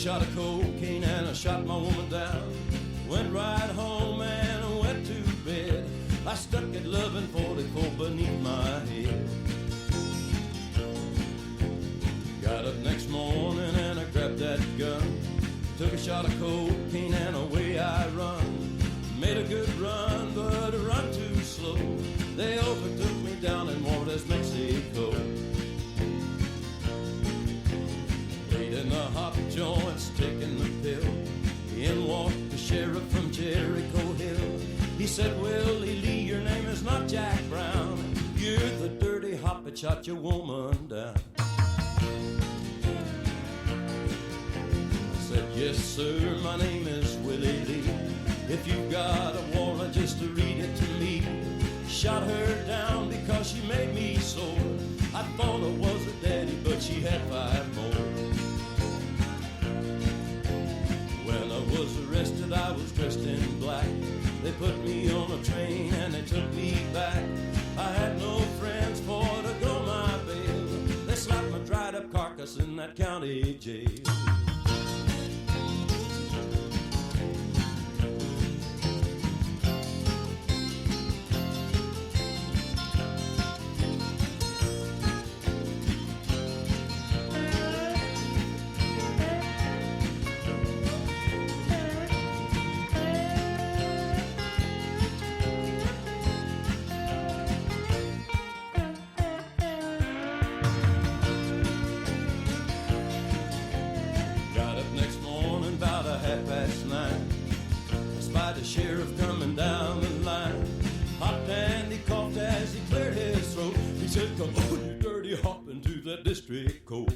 shot of cocaine and I shot my woman down. Went right home and I went to bed. I stuck at 1144 beneath my head. Got up next morning and I grabbed that gun. Took a shot of cocaine and away I run. Made a good run, but a run too slow. They overtook me down in Juarez, Mexico. Laid in the hot joints, taking the pill. In walked the sheriff from Jericho Hill. He said, Willie Lee, your name is not Jack Brown. You're the dirty hop that shot your woman down. I said, yes, sir, my name is Willie Lee. If you've got a warrant, just to read it to me. Shot her down because she made me sore. I thought I was her daddy, but she had 5 more. When I was arrested, I was dressed in black. They put me on a train and they took me back. I had no friends for to go my bail. They slapped my dried up carcass in that county jail. The sheriff coming down the line. Hopped and he coughed as he cleared his throat. He said, come on, you dirty hop, into that district court.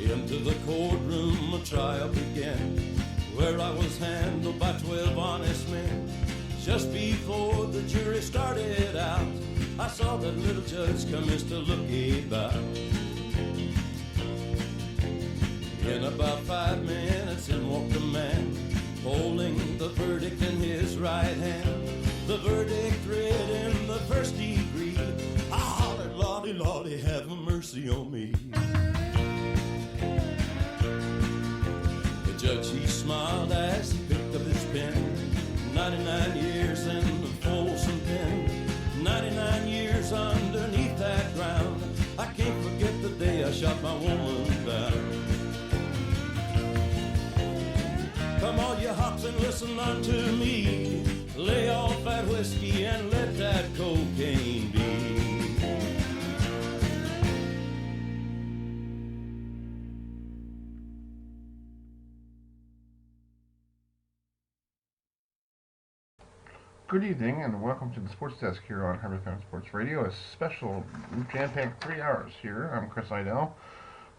Into the courtroom a trial began, where I was handled by 12 honest men. Just before the jury started out, I saw that little judge come in to look about. In about 5 minutes in walked a man, holding the verdict in his right hand. The verdict read in the first degree. I hollered, Lordy, Lordy, have mercy on me. The judge, he smiled as he picked up his pen. 99 years in the Folsom pen. 99 years underneath that ground. I can't forget the day I shot my woman down. Come on, you hops, and listen unto me. Lay off that whiskey and let that cocaine be. Good evening and welcome to the Sports Desk here on HerbFM Sports Radio. A special jam-packed 3 hours here. I'm Chris Heidel.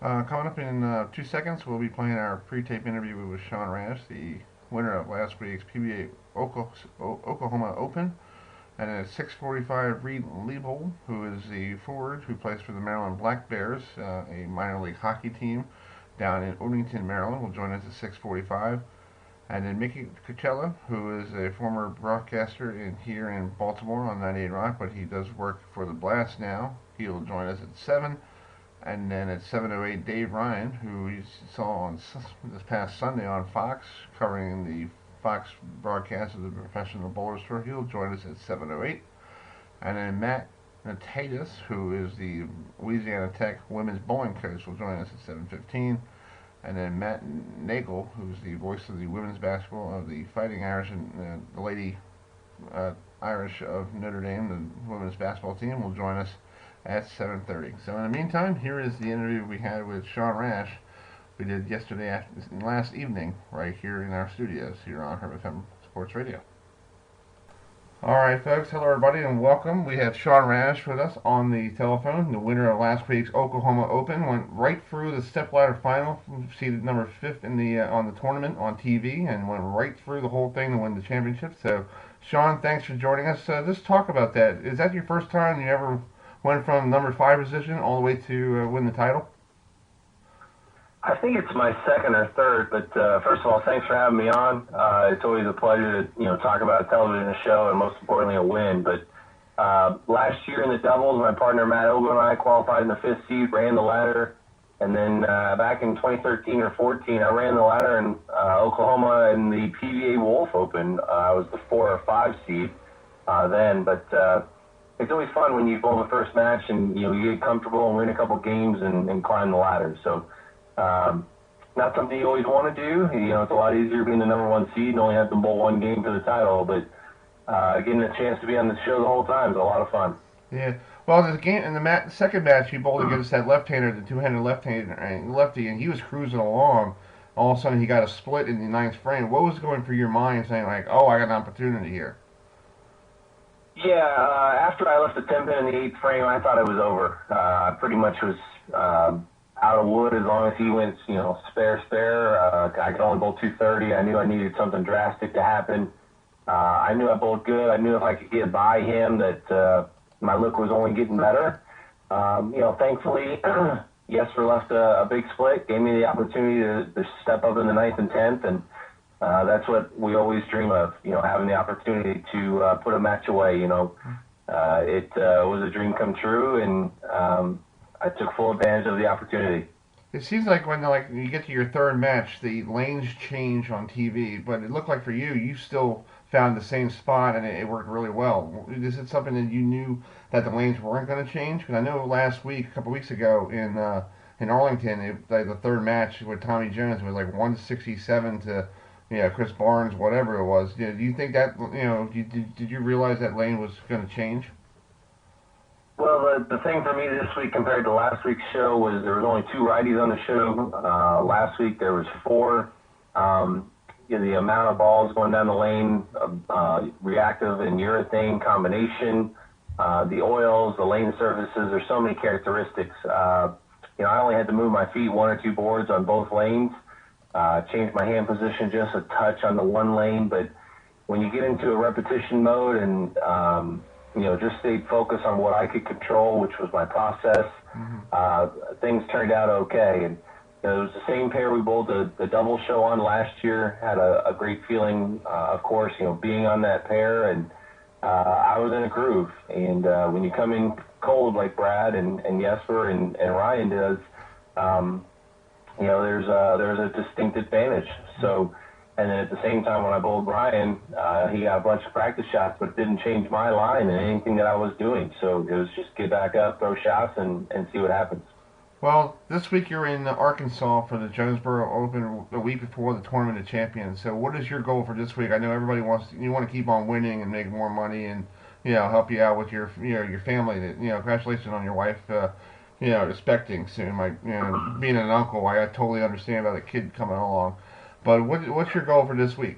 Coming up in 2 seconds, we'll be playing our pre-tape interview with Sean Rash, the winner of last week's PBA Oklahoma Open. And at 6:45, Reed Liebel, who is the forward who plays for the Maryland Black Bears, a minor league hockey team down in Odington, Maryland, will join us at 6:45. And then Mickey Coachella, who is a former broadcaster here in Baltimore on 98 Rock, but he does work for the Blast now. He will join us at 7. And then at 7:08, Dave Ryan, who you saw on this past Sunday on Fox, covering the Fox broadcast of the Professional Bowlers Tour, he'll join us at 7:08. And then Matt Natatis, who is the Louisiana Tech women's bowling coach, will join us at 7:15. And then Matt Nagel, who's the voice of the women's basketball of the Fighting Irish and the Lady Irish of Notre Dame, the women's basketball team, will join us at 7:30. So in the meantime, here is the interview we had with Sean Rash. We did last evening, right here in our studios here on HerbFM Sports Radio. All right, folks. Hello, everybody, and welcome. We have Sean Rash with us on the telephone. The winner of last week's Oklahoma Open went right through the stepladder final, seeded number 5th in the on the tournament on TV, and went right through the whole thing to win the championship. So, Sean, thanks for joining us. Just talk about that. Is that your first time you ever went from number 5 position all the way to win the title? I think it's my second or third, but first of all, thanks for having me on. It's always a pleasure to talk about a television show and most importantly a win. But last year in the doubles, my partner Matt Ogle and I qualified in the 5th seed, ran the ladder, And then back in 2013 or 14, I ran the ladder in Oklahoma in the PVA Wolf Open. I was the 4 or 5 seed then, but it's always fun when you bowl the first match and you get comfortable and win a couple games and climb the ladder. So not something you always want to do. It's a lot easier being the number 1 seed and only have to bowl 1 game for the title, but getting a chance to be on the show the whole time is a lot of fun. Yeah. Well, the game in the second match, you bowled against that left-hander, the two-handed lefty, and he was cruising along. All of a sudden, he got a split in the 9th frame. What was going through your mind, saying like, "Oh, I got an opportunity here"? Yeah. After I left the 10 pin in the 8th frame, I thought it was over. I pretty much was out of wood as long as he went, spare. I could only bowl 230. I knew I needed something drastic to happen. I knew I bowled good. I knew if I could get by him that my look was only getting better. Thankfully, Jesper left a big split, gave me the opportunity to step up in the 9th and 10th, and that's what we always dream of, having the opportunity to put a match away. It was a dream come true, and I took full advantage of the opportunity. It seems like when you get to your third match, the lanes change on TV, but it looked like for you still found the same spot and it worked really well. Is it something that you knew that the lanes weren't going to change? Because I know last week, a couple weeks ago in Arlington, the third match with Tommy Jones was like 167 to Chris Barnes, whatever it was. Do you think that did you realize that lane was going to change? Well, the thing for me this week compared to last week's show was there was only 2 righties on the show. Last week there was 4. The amount of balls going down the lane, reactive and urethane combination, the oils, the lane surfaces, there's so many characteristics. I only had to move my feet 1 or 2 boards on both lanes, change my hand position just a touch on the 1 lane, but when you get into a repetition mode and just stayed focused on what I could control, which was my process, things turned out okay. And it was the same pair we bowled the double show on last year. Had a great feeling, of course, being on that pair, and I was in a groove. And when you come in cold like Brad and Jesper and Ryan does, there's a distinct advantage. So, and then at the same time when I bowled Ryan, he got a bunch of practice shots, but it didn't change my line and anything that I was doing. So it was just get back up, throw shots, and see what happens. Well, this week you're in Arkansas for the Jonesboro Open a week before the Tournament of Champions. So what is your goal for this week? I know everybody you want to keep on winning and make more money and, help you out with your family. Congratulations on your wife, expecting soon. Being an uncle, I totally understand about a kid coming along. But what's your goal for this week?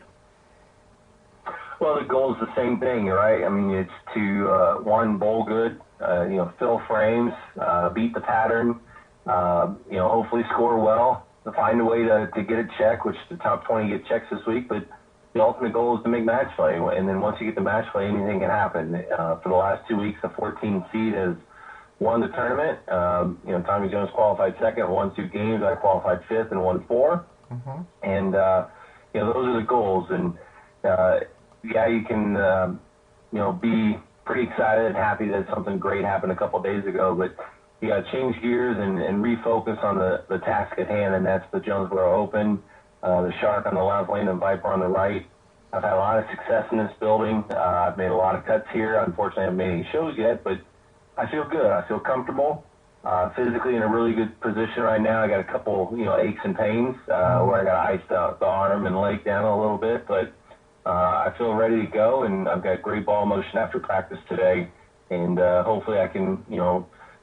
Well, the goal is the same thing, right? I mean, it's to, one, bowl good, fill frames, beat the pattern, hopefully score well, to find a way to get a check, which the top 20 get checks this week, but the ultimate goal is to make match play, and then once you get the match play, anything can happen. For the last 2 weeks, the 14 seed has won the tournament. Tommy Jones qualified second, won 2 games. I qualified fifth and won 4. And, those are the goals, and, you can, be pretty excited and happy that something great happened a couple of days ago, but you got to change gears and refocus on the task at hand, and that's the Jonesboro Open, the Shark on the left lane and Viper on the right. I've had a lot of success in this building. I've made a lot of cuts here. Unfortunately, I haven't made any shows yet, but I feel good. I feel comfortable. Physically in a really good position right now. I got a couple, aches and pains where I got to ice the arm and leg down a little bit, but I feel ready to go, and I've got great ball motion after practice today, and hopefully I can,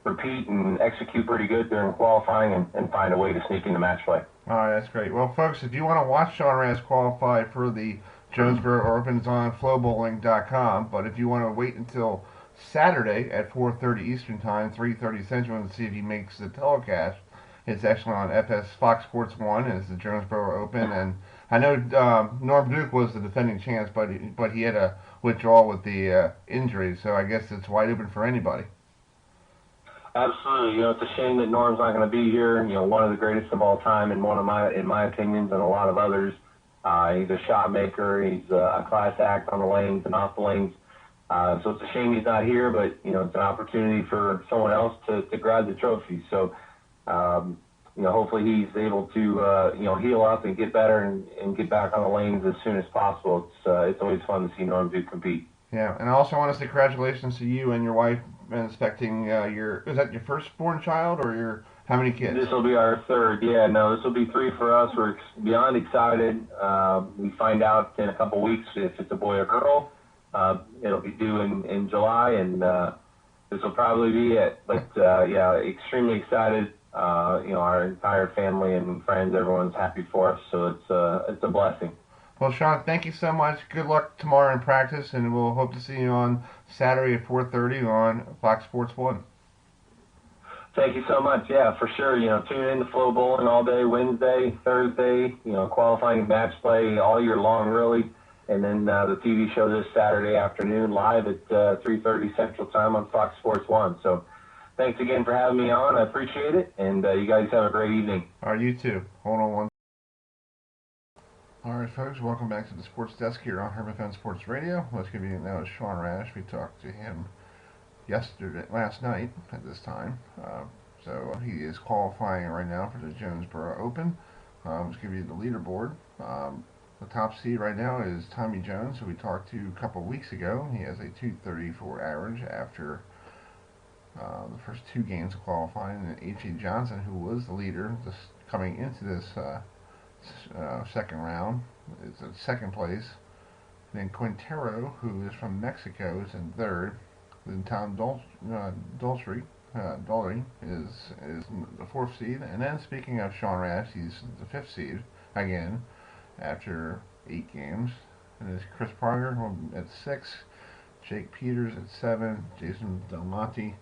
repeat and execute pretty good during qualifying and find a way to sneak into match play. All right, that's great. Well, folks, if you want to watch Sean Raz qualify for the Jonesboro Open, it's on flowbowling.com, but if you want to wait until Saturday at 4:30 Eastern Time, 3:30 Central, to see if he makes the telecast, it's actually on Fox Sports 1, and it's the Jonesboro Open, and I know Norm Duke was the defending champ, but he had a withdrawal with the injury, so I guess it's wide open for anybody. Absolutely. It's a shame that Norm's not going to be here. One of the greatest of all time, in my opinions, and a lot of others. He's a shot maker. He's a class act on the lanes and off the lanes. So it's a shame he's not here, but it's an opportunity for someone else to grab the trophy. So hopefully he's able to, heal up and get better and get back on the lanes as soon as possible. It's always fun to see Norm Duke compete. Yeah, and I also want to say congratulations to you and your wife expecting is that your firstborn child or how many kids? This will be our third. Yeah, no, this will be 3 for us. We're beyond excited. We find out in a couple weeks if it's a boy or girl. It'll be due in July, and this will probably be it. But yeah, extremely excited. Our entire family and friends, everyone's happy for us, so it's a blessing. Well, Sean, thank you so much. Good luck tomorrow in practice, and we'll hope to see you on Saturday at 4:30 on Fox Sports 1. Thank you so much. Yeah, for sure. Tune in to Flow Bowling all day, Wednesday, Thursday, qualifying match play all year long, really. And then the TV show this Saturday afternoon live at 3:30 Central Time on Fox Sports 1. So thanks again for having me on. I appreciate it. And you guys have a great evening. All right, you too. Hold on one. All right, folks, welcome back to the Sports Desk here on HerbFM Sports Radio. Let's give you now Sean Rash. We talked to him last night at this time. So he is qualifying right now for the Jonesboro Open. Let's give you the leaderboard. The top seed right now is Tommy Jones, who we talked to a couple weeks ago. He has a 234 average after the first 2 games of qualifying. And H.A. Johnson, who was the leader coming into this second round, is in second place. Then Quintero, who is from Mexico, is in third. Then Tom Daltrey is the 4th seed. And then speaking of Sean Rash, he's the 5th seed again after 8 games. And there's Chris Parker at 6, Jake Peters at 7, Jason Del Monte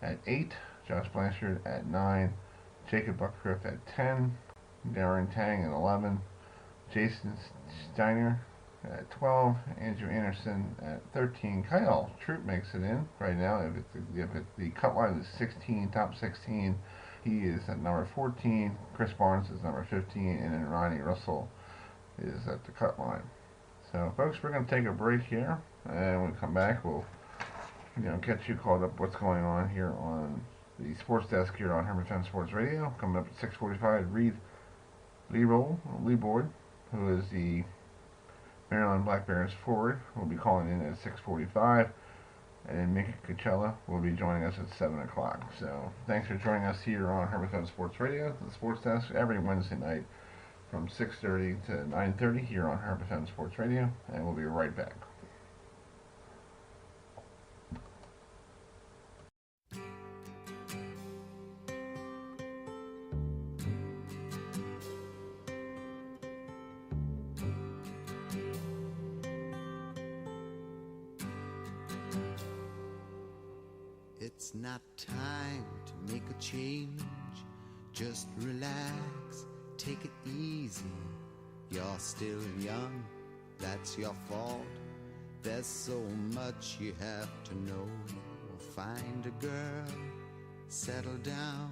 at 8, Josh Blanchard at 9, Jacob Buckcroft at 10, Darren Tang at 11, Jason Steiner at 12, Andrew Anderson at 13. Kyle Troop makes it in right now. If the cut line is 16, top 16, he is at number 14. Chris Barnes is number 15, and then Ronnie Russell is at the cut line. So, folks, we're going to take a break here, and when we come back, we'll get you caught up what's going on here on the Sports Desk here on HerbFM Sports Radio. Coming up at 6:45, Reed Leeboard, who is the Maryland Black Bears forward, will be calling in at 6:45, and then Mick Coachella will be joining us at 7 o'clock. So, thanks for joining us here on HerbFM Sports Radio, the Sports Desk, every Wednesday night from 6:30 to 9:30 here on HerbFM Sports Radio, and we'll be right back. It's not time to make a change. Just relax, take it easy. You're still young, that's your fault. There's so much you have to know. Find a girl, settle down.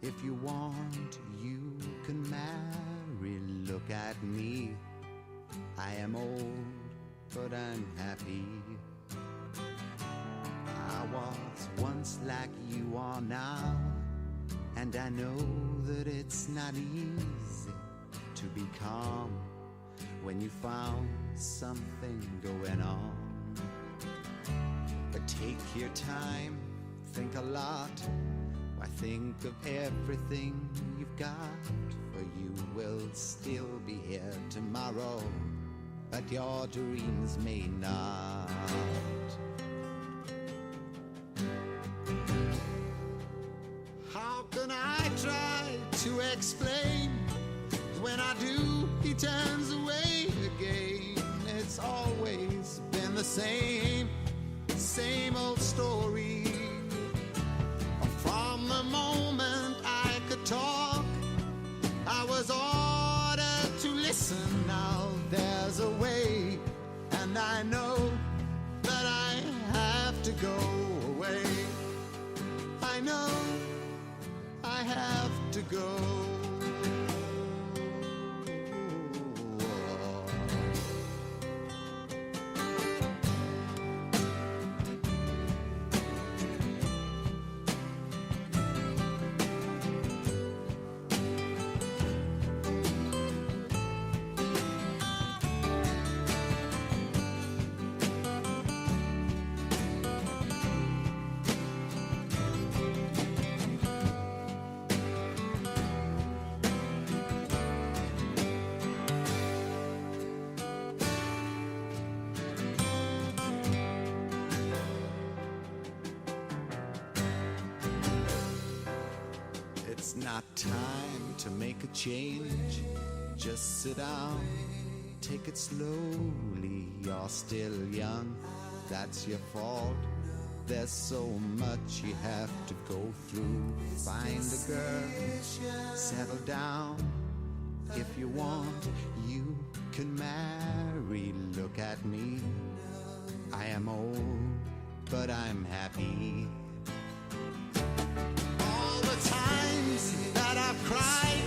If you want, you can marry. Look at me, I am old, but I'm happy. I was once like you are now, and I know that it's not easy to be calm when you found something going on. But take your time, think a lot. Why, think of everything you've got, for you will still be here tomorrow, but your dreams may not. How can I try to explain? When I do, he turns away again. It's always been the same old story. From the moment I could talk, I was ordered to listen. Now there's a way, and I know that I have to go away. I know I have to go. not time to make a change. Just sit down, take it slowly. You're still young, that's your fault. There's so much you have to go through. Find a girl, settle down. If you want, you can marry. Look at me, I am old, but I'm happy. All the times that I've cried,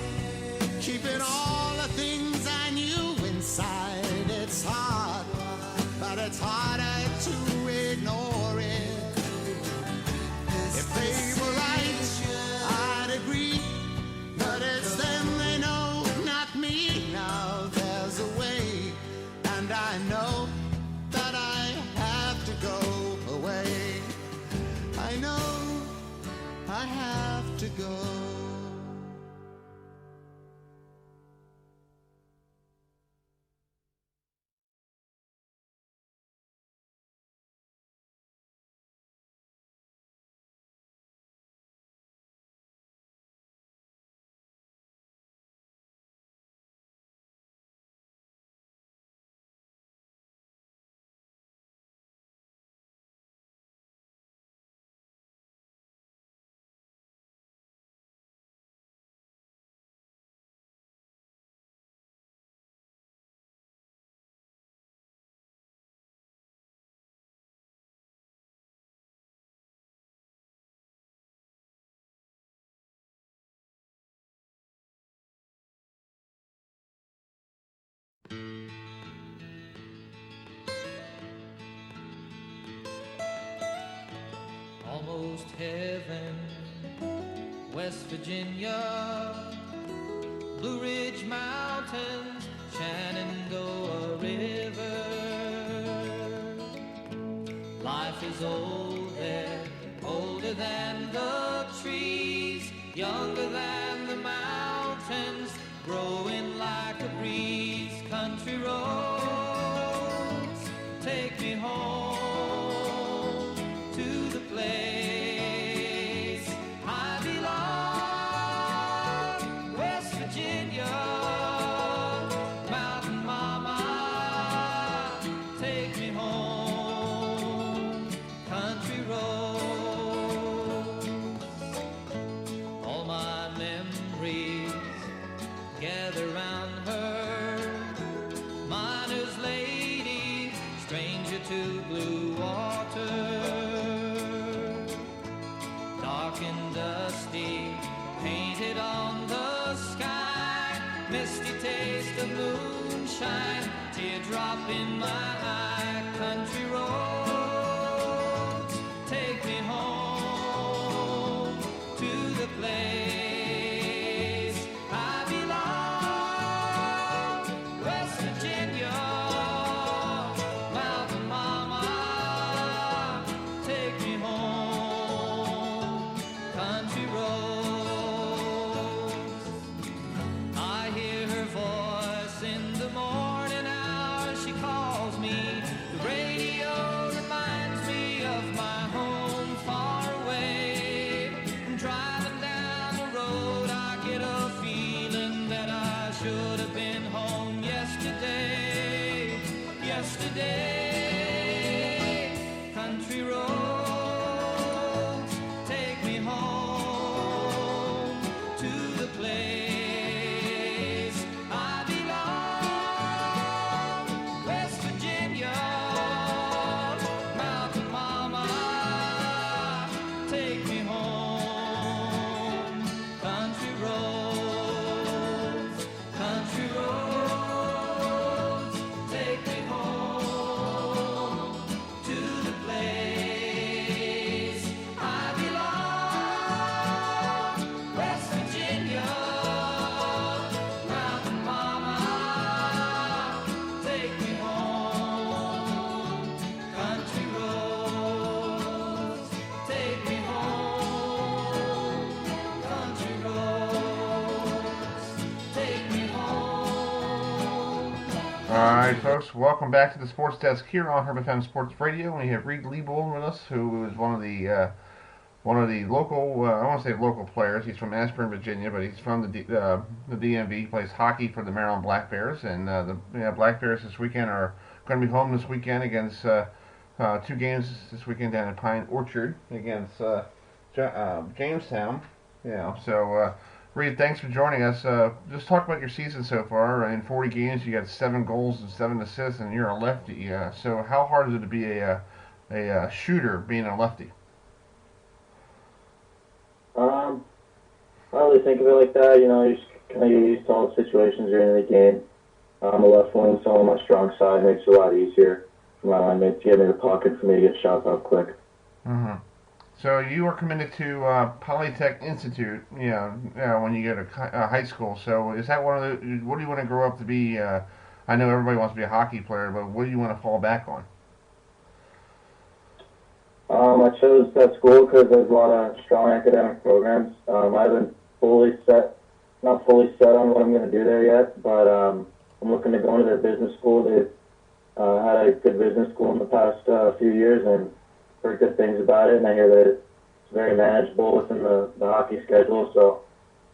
keeping all the things I knew inside. It's hard, but it's harder to ignore it. If they were right, I'd agree, but it's them they know, not me. Now there's a way, and I know that I have to go away. I know I have to go. Almost heaven, West Virginia, Blue Ridge Mountains, Shenandoah River. Life is old there, older than the trees, younger than the mountains, growing like a breeze. Country roads, take me home to the place I belong. West Virginia, Mountain Mama, take me home. Country roads, all my memories gather round her. Miner's lady, stranger to blue water. Dark and dusty, painted on the sky. Misty taste of moonshine, teardrop in my eye. Country roads, take me home to the place I belong. West Virginia, Mountain Mama, take me home. Country roads, I hear her voice in the morning hour. She calls me. The radio reminds me of my home far away. Driving down the road, I get a feeling that I should have been home yesterday. Yesterday, country roads, take me home to the place I belong. West Virginia, Mountain Mama, take me home. Country roads, take me home to the place I belong. West Virginia, Mountain Mama, take me home. Country roads, take me home. Country roads, take me home. All right, folks, welcome back to the Sports Desk here on HerbFM Sports Radio. We have Reed Liebold with us, who is one of the one of the local, I won't say local players. He's from Ashburn, Virginia, but he's from the DMV. He plays hockey for the Maryland Black Bears, and the Black Bears this weekend are going to be home this weekend against 2 games this weekend down in Pine Orchard against Jamestown. Yeah, so Reed, thanks for joining us. Just talk about your season so far. In 40 games, you got 7 goals and 7 assists, and you're a lefty. So how hard is it to be a shooter being a lefty? I don't really think of it like that. You know, you just kind of get used to all the situations you're in the game. I'm a left wing, so on my strong side makes it a lot easier for my line mates to get in the pocket for me to get shots out quick. Mm-hmm. So you were committed to Polytech Institute, when you get to high school. So is that one of the? What do you want to grow up to be? I know everybody wants to be a hockey player, but what do you want to fall back on? I chose that school because there's a lot of strong academic programs. I haven't not fully set on what I'm going to do there yet, but I'm looking to go into their business school. They've had a good business school in the past few years and heard good things about it, and I hear that it's very manageable within the hockey schedule. So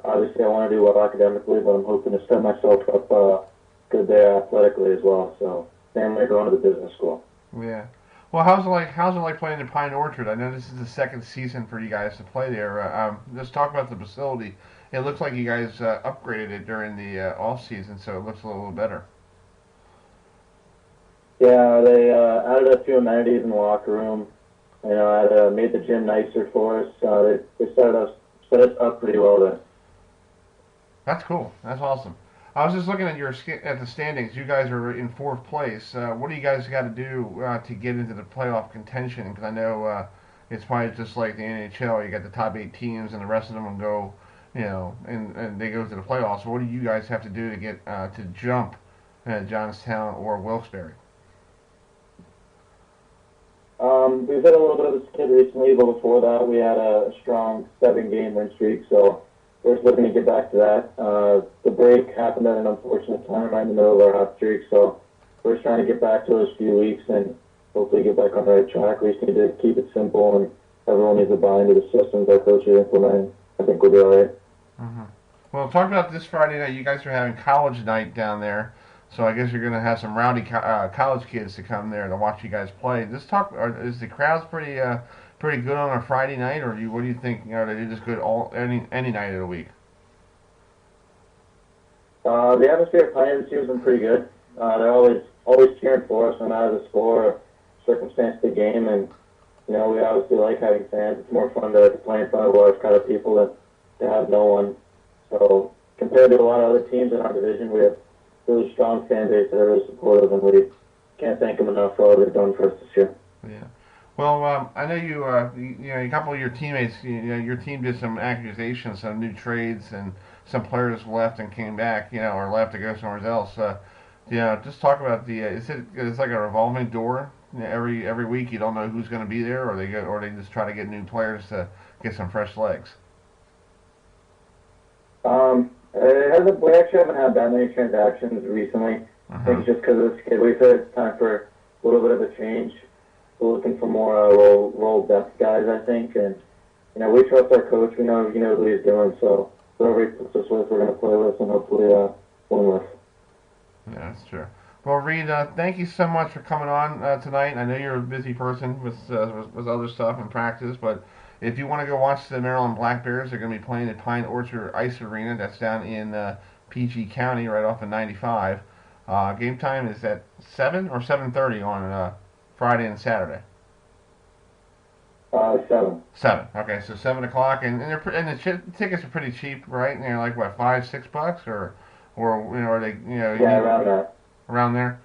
obviously I want to do well academically, but I'm hoping to set myself up good there athletically as well. So same way going to the business school. Yeah. Well, how's it like playing in Pine Orchard? I know this is the second season for you guys to play there. Let's talk about the facility. It looks like you guys upgraded it during the off season, so it looks a little better. Yeah, they added a few amenities in the locker room. You know, made the gym nicer for us. They set us up pretty well there. That's cool. That's awesome. I was just looking at the standings. You guys are in fourth place. What do you guys got to do to get into the playoff contention? Because I know it's probably just like the NHL. You got the top 8 teams, and the rest of them will go, and they go to the playoffs. So what do you guys have to do to get to jump Johnstown or Wilkes-Barre? We've hit a little bit of a skid recently, but before that, we had a strong 7-game win streak. So we're just looking to get back to that. The break happened at an unfortunate time right in the middle of our hot streak, so we're just trying to get back to those few weeks and hopefully get back on the right track. We just need to keep it simple, and everyone needs to buy into the systems our coach is implementing. I think we'll be all right. Mm-hmm. Well, talk about this Friday night. You guys are having college night down there, so I guess you're going to have some rowdy college kids to come there to watch you guys play. Is the crowds pretty good on a Friday night, or what do you think? Are they just good any night of the week? The atmosphere at Pine this year has been pretty good. They're always cheering for us no matter the score or circumstance of the game, and we obviously like having fans. It's more fun to play in front of a large crowd of people than to have no one. So compared to a lot of other teams in our division, we have really strong fan base that are really supportive, and we can't thank them enough for all they've done for us this year. Yeah. Well, I know a couple of your teammates, your team did some accusations, some new trades, and some players left and came back, or left to go somewhere else. Just talk about it's like a revolving door. Every week you don't know who's going to be there, or they just try to get new players to get some fresh legs. We actually haven't had that many transactions recently. I think just because of the skid we've had, it's time for a little bit of a change. We're looking for more role depth guys, I think, and we trust our coach. We know he knows what he's doing, so whoever he puts us with, we're going to play with and hopefully win with. Yeah, that's true. Well, Reed, thank you so much for coming on tonight. I know you're a busy person with other stuff and practice, but if you want to go watch the Maryland Black Bears, they're going to be playing at Pine Orchard Ice Arena. That's down in PG County, right off of 95. Game time is at 7 or 7:30 on Friday and Saturday. 7. 7. Okay, so 7 o'clock, and the tickets are pretty cheap, right? And they're like what, $5-6, or are they around that. Around there,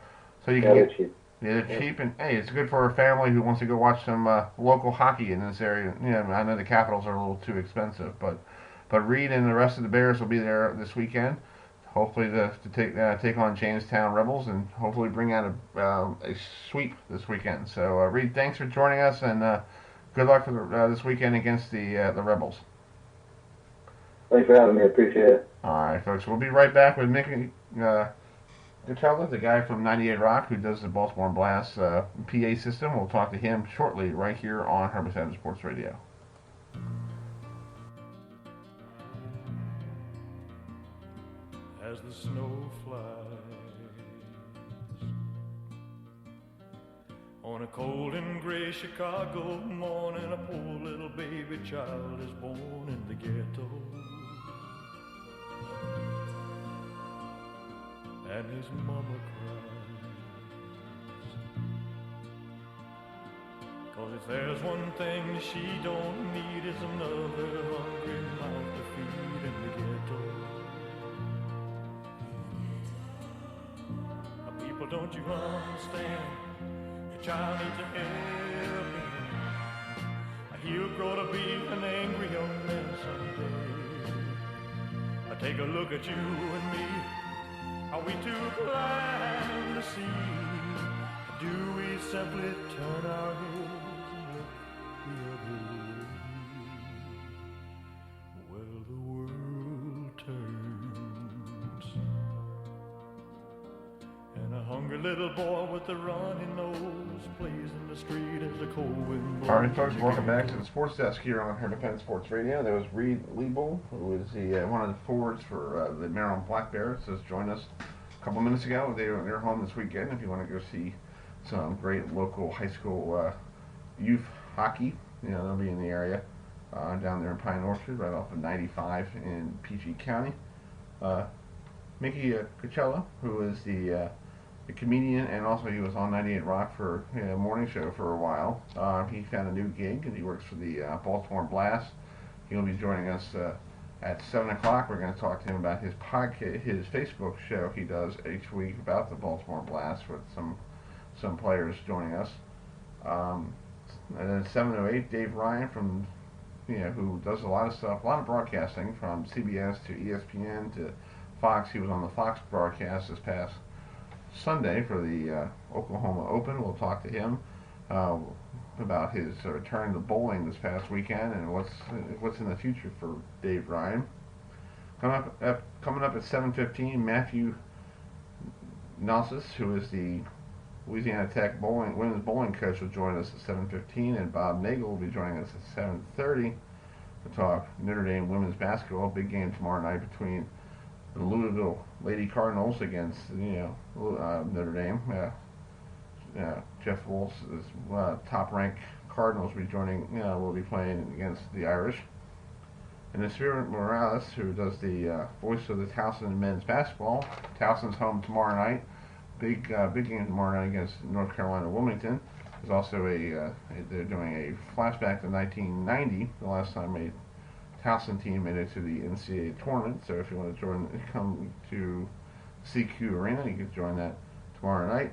so you can they're get. cheap. Yeah, they're cheap, and hey, it's good for a family who wants to go watch some local hockey in this area. I know the Capitals are a little too expensive, but Reed and the rest of the Bears will be there this weekend, hopefully to take on Jamestown Rebels and hopefully bring out a sweep this weekend. So Reed, thanks for joining us, and good luck for this weekend against the Rebels. Thanks for having me. I appreciate it. All right, folks, we'll be right back with Mickey Gutella, the guy from 98 Rock who does the Baltimore Blast PA system. We'll talk to him shortly right here on HerbFM Sports Radio. As the snow flies on a cold and gray Chicago morning, a poor little baby child is born in the ghetto, and his mama cries, 'cause if there's one thing she don't need, is another hungry mouth to feed in the ghetto. People, don't you understand? Your child needs a helping hand. He'll grow to be an angry young man someday. Take a look at you and me. Are we too blind to see? Do we simply turn our heads and look the other way? Well, the world turns, and a hungry little boy with a runny nose plays in the street as the cold wind blows. All right, folks, welcome back to the Sports Desk here on HerbFM Sports Radio. There was Reed Liebel, who is one of the forwards for the Maryland Black Bears, has joined us a couple minutes ago. They're home this weekend. If you want to go see some great local high school youth hockey, they'll be in the area down there in Pine Orchard, right off of 95 in PG County. Mickey Coachella, who is the comedian, and also he was on 98 Rock for a morning show for a while. He found a new gig, and he works for the Baltimore Blast. He'll be joining us at 7 o'clock. We're going to talk to him about his podcast, his Facebook show he does each week about the Baltimore Blast, with some players joining us. And then 7:08, Dave Ryan from who does a lot of stuff, a lot of broadcasting from CBS to ESPN to Fox. He was on the Fox broadcast this past Sunday for the Oklahoma Open. We'll talk to him about his return to bowling this past weekend and what's in the future for Dave Ryan. Coming up at 7:15, Matthew Nossis, who is the Louisiana Tech women's bowling coach, will join us at 7:15, and Bob Nagel will be joining us at 7:30 to talk Notre Dame women's basketball. Big game tomorrow night between the Louisville Lady Cardinals against Notre Dame. Jeff Wolf's top-ranked Cardinals will be playing against the Irish. And then Spirit Morales, who does the voice of the Towson men's basketball. Towson's home tomorrow night. Big game tomorrow night against North Carolina Wilmington. There's also they're doing a flashback to 1990, the last time a Towson team made it to the NCAA tournament. So if you want to come to CQ Arena, you can join that tomorrow night.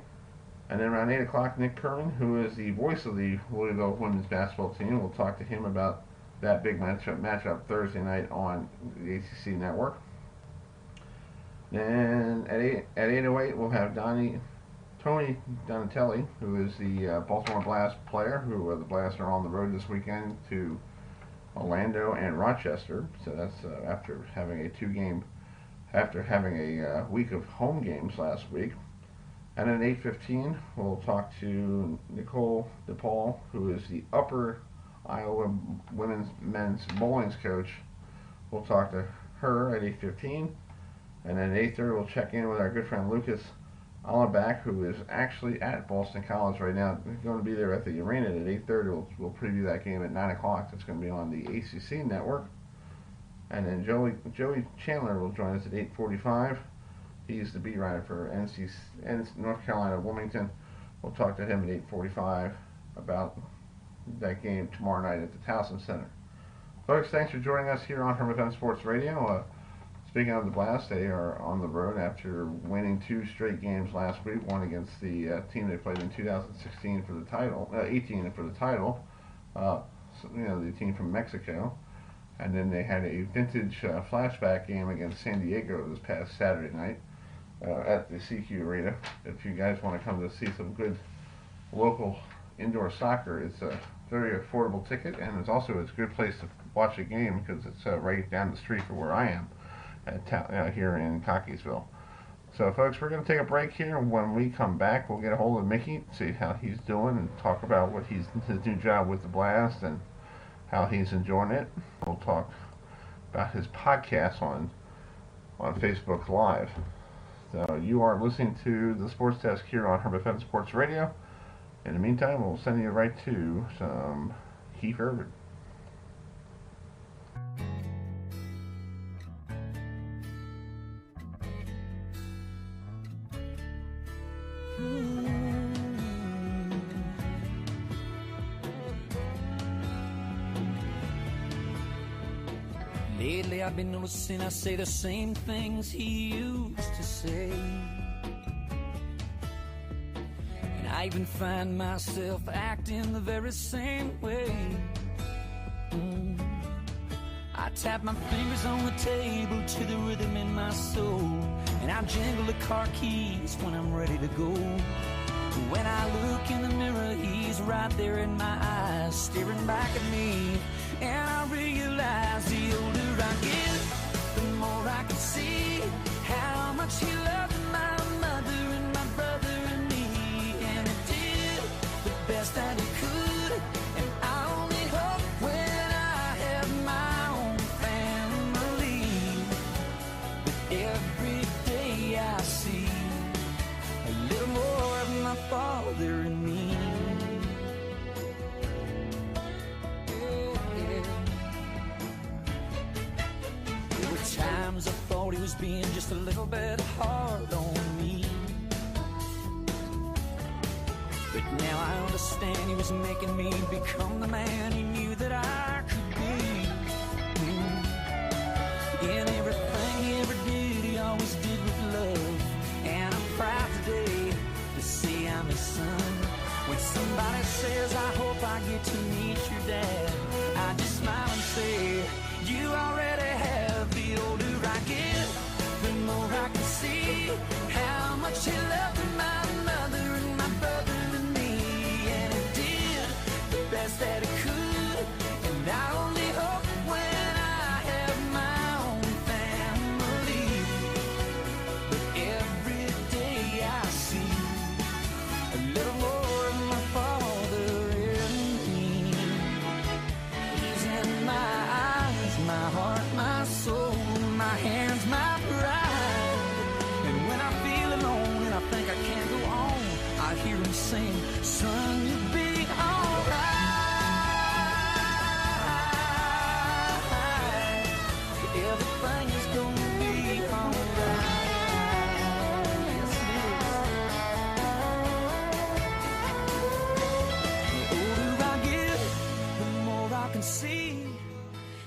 And then around 8 o'clock, Nick Curran, who is the voice of the Louisville women's basketball team, we'll talk to him about that big matchup Thursday night on the ACC network. Then at 8:08, we'll have Tony Donatelli, who is the Baltimore Blast player, who the Blast are on the road this weekend to Orlando and Rochester. So that's after having a week of home games last week. And at 8:15, we'll talk to Nicole DePaul, who is the Upper Iowa men's bowling coach. We'll talk to her at 8:15. And then at 8:30, we'll check in with our good friend Lucas Allerbach, who is actually at Boston College right now. He's going to be there at the arena at 8:30. We'll preview that game at 9 o'clock. That's going to be on the ACC network. And then Joey Chandler will join us at 8:45. He's the beat writer for North Carolina Wilmington. We'll talk to him at 8:45 about that game tomorrow night at the Towson Center. Folks, thanks for joining us here on HerbFM Sports Radio. Speaking of the Blast, they are on the road after winning 2 straight games last week. One against the team they played in 2016 for the title, 18 for the title. The team from Mexico, and then they had a vintage flashback game against San Diego this past Saturday night at the CQ Arena. If you guys want to come to see some good local indoor soccer, it's a very affordable ticket, and it's a good place to watch a game because it's right down the street from where I am. Here in Cockeysville. So folks, we're going to take a break here, and when we come back, we'll get a hold of Mickey, see how he's doing, and talk about his new job with the Blast, and how he's enjoying it. We'll talk about his podcast on Facebook Live. So you are listening to the Sports Desk here on HerbFM Sports Radio. In the meantime, we'll send you right to some Heath Irvin. Lately I've been noticing I say the same things he used to say, and I even find myself acting the very same way. I tap my fingers on the table to the rhythm in my soul, and I jingle the car keys when I'm ready to go. When I look in the mirror, he's right there in my eyes, staring back at me. And I realize the older I get, the more I can see how much he loved my mother and my brother and me. And he did the best that he could, and I only hope when I have my own family, that every day I see a little more of my father and me. Times I thought he was being just a little bit hard on me, but now I understand he was making me become the man he knew that I could be. In everything he ever did, he always did with love, and I'm proud today to say I'm his son. When somebody says I hope I get to meet your dad, I just smile and say, you already have. The older I get, the more I can see how much he loved my mother and my brother and me. And he did the best that he could, and I only hope when I have my own family, but every day I see a little more of my father in me. He's in my eyes, my heart, my soul, my hands, my pride. And when I feel alone and I think I can't go on, I hear him sing, son, you'll be alright. Everything is gonna be alright. Yes, it is. The older I get, the more I can see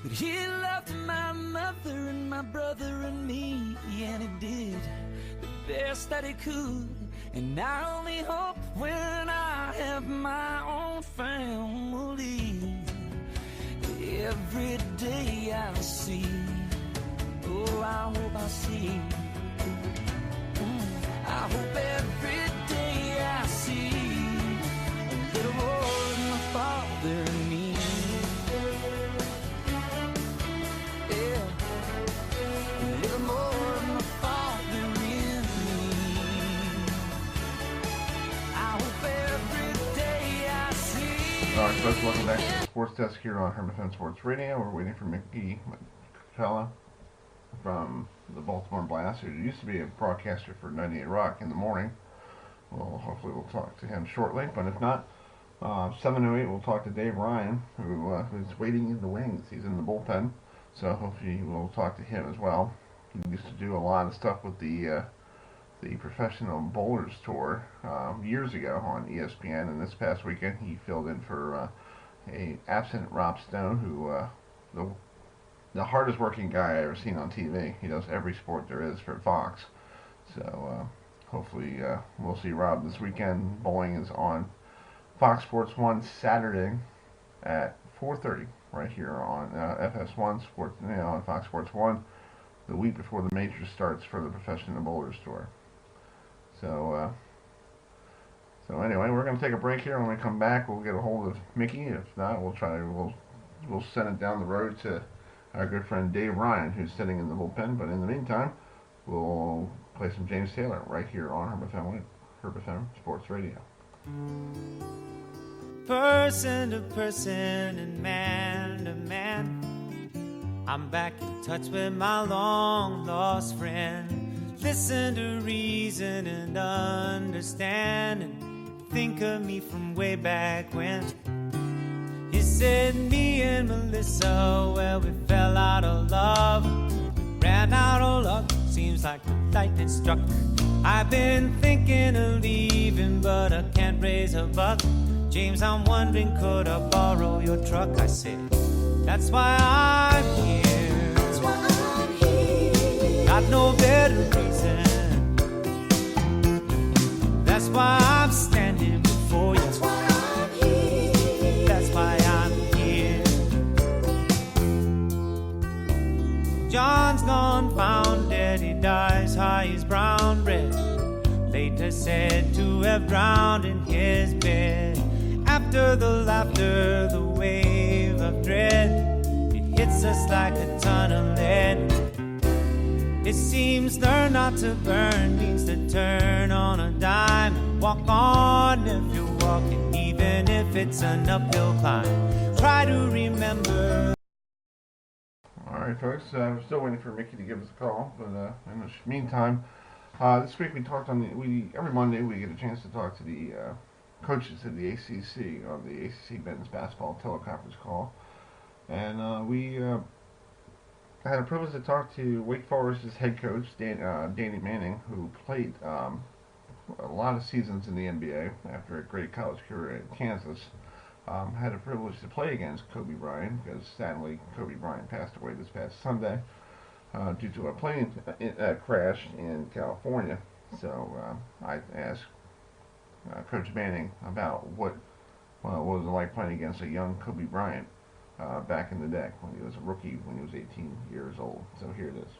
that he loved my mother and my brother and me, and he did the best that he could, and I only hope when I have my own family, every day I see, oh, I hope I see, I hope every day I see a little more of my father and me. Alright, folks, welcome back to the Sports Desk here on HerbFM Sports Radio. We're waiting for Mickey McCullough from the Baltimore Blast, who used to be a broadcaster for 98 Rock in the morning. Well, hopefully we'll talk to him shortly, but if not, 7:08 we'll talk to Dave Ryan, who's waiting in the wings. He's in the bullpen, so hopefully we'll talk to him as well. He used to do a lot of stuff with the Professional Bowlers Tour years ago on ESPN, and this past weekend he filled in for a absent Rob Stone, who the hardest working guy I ever seen on TV. He does every sport there is for Fox. So hopefully we'll see Rob this weekend. Bowling is on Fox Sports 1 Saturday at 4:30 right here on FS1 Sports, on Fox Sports 1, the week before the major starts for the Professional Bowlers Tour. So anyway, we're going to take a break here. When we come back, we'll get a hold of Mickey. If not, we'll send it down the road to our good friend Dave Ryan, who's sitting in the bullpen. But in the meantime, we'll play some James Taylor right here on HerbFM Sports Radio. person to person and man to man. I'm back in touch with my long lost friend. Listen to reason and understand and think of me from way back when. He said me and Melissa, well, we fell out of love, ran out of luck, seems like the lightning struck. I've been thinking of leaving, but I can't raise a buck. James, I'm wondering, could I borrow your truck? I said, that's why I'm here. That's why I'm here. Got no better reason. That's why I'm standing before you. That's why I'm here. That's why I'm here. John's gone, found dead. He dies high as brown bread. Later said to have drowned in his bed. After the laughter, the wave of dread, it hits us like a ton of lead. It seems learn not to burn means to turn on a dime and walk on if you're walking, even if it's an uphill climb. Try to remember. All right, folks. We're still waiting for Mickey to give us a call, but in the meantime, this week we talked on every Monday we get a chance to talk to the coaches of the ACC on the ACC men's basketball teleconference call, and we had a privilege to talk to Wake Forest's head coach Danny Manning, who played a lot of seasons in the NBA after a great college career in Kansas. Had a privilege to play against Kobe Bryant because sadly Kobe Bryant passed away this past Sunday due to a plane crash in California. So I asked Coach Manning about what was it like playing against a young Kobe Bryant back in the day when he was a rookie, when he was 18 years old. So here it is.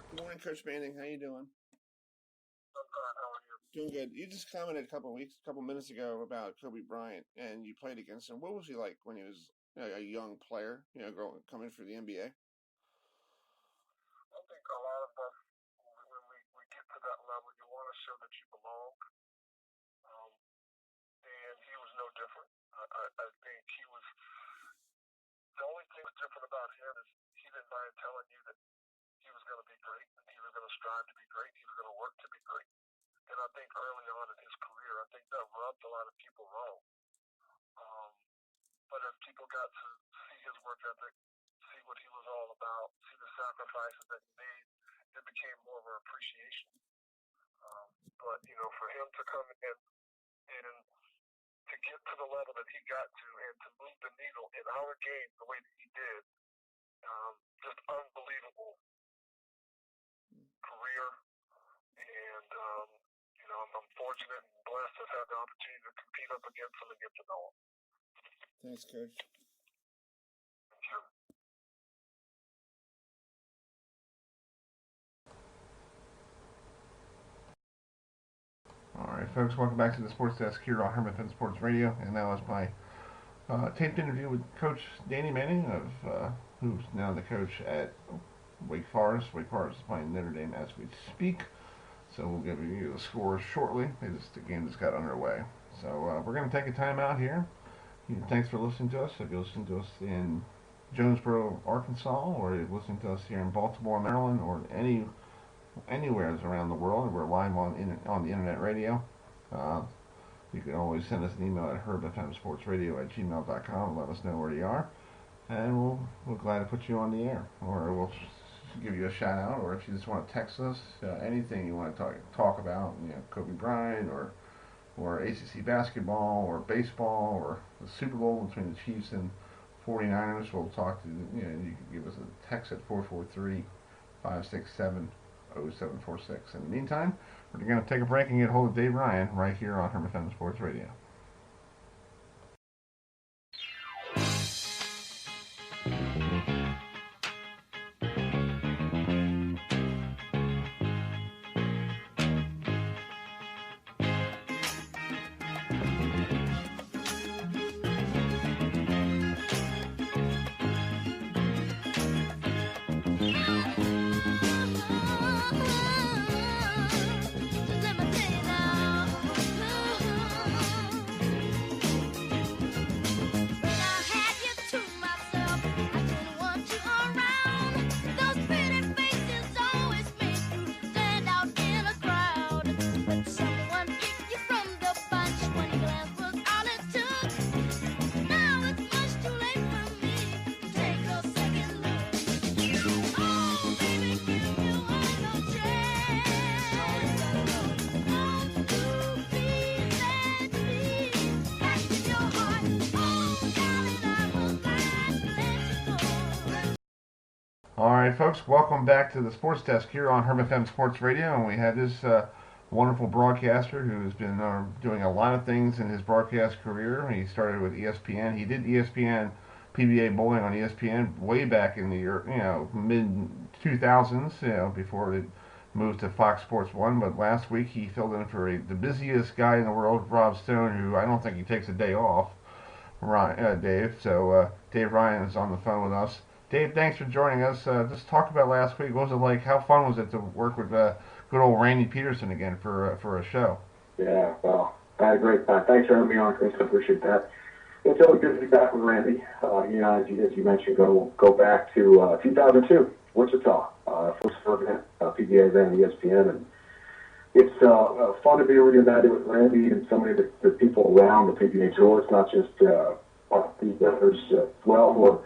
Good morning, Coach Manning. How you doing? I'm fine. How are you? Doing good. You just commented a couple minutes ago about Kobe Bryant, and you played against him. What was he like when he was a young player, coming through the NBA? I think a lot of us, when we get to that level, you want to show that you belong. And he was no different. I think he was, the only thing that's different about him is he didn't mind telling you that he was going to be great, and he was going to strive to be great, he was going to work to be great. And I think early on in his career, I think that rubbed a lot of people wrong. But as people got to see his work ethic, see what he was all about, see the sacrifices that he made, it became more of an appreciation. But, for him to come in and to get to the level that he got to and to move the needle in our game the way that he did, just unbelievable career. And, I'm fortunate and blessed to have had the opportunity to compete up against him and get to know him. Thanks, Coach. Thank you. All right, folks, welcome back to the Sports Desk here on HerbFM Sports Radio, and now is my taped interview with Coach Danny Manning, who's now the coach at Wake Forest. Wake Forest is playing Notre Dame as we speak, so we'll give you the scores shortly. The game just got underway. So we're going to take a time out here. Thanks for listening to us. If you're listening to us in Jonesboro, Arkansas, or you're listening to us here in Baltimore, Maryland, or anywhere around the world, we're live on the internet radio. You can always send us an email at herbfmsportsradio@gmail.com and let us know where you are, and we're glad to put you on the air, or we'll give you a shout out, or if you just want to text us, anything you want to talk about, Kobe Bryant or ACC basketball or baseball or the Super Bowl between the Chiefs and 49ers, we'll talk to you. You can give us a text at 443-567-0746. In the meantime, we're going to take a break and get a hold of Dave Ryan right here on HerbFM Sports Radio. All right, folks, welcome back to the Sports Desk here on HerbFM Sports Radio, and we had this wonderful broadcaster who's been doing a lot of things in his broadcast career. He started with ESPN. He did ESPN PBA bowling on ESPN way back in the year, mid 2000s, before it moved to Fox Sports One. But last week he filled in for the busiest guy in the world, Rob Stone, who I don't think he takes a day off. Dave. So Dave Ryan is on the phone with us. Dave, thanks for joining us. Just talk about last week. What was it like? How fun was it to work with good old Randy Peterson again for a show? Yeah, well, I had a great time. Thanks for having me on, Chris. I appreciate that. It's always good to be back with Randy. As you mentioned, go back to 2002, Wichita, first event, PBA event, ESPN, and it's fun to be reunited with Randy and so many of the people around the PBA tour. It's not just our others as well who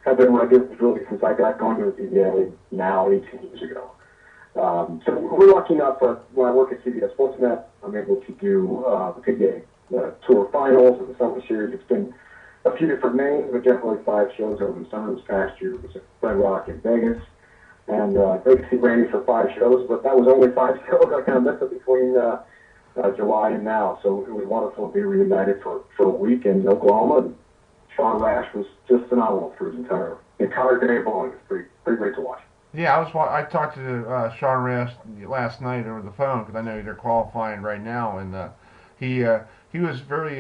have been regulars really since I got going to the PBA now 18 years ago. So we're lucky enough when I work at CBS Sportsnet, I'm able to do the PBA Tour Finals and the Summer Series. It's been a few different names, but generally 5 shows over the summer. This past year was at Red Rock in Vegas. And great to see Randy for 5 shows, but that was only 5 shows. I kind of missed it between July and now. So it was wonderful to be reunited for a week in Oklahoma. And Sean Rash was just phenomenal for his entire day of bowling. It was pretty great to watch. Yeah, I talked to Sean Rash last night over the phone because I know they're qualifying right now, and he was very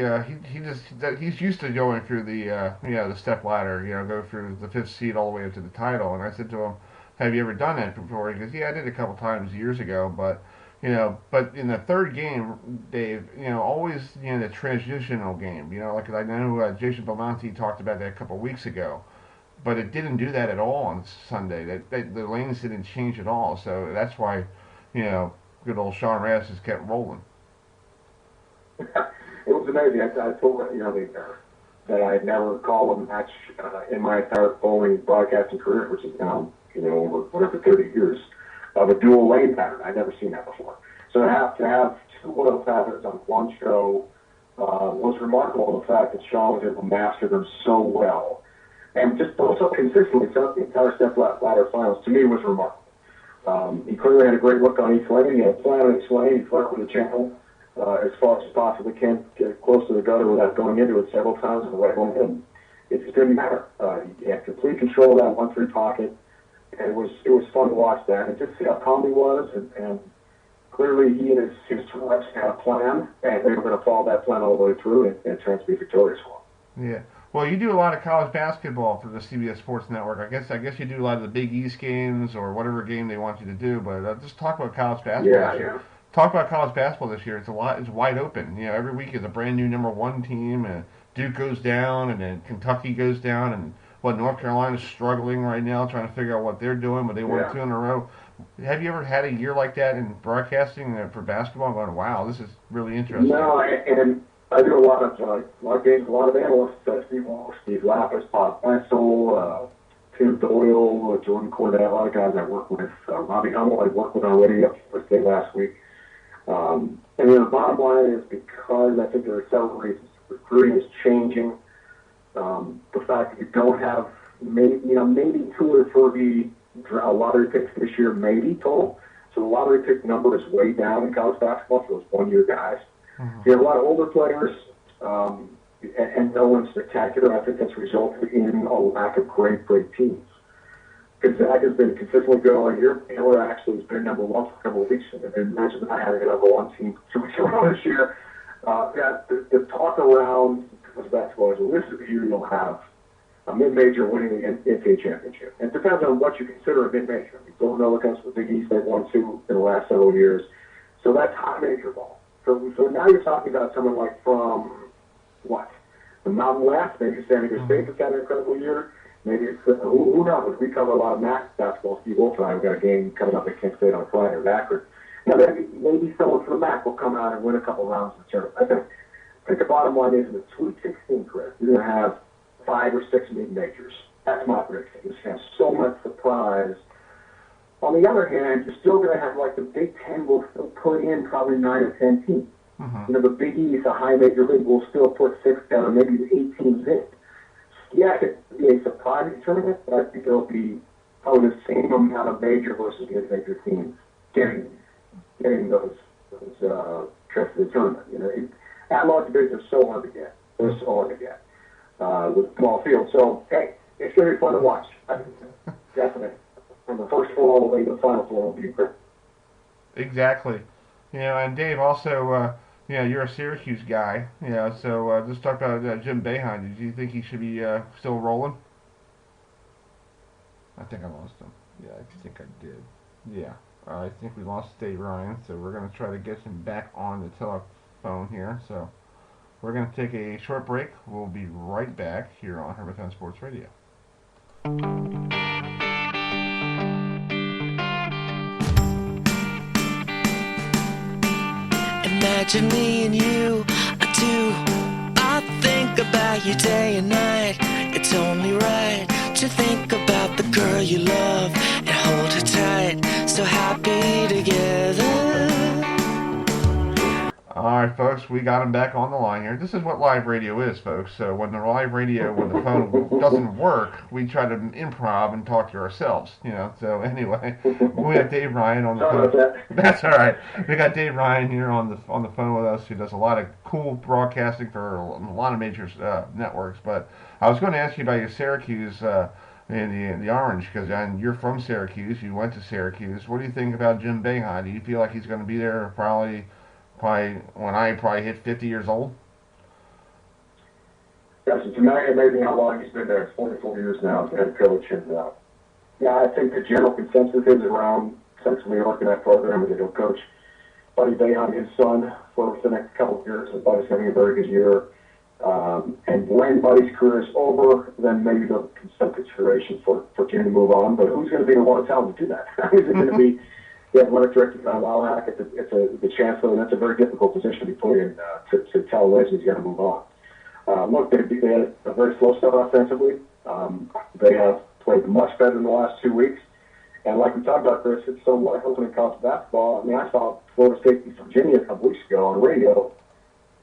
he's used to going through the step ladder, go through the 5th seed all the way up to the title. And I said to him, "Have you ever done that before?" He goes, "Yeah, I did a couple times years ago, but but in the 3rd game, Dave, always the transitional game, like I know Jason Belmonte talked about that a couple weeks ago." But it didn't do that at all on Sunday. The lanes didn't change at all, so that's why, good old Sean Rash has kept rolling. It was amazing. I told that I had never called a match in my entire bowling broadcasting career, which is now over whatever 30 years, of a dual lane pattern. I'd never seen that before. So to have 2 oil patterns on one show was remarkable. The fact that Sean was able to master them so well. And just also consistently throughout the entire step ladder finals, to me, was remarkable. He clearly had a great look on each lane. He had flat on each lane. He flirted with the channel as far as possibly can, get close to the gutter without going into it several times in the right lane. And it just didn't matter. He had complete control of that 1-3 pocket. And it was fun to watch that and just see how calm he was. And clearly he and his reps had a plan, and they were going to follow that plan all the way through and try to be victorious for him. Yeah. Well, you do a lot of college basketball for the CBS Sports Network. I guess you do a lot of the Big East games or whatever game they want you to do. But just talk about college basketball this year. Yeah. Talk about college basketball this year. It's wide open. Every week is a brand new #1 team. And Duke goes down, and then Kentucky goes down, and North Carolina's struggling right now, trying to figure out what they're doing. But they won 2 in a row. Have you ever had a year like that in broadcasting for basketball? Going, wow, this is really interesting. No, and I do a lot of games, a lot of analysts, Steve Walsh, Steve Lapis, Bob Bessel, Tim Doyle, Jordan Cordell, a lot of guys I work with. Robbie Hummel I worked with already up first day last week. And the bottom line is because I think there are several reasons. Recruiting is changing. The fact that you don't have maybe 2 or 3 lottery picks this year, maybe total. So the lottery pick number is way down in college basketball for those 1-year guys. Mm-hmm. You have a lot of older players, and no one spectacular. I think that's resulted in a lack of great teams. Gonzaga has been consistently good all year. Baylor actually has been #1 for a couple of weeks, and imagine not having a #1 team 2 weeks ago this year. The talk around college basketball is, well, this is the year you'll have a mid-major winning the NCAA championship. And it depends on what you consider a mid-major. Villanova comes from the Big East. They've won 2 in the last several years. So that's high major ball. So now you're talking about someone like from, the Mountain West, maybe San Diego State has had an incredible year. Maybe it's, who knows? We cover a lot of MAC basketball. Steve Wolf and I, we've got a game coming up at Kent State on Friday or Akron. Maybe someone from the MAC will come out and win a couple rounds in the tournament. I think the bottom line is in the Sweet 16, Chris, you're going to have 5 or 6 mid-majors. That's my prediction. You're just going to have so much surprise. On the other hand, you're still going to have, the Big Ten will still put in probably 9 or 10 teams. Mm-hmm. The Big East, a high major league, will still put 6 down or maybe 8 teams in. Yeah, it could be a surprising tournament, but I think it'll be the same amount of major versus mid-major teams getting those trips to the tournament. At-large divisions are so hard to get. They're so hard to get with small fields. So, hey, it's going to be fun to watch. Definitely. From the first four all the way to the final four will be great. Exactly. And Dave, also, you're a Syracuse guy. So let's talk about Jim Boeheim. Do you think he should be still rolling? I think I lost him. Yeah, I think I did. Yeah. I think we lost Dave Ryan, so we're going to try to get him back on the telephone here. So we're going to take a short break. We'll be right back here on HerbFM Sports Radio. Imagine me and you, I do. I think about you day and night. It's only right to think about the girl you love and hold her tight. So happy together. Alright, folks, we got him back on the line here. This is what live radio is, folks. So when the phone doesn't work, we try to improv and talk to ourselves, So anyway, we have Dave Ryan on the phone. That's all right. We got Dave Ryan here on the phone with us, who does a lot of cool broadcasting for a lot of major networks. But I was going to ask you about your Syracuse and the Orange, because you're from Syracuse. You went to Syracuse. What do you think about Jim Boeheim? Do you feel like he's going to be there probably when I hit 50 years old? Yes, it's amazing how long he's been there. It's 44 years now as head coach. And I think the general consensus is around Central New York in that program as a head coach. Buddy Boeheim, his son, for the next couple of years, and Buddy's having a very good year. And when Buddy's career is over, then maybe there'll be some consideration for Jim to move on. But who's going to be the one to tell him to do that? Is it going to be the athletic director, Lalac? It's the chancellor, and that's a very difficult position to be put in to tell a legend he's got to move on. Look, they had a very slow start offensively. They have played much better in the last 2 weeks. And like we talked about, Chris, it's so like opening college basketball. I mean, I saw Florida State beat Virginia a couple weeks ago on radio,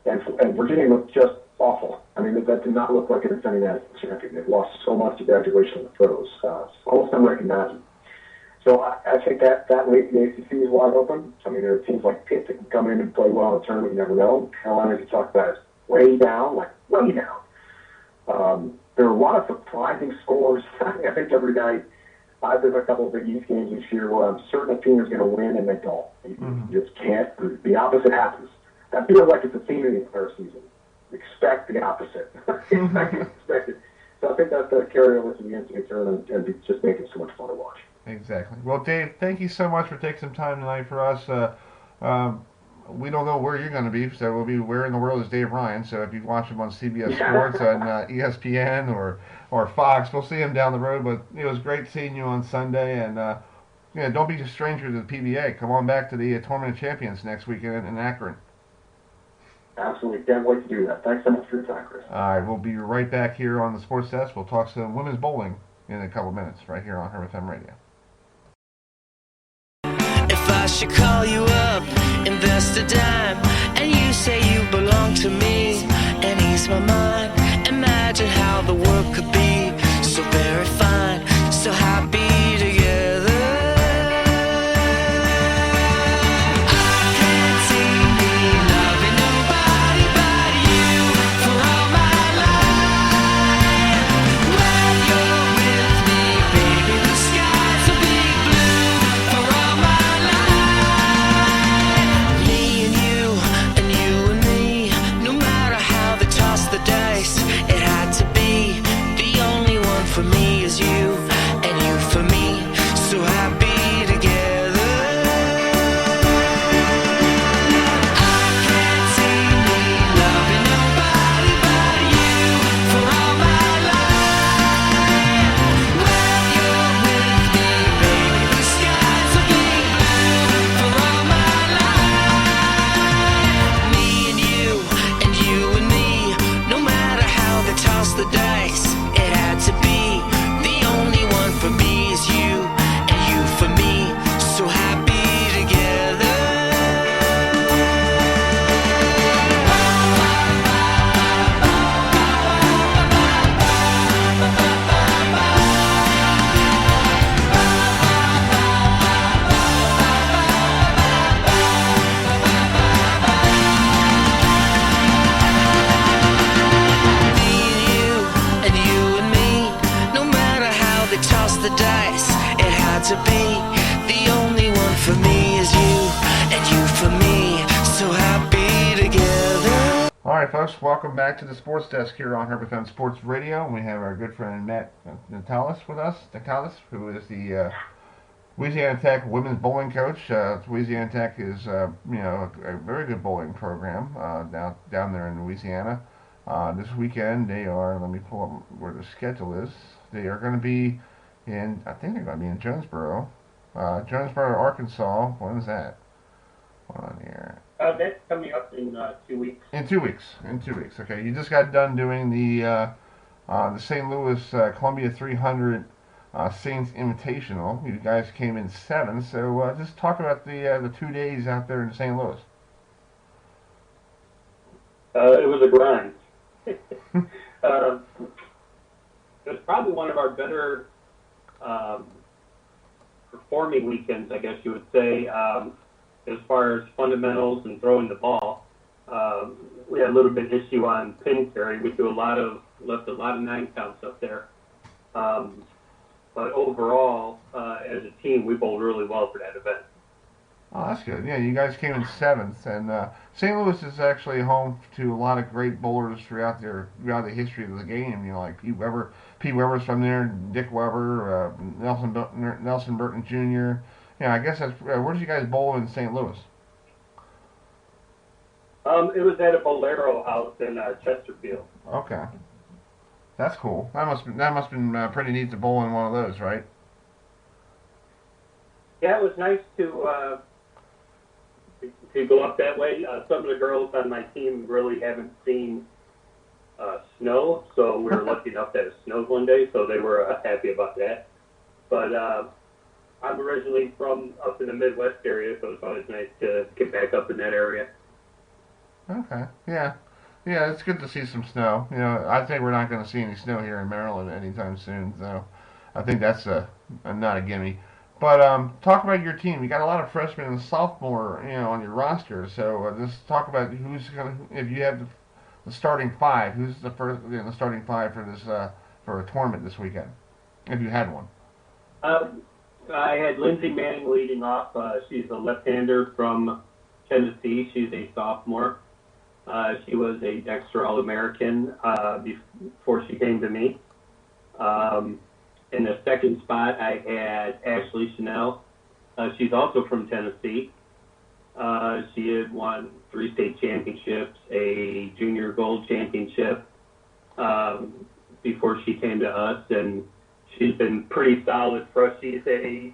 and Virginia looked just awful. I mean, that did not look like a defending national champion. They lost so much to graduation in the pros. Almost unrecognizable. So I think that late in the ACC is wide open. I mean, there are teams like Pitt that can come in and play well in the tournament. You never know. Carolina, as you talked about, is way down, like way down. There are a lot of surprising scores. I think every night I've been to a couple of Big East games this year where I'm certain a team is going to win and they don't. You just can't. The opposite happens. I feel like it's a theme of the entire season. Expect the opposite. Expect it. So I think that's going to carry over to the NCAA tournament and just make it so much fun to watch. Exactly. Well, Dave, thank you so much for taking some time tonight for us. We don't know where you're going to be, so we'll be where in the world is Dave Ryan. So if you watch him on CBS Sports on ESPN or Fox, we'll see him down the road. But it was great seeing you on Sunday, and don't be a stranger to the PBA. Come on back to the Tournament of Champions next week in Akron. Absolutely. Can't wait to do that. Thanks so much for your time, Chris. All right. We'll be right back here on the Sports Desk. We'll talk some women's bowling in a couple minutes right here on HerbFM Radio. If I should call you up, invest a dime, and you say you belong to me, and ease my mind, imagine how the world could be so very fine, so happy together. I can't see me loving nobody but you for all my life. When you're with me, baby, the skies will be blue for all my life. Me and you and me, no matter how they toss the dice, you and you for me, so happy together. All right, folks, welcome back to the Sports Desk here on HerbFM Sports Radio. We have our good friend Matt Natalis with us, who is the Louisiana Tech women's bowling coach. Louisiana Tech is, a very good bowling program down there in Louisiana. This weekend they are. Let me pull up where the schedule is. They are going to be I think they're going to be in Jonesboro, Arkansas. When is that? Hold on here. That's coming up in 2 weeks. In 2 weeks. Okay, you just got done doing the St. Louis Columbia 300 Saints Invitational. You guys came in 7th. So just talk about the 2 days out there in St. Louis. It was a grind. It was probably one of our better performing weekends, I guess you would say, as far as fundamentals and throwing the ball. We had a little bit of issue on pin carry. We left a lot of 9 counts up there. But overall, as a team, we bowled really well for that event. Oh, that's good. Yeah, you guys came in 7th, and St. Louis is actually home to a lot of great bowlers throughout the history of the game. You know, like Pete Weber's from there, Dick Weber, Nelson Burton Jr. Yeah, I guess that's where did you guys bowl in St. Louis? It was at a Bolero house in Chesterfield. Okay, that's cool. That must have been pretty neat to bowl in one of those, right? Yeah, it was nice to go up that way. Some of the girls on my team really haven't seen snow, so we were lucky enough that it snowed one day, so they were happy about that. But I'm originally from up in the Midwest area, so it's always nice to get back up in that area. Okay, yeah, it's good to see some snow. You know, I think we're not going to see any snow here in Maryland anytime soon, so I think that's not a gimme. But talk about your team. You got a lot of freshmen and sophomore, on your roster. So just talk about who's going to, if you have the starting 5, who's the first, the starting 5 for this for a tournament this weekend, if you had one. I had Lindsay Manning leading off. She's a left-hander from Tennessee. She's a sophomore. She was a Dexter All-American before she came to me. In the second spot, I had Ashley Chanel. She's also from Tennessee. She had won 3 state championships, a junior gold championship before she came to us, and she's been pretty solid for us. She's a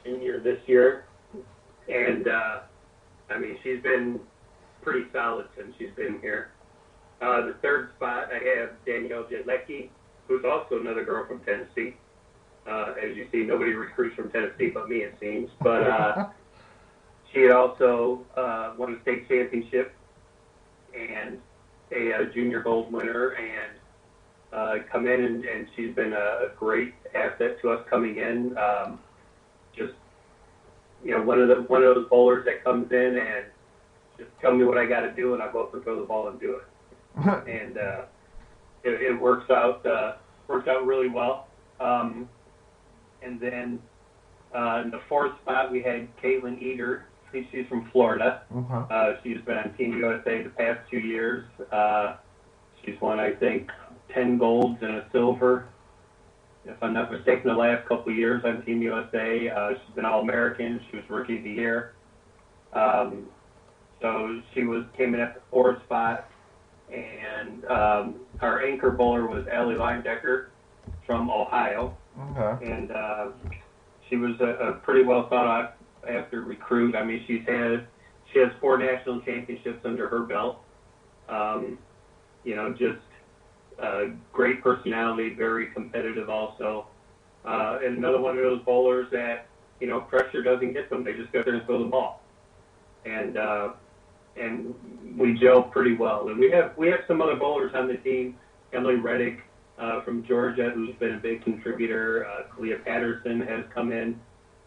junior this year, and she's been pretty solid since she's been here. The third spot, I have Danielle Jetlecki, who's also another girl from Tennessee. As you see, nobody recruits from Tennessee but me, it seems. But she had also won a state championship and a junior gold winner, and come in, and she's been a great asset to us coming in. Just one of those bowlers that comes in and just tell me what I got to do, and I go up and throw the ball and do it. And it works out really well. And then in the 4th spot, we had Caitlin Eater. She's from Florida. She's been on Team USA the past 2 years. She's won, I think, 10 golds and a silver. If I'm not mistaken, the last couple of years on Team USA. She's been All-American. She was Rookie of the Year. So she came in at the 4th spot. And our anchor bowler was Allie Linedecker from Ohio. And she was a pretty well thought out after recruit. I mean, she has 4 national championships under her belt. Just great personality, very competitive also. And another one of those bowlers that, pressure doesn't get them. They just go there and throw the ball. And we gel pretty well. And we have some other bowlers on the team. Emily Reddick from Georgia, who's been a big contributor. Kalia Patterson has come in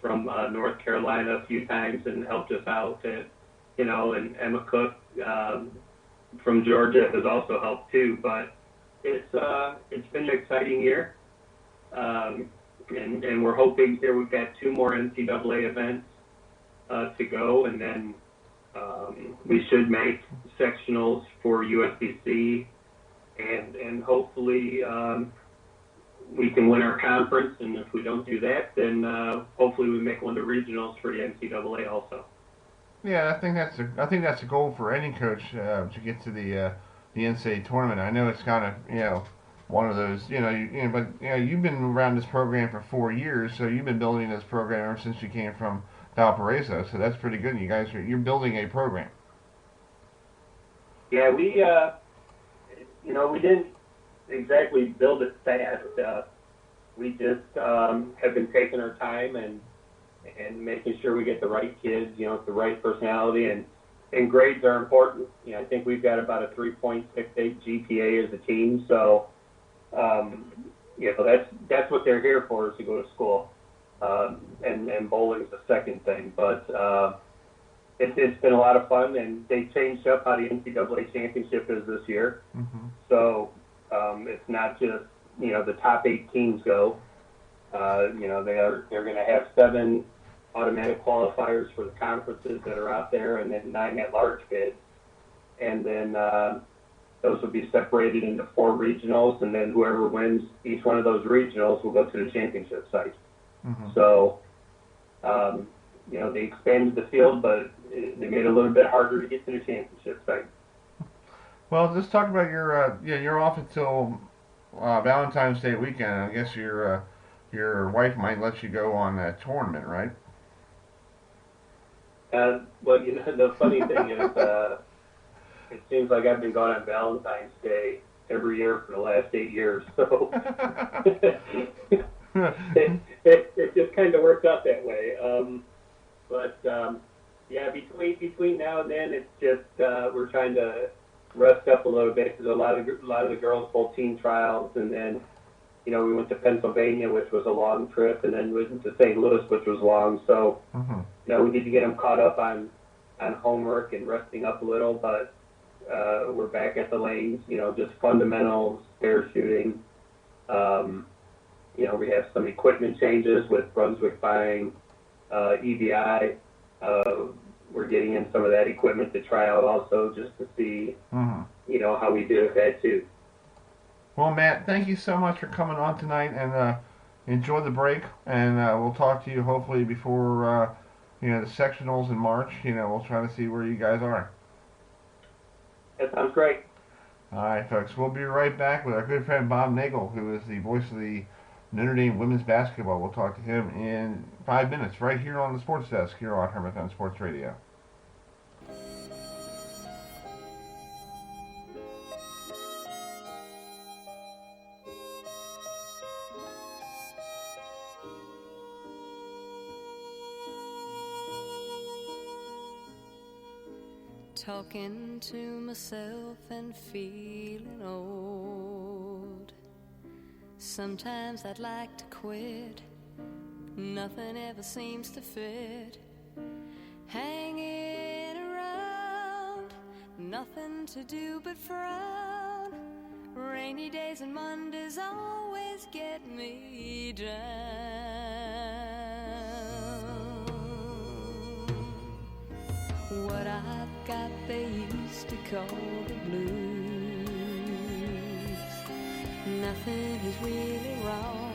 from North Carolina a few times and helped us out. And Emma Cook from Georgia has also helped too. But it's been an exciting year. And we're hoping here we've got 2 more NCAA events to go, and then we should make sectionals for USBC, and hopefully we can win our conference. And if we don't do that, then hopefully we make one of the regionals for the NCAA also. Yeah, I think that's a goal for any coach to get to the NCAA tournament. I know it's kind of one of those but you've been around this program for 4 years, so you've been building this program ever since you came from Valparaiso. So that's pretty good. You're building a program. Yeah, we didn't exactly build it fast. We just have been taking our time and making sure we get the right kids, with the right personality, and grades are important. I think we've got about a 3.68 GPA as a team, so that's what they're here for, is to go to school, and bowling's the second thing. But it's been a lot of fun, and they changed up how the NCAA championship is this year. Mm-hmm. So it's not just the top 8 teams go. They're going to have 7 automatic qualifiers for the conferences that are out there, and then 9 at-large bids. And then those will be separated into 4 regionals, and then whoever wins each one of those regionals will go to the championship site. Mm-hmm. So, they expanded the field, but they made it a little bit harder to get to the championship site. Well, let's talk about you're off until Valentine's Day weekend. I guess your wife might let you go on that tournament, right? Well, the funny thing is, it seems like I've been gone on Valentine's Day every year for the last 8 years, so it just kind of worked out that way. Between now and then, it's just we're trying to rest up a little bit, because a lot of the girls bowl team trials, and then we went to Pennsylvania, which was a long trip, and then we went to St. Louis, which was long. So Mm-hmm. we need to get them caught up on homework and resting up a little, but we're back at the lanes, just fundamentals, parachuting. We have some equipment changes with Brunswick buying EBI. We're getting in some of that equipment to try out also, just to see, Mm-hmm. how we do with that too. Well, Matt, thank you so much for coming on tonight, and enjoy the break. And we'll talk to you hopefully before the sectionals in March. We'll try to see where you guys are. That sounds great. All right, folks. We'll be right back with our good friend Bob Nagel, who is the voice of the Notre Dame women's basketball. We'll talk to him in 5 minutes right here on the Sports Desk here on HerbFM Sports Radio. Talking to myself and feeling old. Sometimes I'd like to quit. Nothing ever seems to fit. Hanging around, nothing to do but frown. Rainy days and Mondays always get me down. What I've got they used to call the blues. Nothing is really wrong.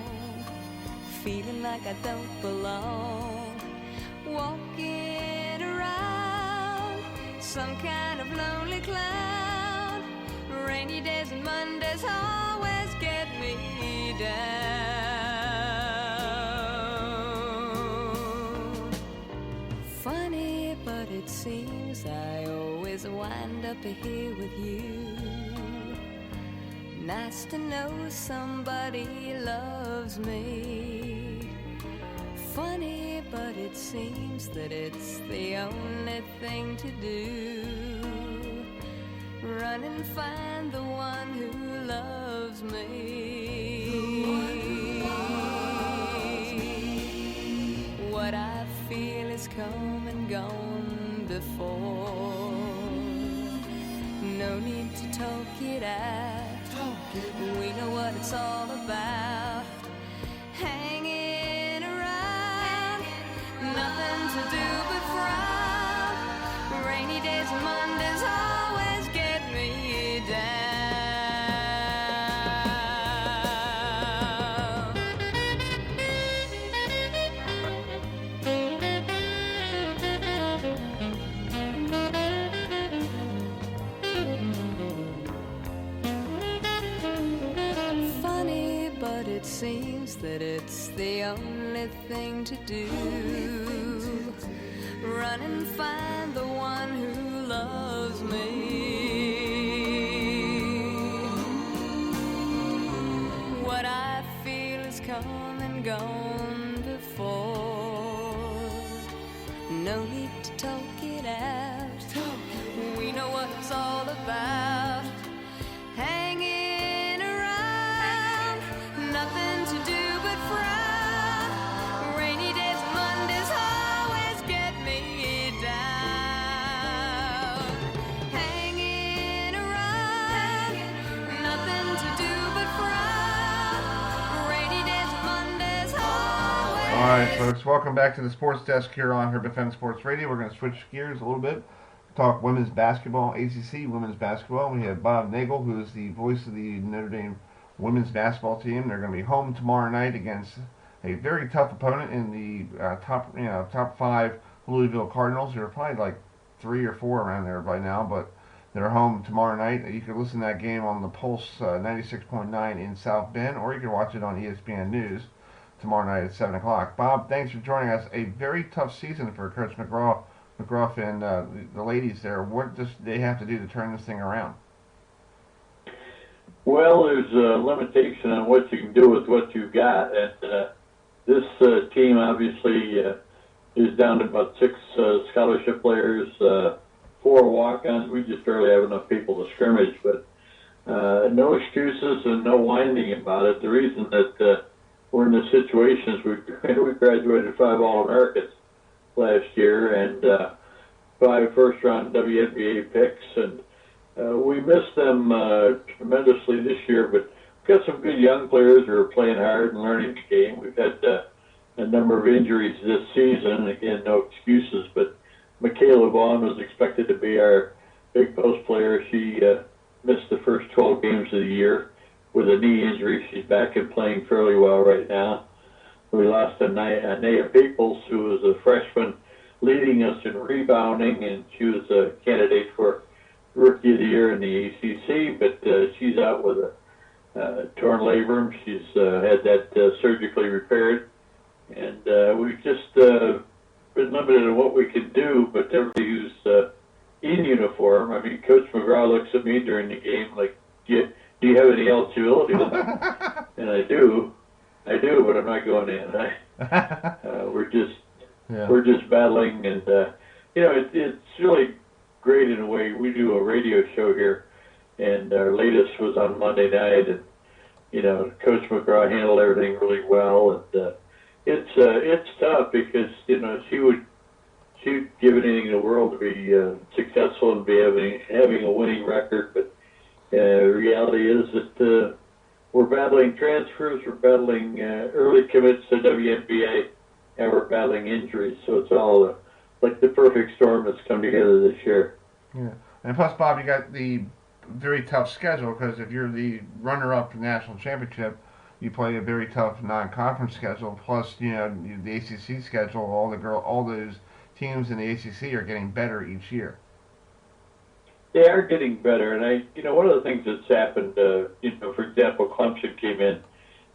Feeling like I don't belong. Walking around some kind of lonely cloud. Rainy days and Mondays always get me down. Funny, but it seems I always wind up here with you. Nice to know somebody loves me. Funny, but it seems that it's the only thing to do. Run and find the one who loves me. What I feel is come and gone before. No need to talk it out. We know what it's all about. Hanging around, nothing to do but frown. Rainy days and Mondays always get me down. Funny, but it seems that it's the only thing to do. Run and find the one who loves me. What I feel is come and gone before. No need to talk it out. We know what it's all about. Hanging around, nothing to do but frown. Rainy days, Mondays always get me down. Hanging around, nothing to do but frown. Rainy days, Mondays always. All right, folks, welcome back to the Sports Desk here on HerbFM Sports Radio. We're going to switch gears a little bit, talk women's basketball, ACC women's basketball. We have Bob Nagel, who is the voice of the Notre Dame women's basketball team. They're going to be home tomorrow night against a very tough opponent in the top 5 Louisville Cardinals. They're probably like 3 or 4 around there by now, but they're home tomorrow night. You can listen to that game on the Pulse 96.9 in South Bend, or you can watch it on ESPN News tomorrow night at 7 o'clock. Bob, thanks for joining us. A very tough season for Coach McGraw and the ladies there. What does they have to do to turn this thing around? Well, there's a limitation on what you can do with what you've got, and this team obviously is down to about 6 scholarship players, 4 walk-ons. We just barely have enough people to scrimmage, but no excuses and no whining about it. The reason that we're in this situation is we graduated 5 All-Americans last year and 5 first-round WNBA picks, and we missed them tremendously this year, but we've got some good young players who are playing hard and learning the game. We've had a number of injuries this season. Again, no excuses, but Michaela Vaughn was expected to be our big post player. She missed the first 12 games of the year with a knee injury. She's back and playing fairly well right now. We lost a Naya Peoples, who was a freshman leading us in rebounding, and she was a candidate for Rookie of the Year in the ACC, but she's out with a torn labrum. She's had that surgically repaired, and we've just been limited in what we can do, but everybody who's in uniform, I mean, Coach McGraw looks at me during the game like, do you have any eligibility? And I do, but I'm not going in. We're just battling, and it's really great in a way. We do a radio show here, and our latest was on Monday night, and Coach McGraw handled everything really well, and it's tough because she'd give anything in the world to be successful and be having a winning record, but the reality is that we're battling transfers, we're battling early commits to WNBA, and we're battling injuries. So it's all like the perfect storm that's come together this year. Yeah, and plus, Bob, you got the very tough schedule because if you're the runner-up for the national championship, you play a very tough non-conference schedule. Plus, the ACC schedule. All those teams in the ACC are getting better each year. They are getting better, and one of the things that's happened, for example, Clemson came in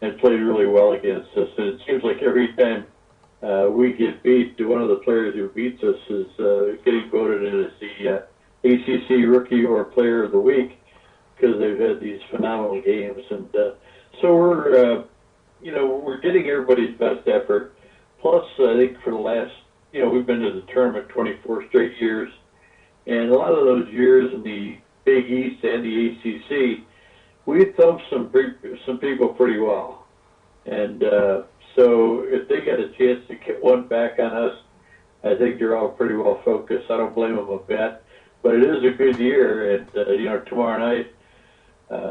and played really well against us, and it seems like every time we get beat, one of the players who beats us is getting voted in as the ACC Rookie or Player of the Week because they've had these phenomenal games, and so we're getting everybody's best effort. Plus, I think for the last, we've been to the tournament 24 straight years. And a lot of those years in the Big East and the ACC, we thumped some people pretty well. And so if they get a chance to get one back on us, I think they're all pretty well focused. I don't blame them a bit. But it is a good year. And, tomorrow night,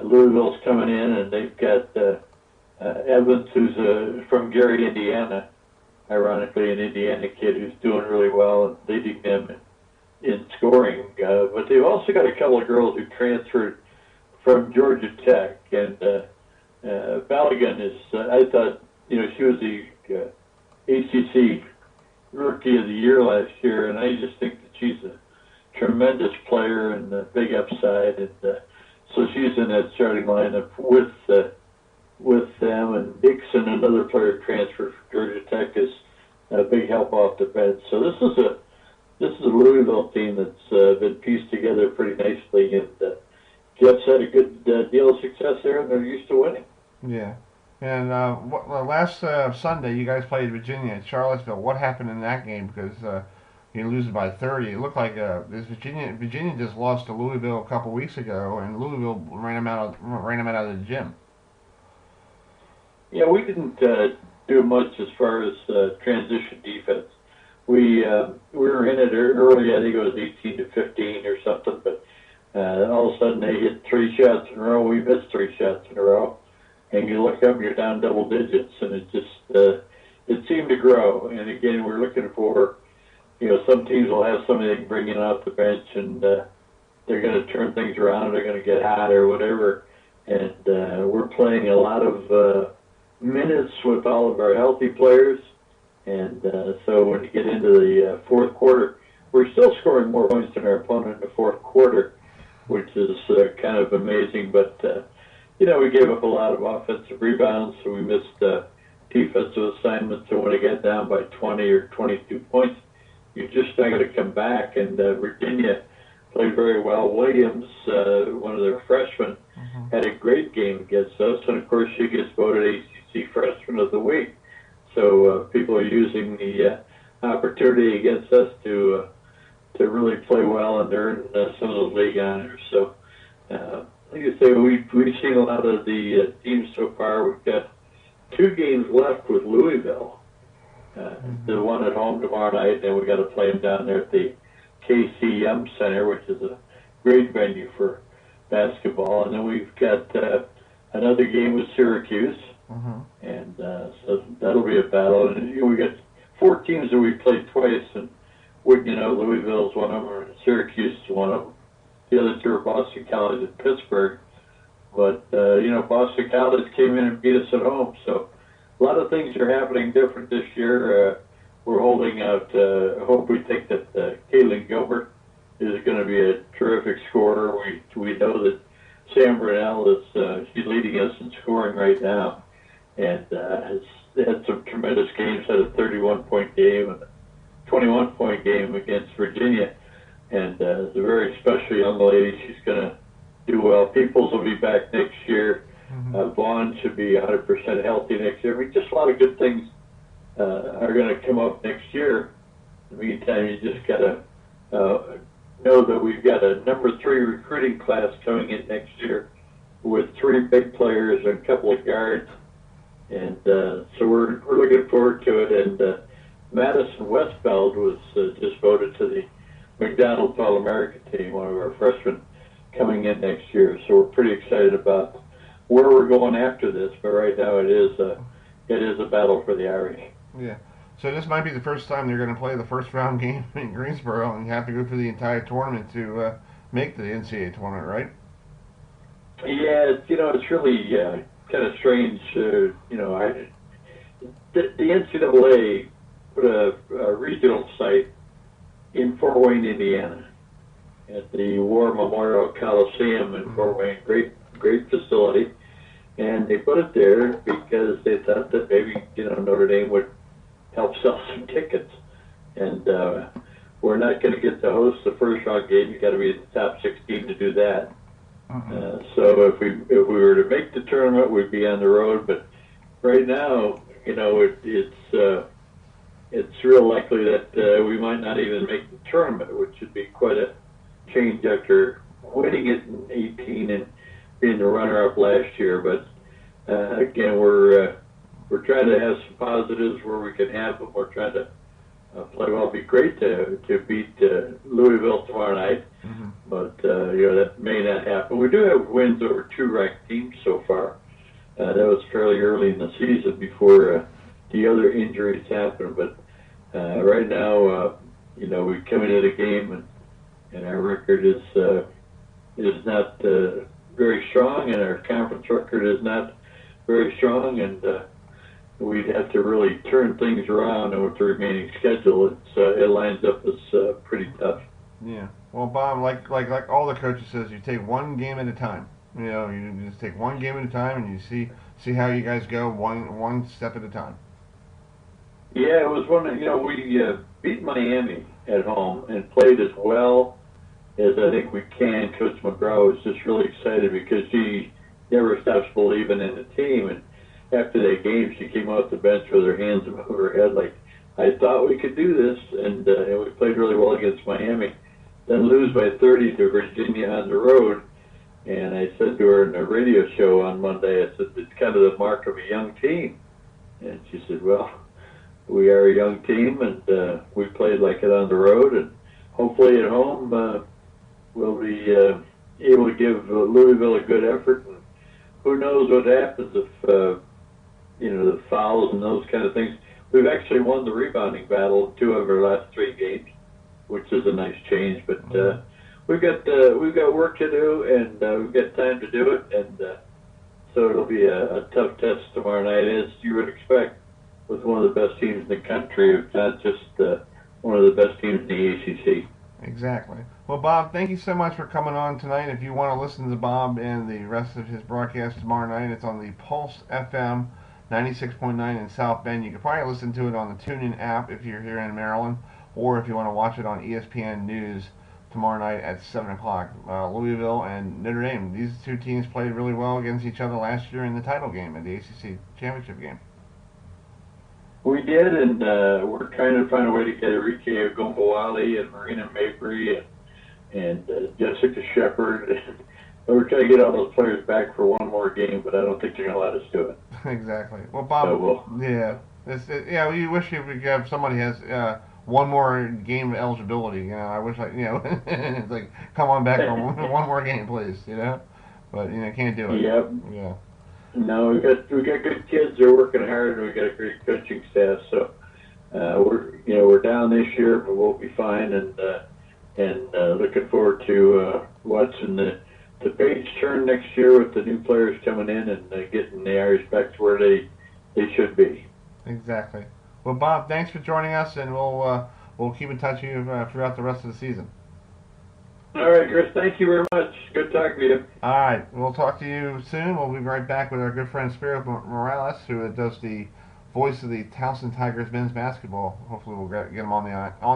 Louisville's coming in, and they've got Evans, who's from Gary, Indiana, ironically, an Indiana kid who's doing really well and leading them in scoring. But they've also got a couple of girls who transferred from Georgia Tech, and Balogun is, I thought, she was the ACC Rookie of the Year last year, and I just think that she's a tremendous player and a big upside, and so she's in that starting lineup with them, and Dixon, another player transfer from Georgia Tech, is a big help off the bench. So this is a Louisville team that's been pieced together pretty nicely, and Jeff's had a good deal of success there, and they're used to winning. Yeah. And last Sunday, you guys played Virginia at Charlottesville. What happened in that game? Because you lose by 30. It looked like Virginia just lost to Louisville a couple weeks ago, and Louisville ran them out of the gym. Yeah, we didn't do much as far as transition defense. We were in it early. I think it was 18-15 or something. But all of a sudden they hit 3 shots in a row. We missed 3 shots in a row, and you look up, you're down double digits, and it just it seemed to grow. And again, we're looking for, some teams will have somebody they can bring in off the bench, and they're going to turn things around. They're going to get hot or whatever. And we're playing a lot of minutes with all of our healthy players, and so when you get into the fourth quarter, we're still scoring more points than our opponent in the fourth quarter, which is kind of amazing. But we gave up a lot of offensive rebounds, so we missed defensive assignments. So when it got down by 20 or 22 points, you're just not going to come back. And Virginia played very well. Williams, one of their freshmen, had a great game against us, and of course she gets voted ACC Freshman of the Week. So people are using the opportunity against us to really play well and earn some of the league honors. So like I say, we've seen a lot of the teams so far. We've got 2 games left with Louisville. The one at home tomorrow night, and we got to play them down there at the KCM Center, which is a great venue for basketball. And then we've got another game with Syracuse, and so that'll be a battle. And we got 4 teams that we played twice, and Louisville's one of them, and Syracuse is one of them. The other 2 are Boston College and Pittsburgh. But Boston College came in and beat us at home, so a lot of things are happening different this year. We're holding out hope. We think that Caitlin Gilbert is going to be a terrific scorer. We know that Sam Brunell is she's leading us in scoring right now, and has had some tremendous games. Had a 31-point game and a 21-point game against Virginia, and is a very special young lady. She's going to do well. Peoples will be back next year. Vaughn should be 100% healthy next year. Just a lot of good things are going to come up next year. In the meantime, you just got to know that we've got a number 3 recruiting class coming in next year with 3 big players and a couple of guards. And so we're looking forward to it. And Madison Westfeld was just voted to the McDonald's All-American team, one of our freshmen coming in next year. So we're pretty excited about where we're going after this. But right now it is a battle for the Irish. Yeah. So this might be the first time they're going to play the first round game in Greensboro, and you have to go through the entire tournament to make the NCAA tournament, right? Yeah, it's really kind of strange. The NCAA put a regional site in Fort Wayne, Indiana, at the War Memorial Coliseum in Fort Wayne. Great facility, and they put it there because they thought that maybe Notre Dame would help sell some tickets. And we're not going to get to host the first round game. You got to be in the top 16 to do that. So if we were to make the tournament, we'd be on the road. But right now, it's real likely that we might not even make the tournament, which would be quite a change after winning it in 18 and being the runner-up last year. But again, we're trying to have some positives where we can have them. We're trying to play well. It'd be great to beat Louisville tomorrow night, but that may not happen. We do have wins over 2 ranked teams so far. That was fairly early in the season before the see other injuries happen. But right now, we come into the game and our record is not very strong, and our conference record is not very strong, and we'd have to really turn things around. And with the remaining schedule, it lines up as pretty tough. Yeah. Well, Bob, like all the coaches says, you take one game at a time. You just take one game at a time, and you see how you guys go one step at a time. Yeah, it was we beat Miami at home and played as well as I think we can. Coach McGraw was just really excited because she never stops believing in the team. And after that game, she came off the bench with her hands above her head like, I thought we could do this. And we played really well against Miami. Then lose by 30 to Virginia on the road. And I said to her in a radio show on Monday, I said, it's kind of the mark of a young team. And she said, well, we are a young team, and we played like it on the road. And hopefully at home, we'll be able to give Louisville a good effort. And who knows what happens if, the fouls and those kind of things. We've actually won the rebounding battle in 2 of our last 3 games, which is a nice change. But we've got work to do, and we've got time to do it. And so it'll be a tough test tomorrow night, as you would expect, with one of the best teams in the country, if not just one of the best teams in the ACC. Exactly. Well, Bob, thank you so much for coming on tonight. If you want to listen to Bob and the rest of his broadcast tomorrow night, it's on the Pulse FM 96.9 in South Bend. You can probably listen to it on the TuneIn app if you're here in Maryland, or if you want to watch it on ESPN News tomorrow night at 7 o'clock. Louisville and Notre Dame, these 2 teams played really well against each other last year in the title game at the ACC championship game. We did, and we're trying to find a way to get Enrique Ogunbowale and Marina Mabry and Jessica Shepard. We're trying to get all those players back for one more game, but I don't think they're going to let us do it. Exactly. Well, Bob, you wish you could have somebody has one more game eligibility. I wish it's like, come on back for one more game, please. But can't do it. Yep. Yeah. No, we got good kids. They're working hard, and we got a great coaching staff. So we're down this year, but we'll be fine. And looking forward to watching the page turn next year with the new players coming in and getting the Irish back to where they should be. Exactly. Well, Bob, thanks for joining us, and we'll keep in touch with you throughout the rest of the season. All right, Chris, thank you very much. Good talking to you. All right, we'll talk to you soon. We'll be right back with our good friend Spiro Morales, who does the voice of the Towson Tigers men's basketball. Hopefully we'll get him on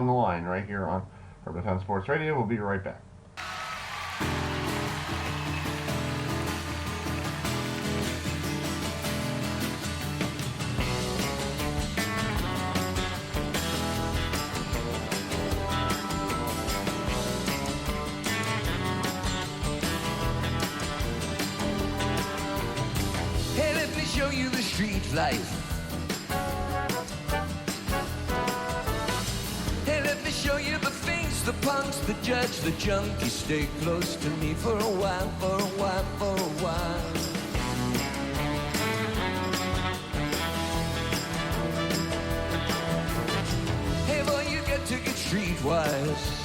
the line right here on HerbFM Sports Radio. We'll be right back. Show you the street life. Hey, let me show you the things, the punks, the judge, the junkie. Stay close to me for a while, for a while, for a while. Hey, boy, you got to get streetwise.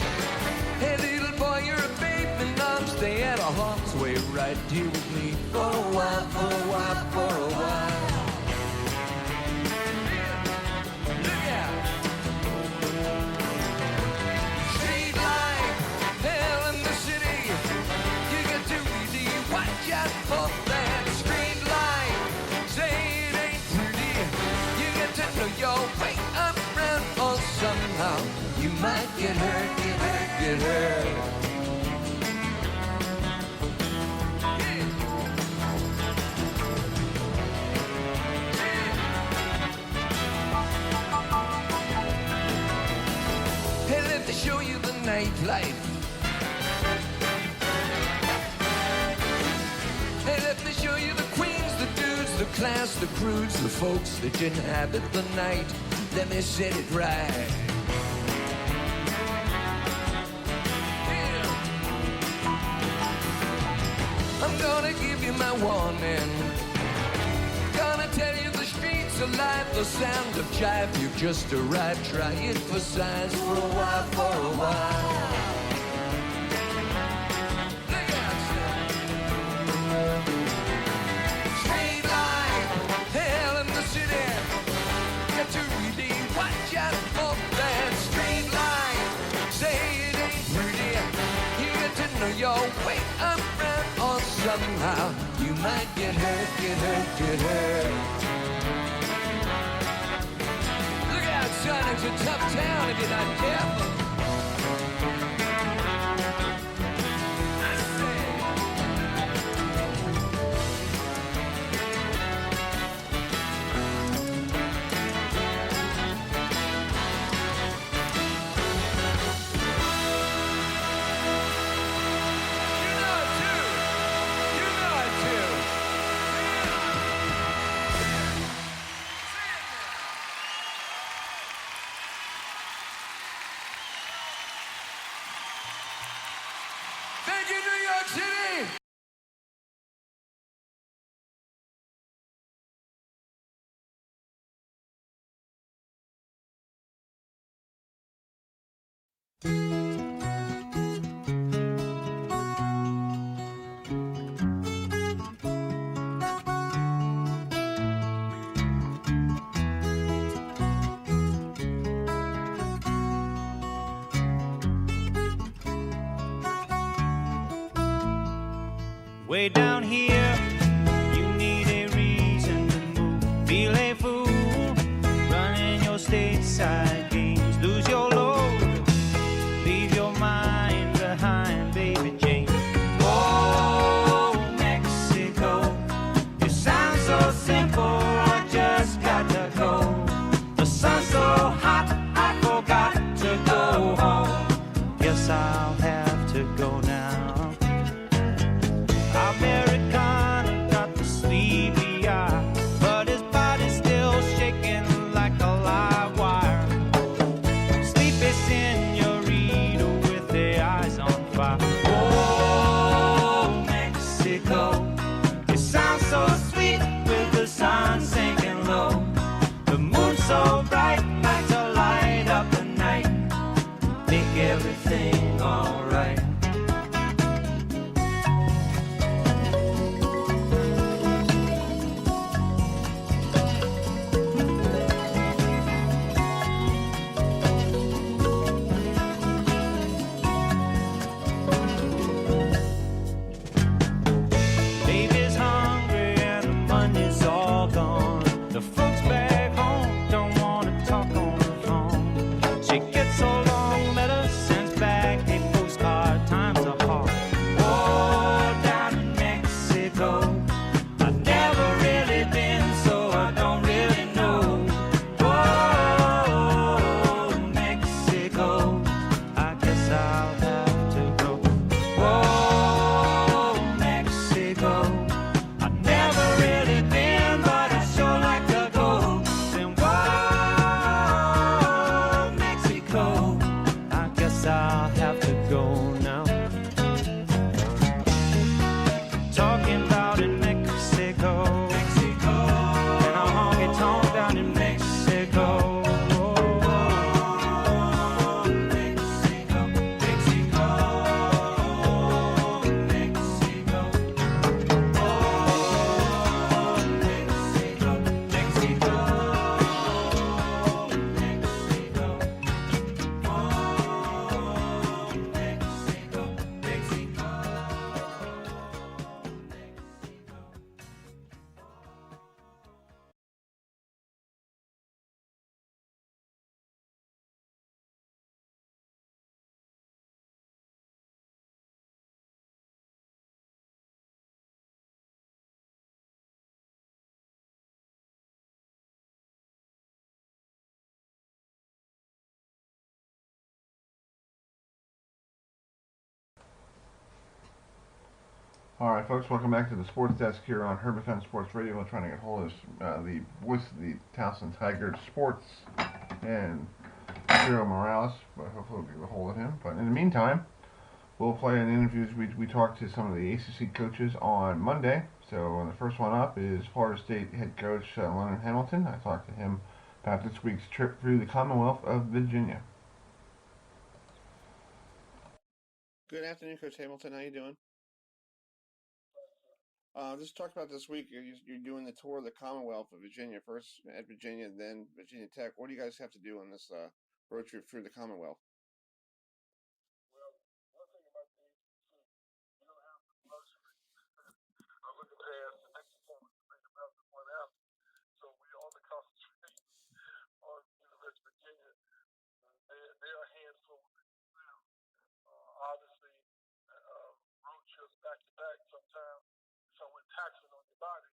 Hey, little boy, you're a babe in arms. Stay at a harm's way right here with me for a while, for a while, for a while. Look out. Street life, hell in the city. You got to really watch out for that. Street life, say it ain't pretty. You got to know your way around, or somehow you might get hurt, get hurt, get hurt. Show you the nightlife. Hey, let me show you the queens, the dudes, the class, the prudes, the folks that inhabit the night. Let me set it right. Yeah. I'm gonna give you my warning. Gonna tell you the streets to life, the sound of jive. You've just arrived, try it for size for a while, for a while. Look out, son. Straight line, hell in the city. Got to really watch out for that straight line. Say it ain't pretty. You got to know your way around, or somehow you might get hurt, get hurt, get hurt. Look out, son, it's a tough town if you're not careful. I say. You know it too. You know it too. Thank you, New York City! Way down here, you need a reason to move. Feel a fool, running your stateside games. Lose your load, leave your mind behind, baby Jane. Oh, Mexico, you sound so simple, I just got to go. The sun's so hot, I forgot to go home. Guess I'll have to go now. Americana got the sleepy eye, but his body's still shaking like a live wire. Sleepy senorita with their eyes on fire. Oh, Mexico, you sound so sweet with the sun sinking low. The moon's so bright, like to light up the night, make everything alright. Baby's hungry and the money's all gone. The folks back home don't want to talk on the phone. She gets so long letters, sends back a postcard. Times are hard. Oh, down in Mexico, I've never really been, so I don't really know. Oh, Mexico, I guess I'll have to go. Oh, Mexico, I've never really been, but I sure like to go. Then whoa, Mexico, I guess I'll have to go now. Talking about in Mexico, Mexico, and a honky tonk down in Mexico. Mexico, Mexico, Mexico. Oh, Mexico, Mexico, Mexico. Oh, Mexico, Mexico. Alright folks, welcome back to the Sports Desk here on HerbFM Sports Radio. We're trying to get hold of the voice of the Towson Tigers Sports and Ciro Morales, but hopefully we'll get a hold of him. But in the meantime, we'll play an interviews. We talked to some of the ACC coaches on Monday, So the first one up is Florida State head coach Leonard Hamilton. I talked to him about this week's trip through the Commonwealth of Virginia. Good afternoon, Coach Hamilton. How you doing? Just talk about this week. You're doing the tour of the Commonwealth of Virginia, first at Virginia, then Virginia Tech. What do you guys have to do on this road trip through the Commonwealth? Well, one thing about the ACC, you don't have the luxury of looking past the next performance to make the best of one out. So we only concentrate on University of Virginia. They're a handful now. Obviously, road trips back to back sometimes somewhat taxing on your body.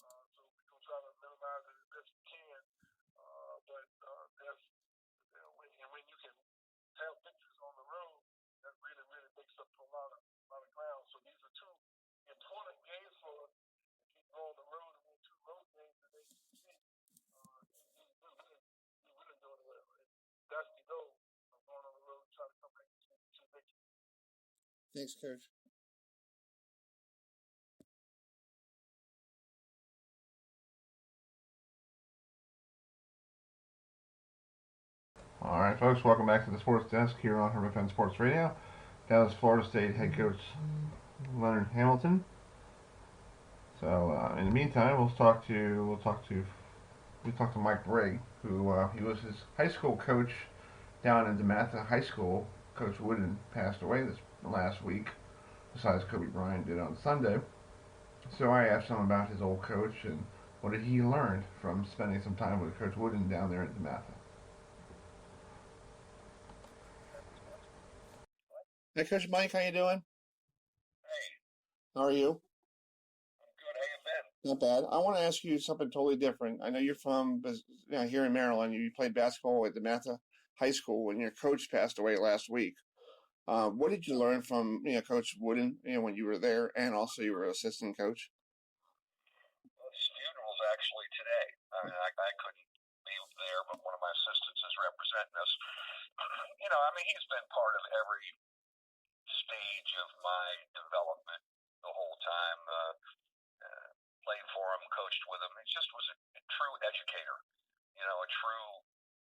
So we're going to try to minimize it as best we can. But that's, when you can have victories on the road, that really, really makes up for a lot of ground. So these are two important games for us. If you go on the road and win two road games in ACC, you're really doing well. And that's the goal of going on the road and trying to come back to two victories. Thanks, Coach. All right, folks, welcome back to the Sports Desk here on HerbFM Sports Radio. That was Florida State head coach Leonard Hamilton. So in the meantime, we talked to Mike Brigg, who he was his high school coach down in DeMatha High School. Coach Wooden passed away this last week, besides Kobe Bryant did on Sunday. So I asked him about his old coach and what did he learn from spending some time with Coach Wooden down there in DeMatha. Hey, Coach Mike, how you doing? Hey, How are you? I'm good. How you been? Not bad. I want to ask you something totally different. I know you're from here in Maryland. You played basketball at DeMatha High School when your coach passed away last week. What did you learn from Coach Wooden when you were there, and also you were assistant coach? Well, his funeral's actually today. I couldn't be there, but one of my assistants is representing us. He's been part of every stage of my development the whole time. Played for him, coached with him. He just was a true educator, a true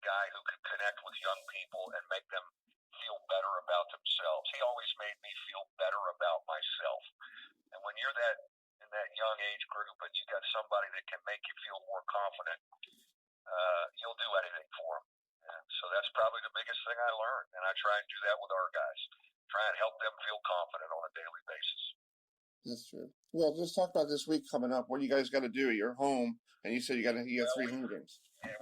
guy who could connect with young people and make them feel better about themselves. He always made me feel better about myself. And when you're in that young age group and you got somebody that can make you feel more confident, you'll do anything for them. And so that's probably the biggest thing I learned. And I try and do that with our guys. Try and help them feel confident on a daily basis. That's true. Well, let's talk about this week coming up. What do you guys got to do? You're home, and you said you have 3 home games. Yeah,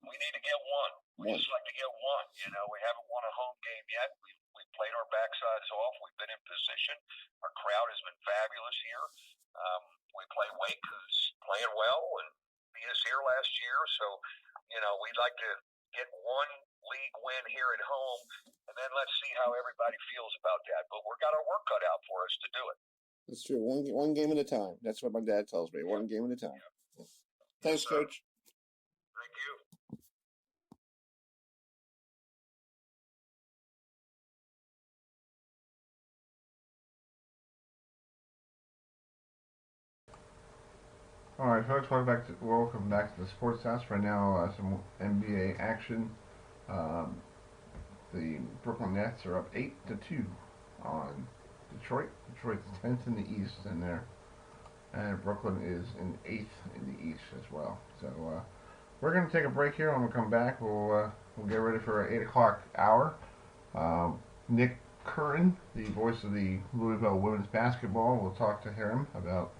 we need to get one. We just like to get one. We haven't won a home game yet. We played our backsides off. We've been in position. Our crowd has been fabulous here. We play Wake, who's playing well and beat us here last year. So, we'd like to get one league win here at home, and then let's see how everybody feels about that. But we've got our work cut out for us to do it. That's true. One game at a time. That's what my dad tells me. One game at a time. Yeah. Thanks, Coach. Thank you. All right, folks. Welcome back to the Sports House. Right now, some NBA action. The Brooklyn Nets are up 8-2 on Detroit. Detroit's 10th in the East, and Brooklyn is in 8th in the East as well. So we're going to take a break here. When we come back, we'll get ready for our 8 o'clock hour. Nick Curran, the voice of the Louisville women's basketball, we'll talk to him about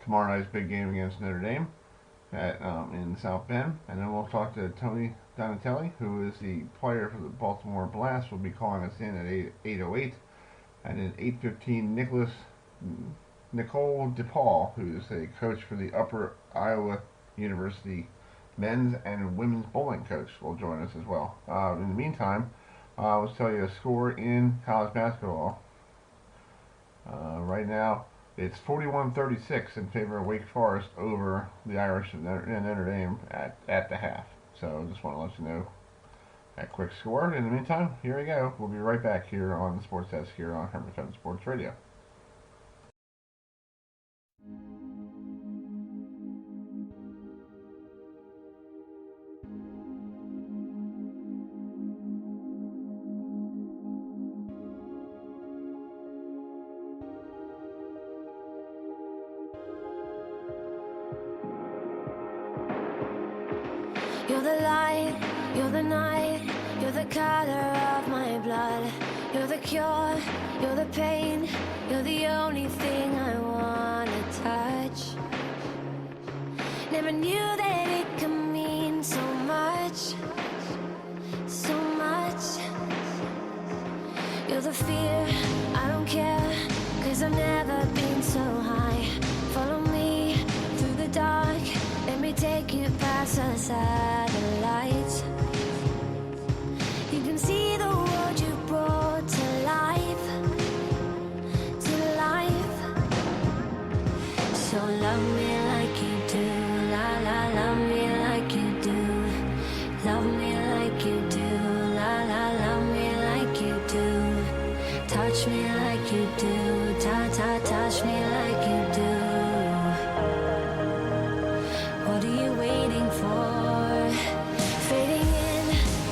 tomorrow night's big game against Notre Dame in South Bend. And then we'll talk to Tony Donatelli, who is the player for the Baltimore Blast, will be calling us in at 8:08. And at 8:15, Nicole DePaul, who is a coach for the Upper Iowa University men's and women's bowling coach, will join us as well. In the meantime, let's tell you a score in college basketball. Right now, it's 41-36 in favor of Wake Forest over the Irish and Notre Dame at the half. So just want to let you know that quick score. In the meantime, here we go. We'll be right back here on the Sports Desk here on HerbFM Sports Radio. color of my blood. You're the cure, you're the pain, you're the only thing I wanna touch. Never knew that it could mean so much, so much. You're the fear, I don't care, 'cause I've never been so high. Follow me through the dark, let me take you past the satellites. You can see the world you brought to life, to life. So love me like you do, la la, love me like you do. Love me like you do, la la, love me like you do. Touch me like you do, touch me like you do. What are you waiting for? Fading in,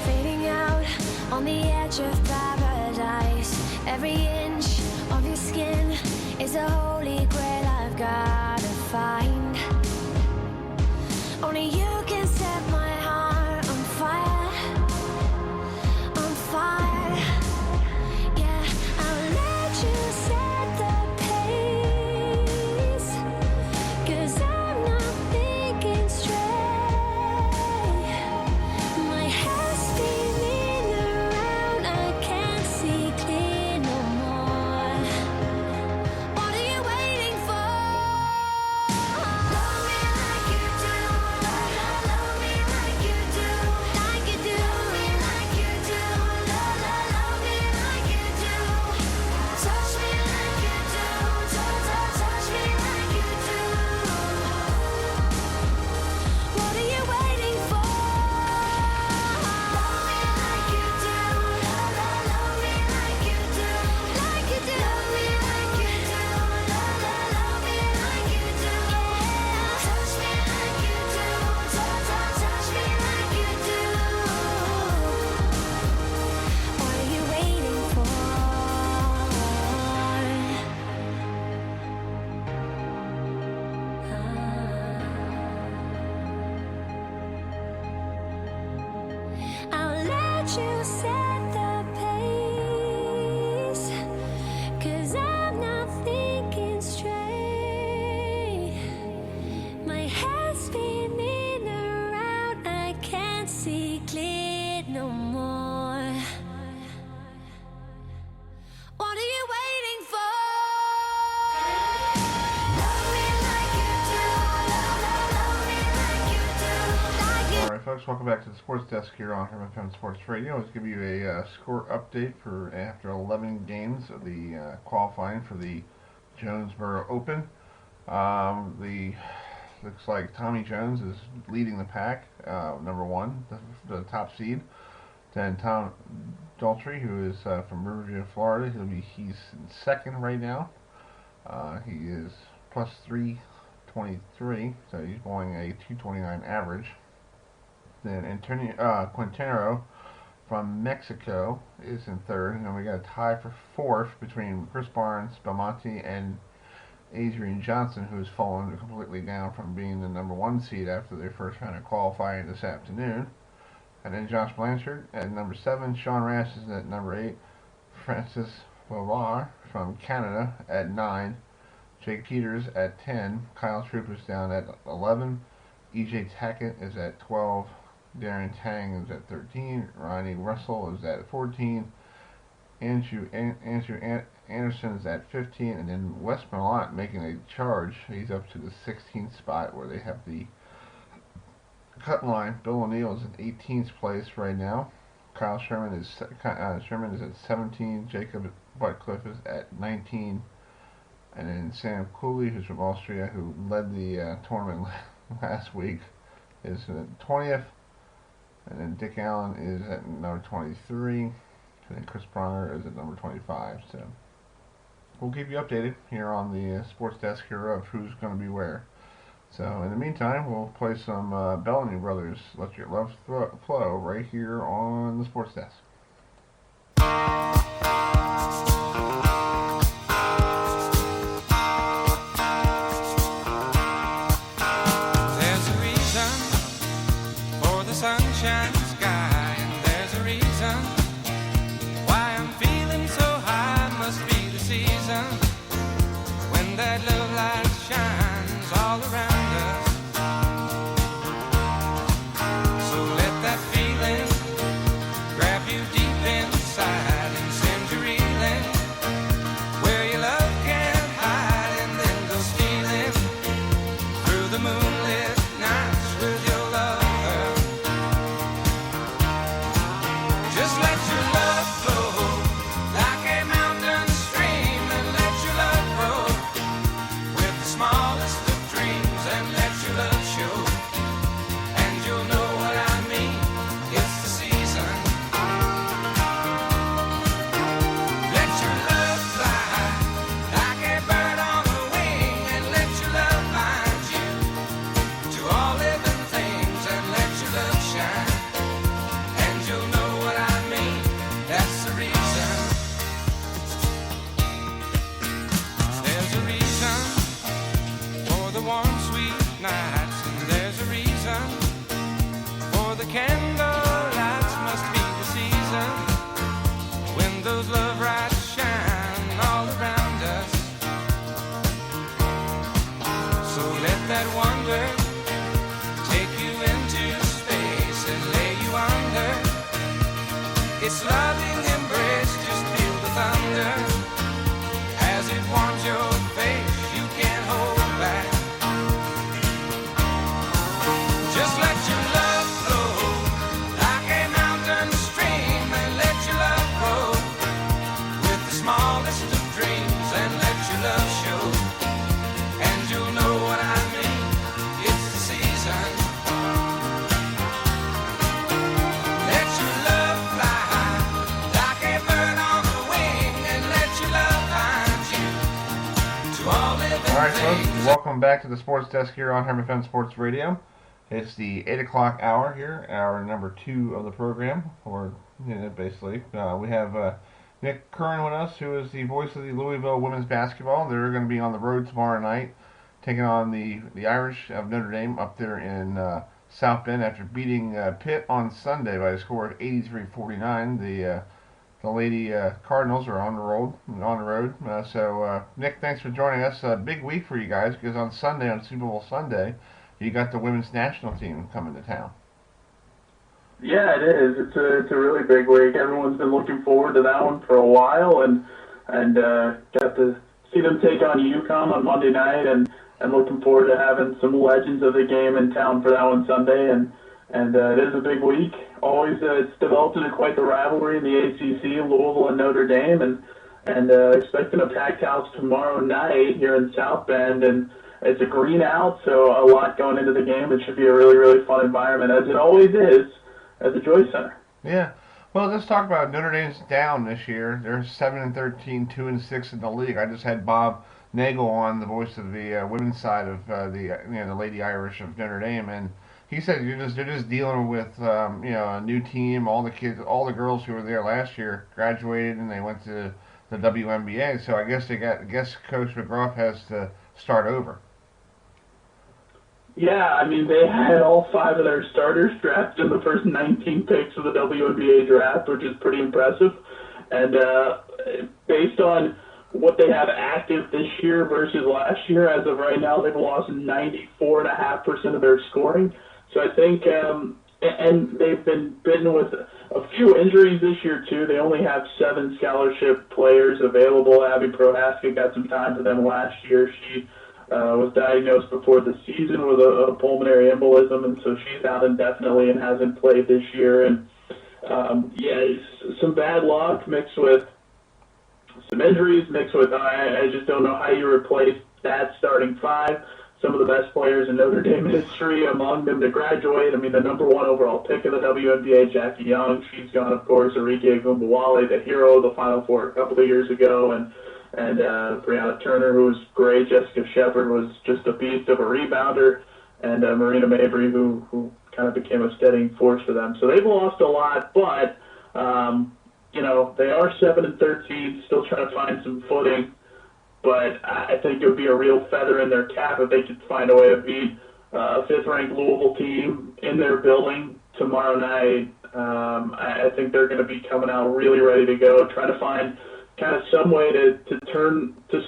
fading out, on the edge of paradise. Every inch of your skin is a holy grail I've gotta find. Only you can set my heart on fire, on fire. Yeah, I'll let you set the pace, 'cause I'm not thinking straight. My head's spinning around, I can't see clear no more. What are you waiting for? Love me like you do, love me like you do, like you do. Love me like you do, love me like you do. Touch me like you do, touch me like you do. What are you waiting for? Love me like you do, love me like you do, like you do. Love me like you do, love me like you do. Touch me like you do, touch me like you do. What are you waiting for? I'll let you set the pace, 'cause I'm not thinking straight. My head's spinning around, I can't see clear no more. What are you waiting for? Love me like you do, love me like you do, like you. Alright folks, welcome back to the Sports Desk here on HerbFM Sports Radio. Let's give you a score update for after 11 games of the qualifying for the Jonesboro Open. Looks like Tommy Jones is leading the pack, number one, the top seed. Then Tom Daltrey, who is from Riverview, Florida, he's in second right now. He is plus 323, so he's bowling a 229 average. Then Quintero from Mexico is in third, and then we got a tie for fourth between Chris Barnes, Belmonte, and Adrian Johnson, who has fallen completely down from being the number one seed after their first round of qualifying this afternoon. And then Josh Blanchard at number 7, Sean Rash is at number 8, Francis Lovar from Canada at 9, Jake Peters at 10, Kyle Troop is down at 11, EJ Tackett is at 12, Darren Tang is at 13, Ronnie Russell is at 14, Andrew Anderson is at 15, and then Wes Millant making a charge. He's up to the 16th spot where they have the cut line. Bill O'Neill is in 18th place right now. Kyle Sherman is at 17. Jacob Butcliffe is at 19. And then Sam Cooley, who's from Austria, who led the tournament last week, is at 20th. And then Dick Allen is at number 23. And then Chris Pronger is at number 25. So we'll keep you updated here on the Sports Desk here of who's going to be where. So in the meantime, we'll play some Bellamy Brothers, Let Your Love Flow, right here on the Sports Desk. There's a reason for the sunshine sky, and there's a reason that love light shines all around us. So let that feeling grab you deep inside and send you reeling where your love can't hide, and then go stealing through the moonlit nights with your lover. Just let your love flow like a mountain stream, and let your love grow with the smallest of dreams, and let your love show, and you'll know what I mean. It's the season. Let your love fly like a bird on a wing, and let your love bind you to all living things, and let your love shine, and you'll know what I mean. That's the reason. There's a reason for the warm, sweet nights, and there's a reason for the candle lights. Must be the season when those love lights shine all around us. So let that wonder take you into space and lay you under its loving embrace. Just feel the thunder as it warms your face. You can't hold back. Just let your love flow like a mountain stream, and let your love grow with the smallest of dreams, and let your love show, and you'll know what I mean. It's the season. Let your love fly like a bird on the wing, and let your love find you to all living All right, folks, things. welcome back to the Sports Desk here on HerbFM Sports Radio. It's the 8 o'clock hour here, hour number 2 of the program, or basically. We have Nick Curran with us, who is the voice of the Louisville women's basketball. They're going to be on the road tomorrow night, taking on the Irish of Notre Dame up there in South Bend after beating Pitt on Sunday by a score of 83-49. The Lady Cardinals are on the road. So Nick, thanks for joining us. Big week for you guys, because on Sunday, on Super Bowl Sunday, you got the women's national team coming to town. Yeah, it is. It's a really big week. Everyone's been looking forward to that one for a while, and got to see them take on UConn on Monday night, and looking forward to having some legends of the game in town for that one Sunday. And it is a big week. Always, it's developed into quite the rivalry in the ACC, Louisville and Notre Dame, and expecting a packed house tomorrow night here in South Bend, and it's a green out, so a lot going into the game. It should be a really, really fun environment, as it always is at the Joyce Center. Yeah. Well, let's talk about Notre Dame's down this year. They're 7-13, 2-6 in the league. I just had Bob Nagel on, the voice of the women's side of the Lady Irish of Notre Dame, and he said they're just dealing with a new team. All the kids, all the girls who were there last year graduated and they went to the WNBA. So I guess Coach McGruff has to start over. Yeah, I mean, they had all 5 of their starters drafted in the first 19 picks of the WNBA draft, which is pretty impressive. And based on what they have active this year versus last year, as of right now, they've lost 94.5% of their scoring. So I think, and they've been bitten with a few injuries this year, too. They only have 7 scholarship players available. Abby Prohaska got some time for them last year. She was diagnosed before the season with a pulmonary embolism, and so she's out indefinitely and hasn't played this year. And, some bad luck mixed with some injuries, mixed with I just don't know how you replace that starting 5. Some of the best players in Notre Dame history, among them to graduate. I mean, the number 1 overall pick of the WNBA, Jackie Young. She's gone, of course, Arike Ogunbowale, the hero of the Final Four a couple of years ago, and Brianna Turner, who was great. Jessica Shepard was just a beast of a rebounder, and Marina Mabry, who kind of became a steadying force for them. So they've lost a lot, but they are 7-13, still trying to find some footing. But I think it would be a real feather in their cap if they could find a way to beat a 5th-ranked Louisville team in their building tomorrow night. I think they're going to be coming out really ready to go, trying to find kind of some way to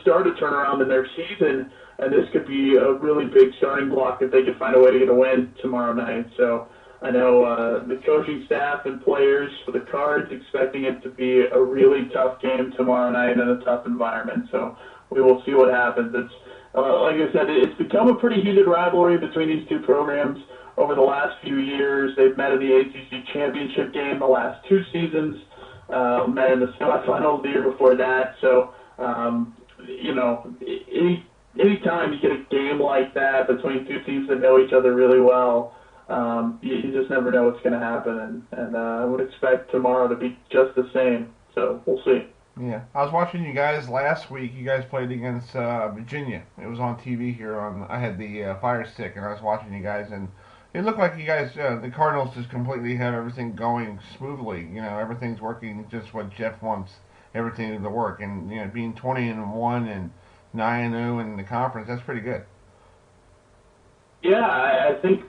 start a turnaround in their season, and this could be a really big starting block if they could find a way to get a win tomorrow night. So I know the coaching staff and players for the Cards expecting it to be a really tough game tomorrow night in a tough environment. So we will see what happens. It's like I said, it's become a pretty heated rivalry between these two programs over the last few years. They've met in the ACC championship game the last 2 seasons, met in the semifinals the year before that. So, any time you get a game like that between two teams that know each other really well, you just never know what's going to happen. And I would expect tomorrow to be just the same. So we'll see. Yeah, I was watching you guys last week. You guys played against Virginia. It was on TV here. I had the Fire Stick, and I was watching you guys, and it looked like you guys, the Cardinals, just completely have everything going smoothly. Everything's working just what Jeff wants everything to work, and being 20-1 and 9-0 in the conference, that's pretty good. Yeah, I think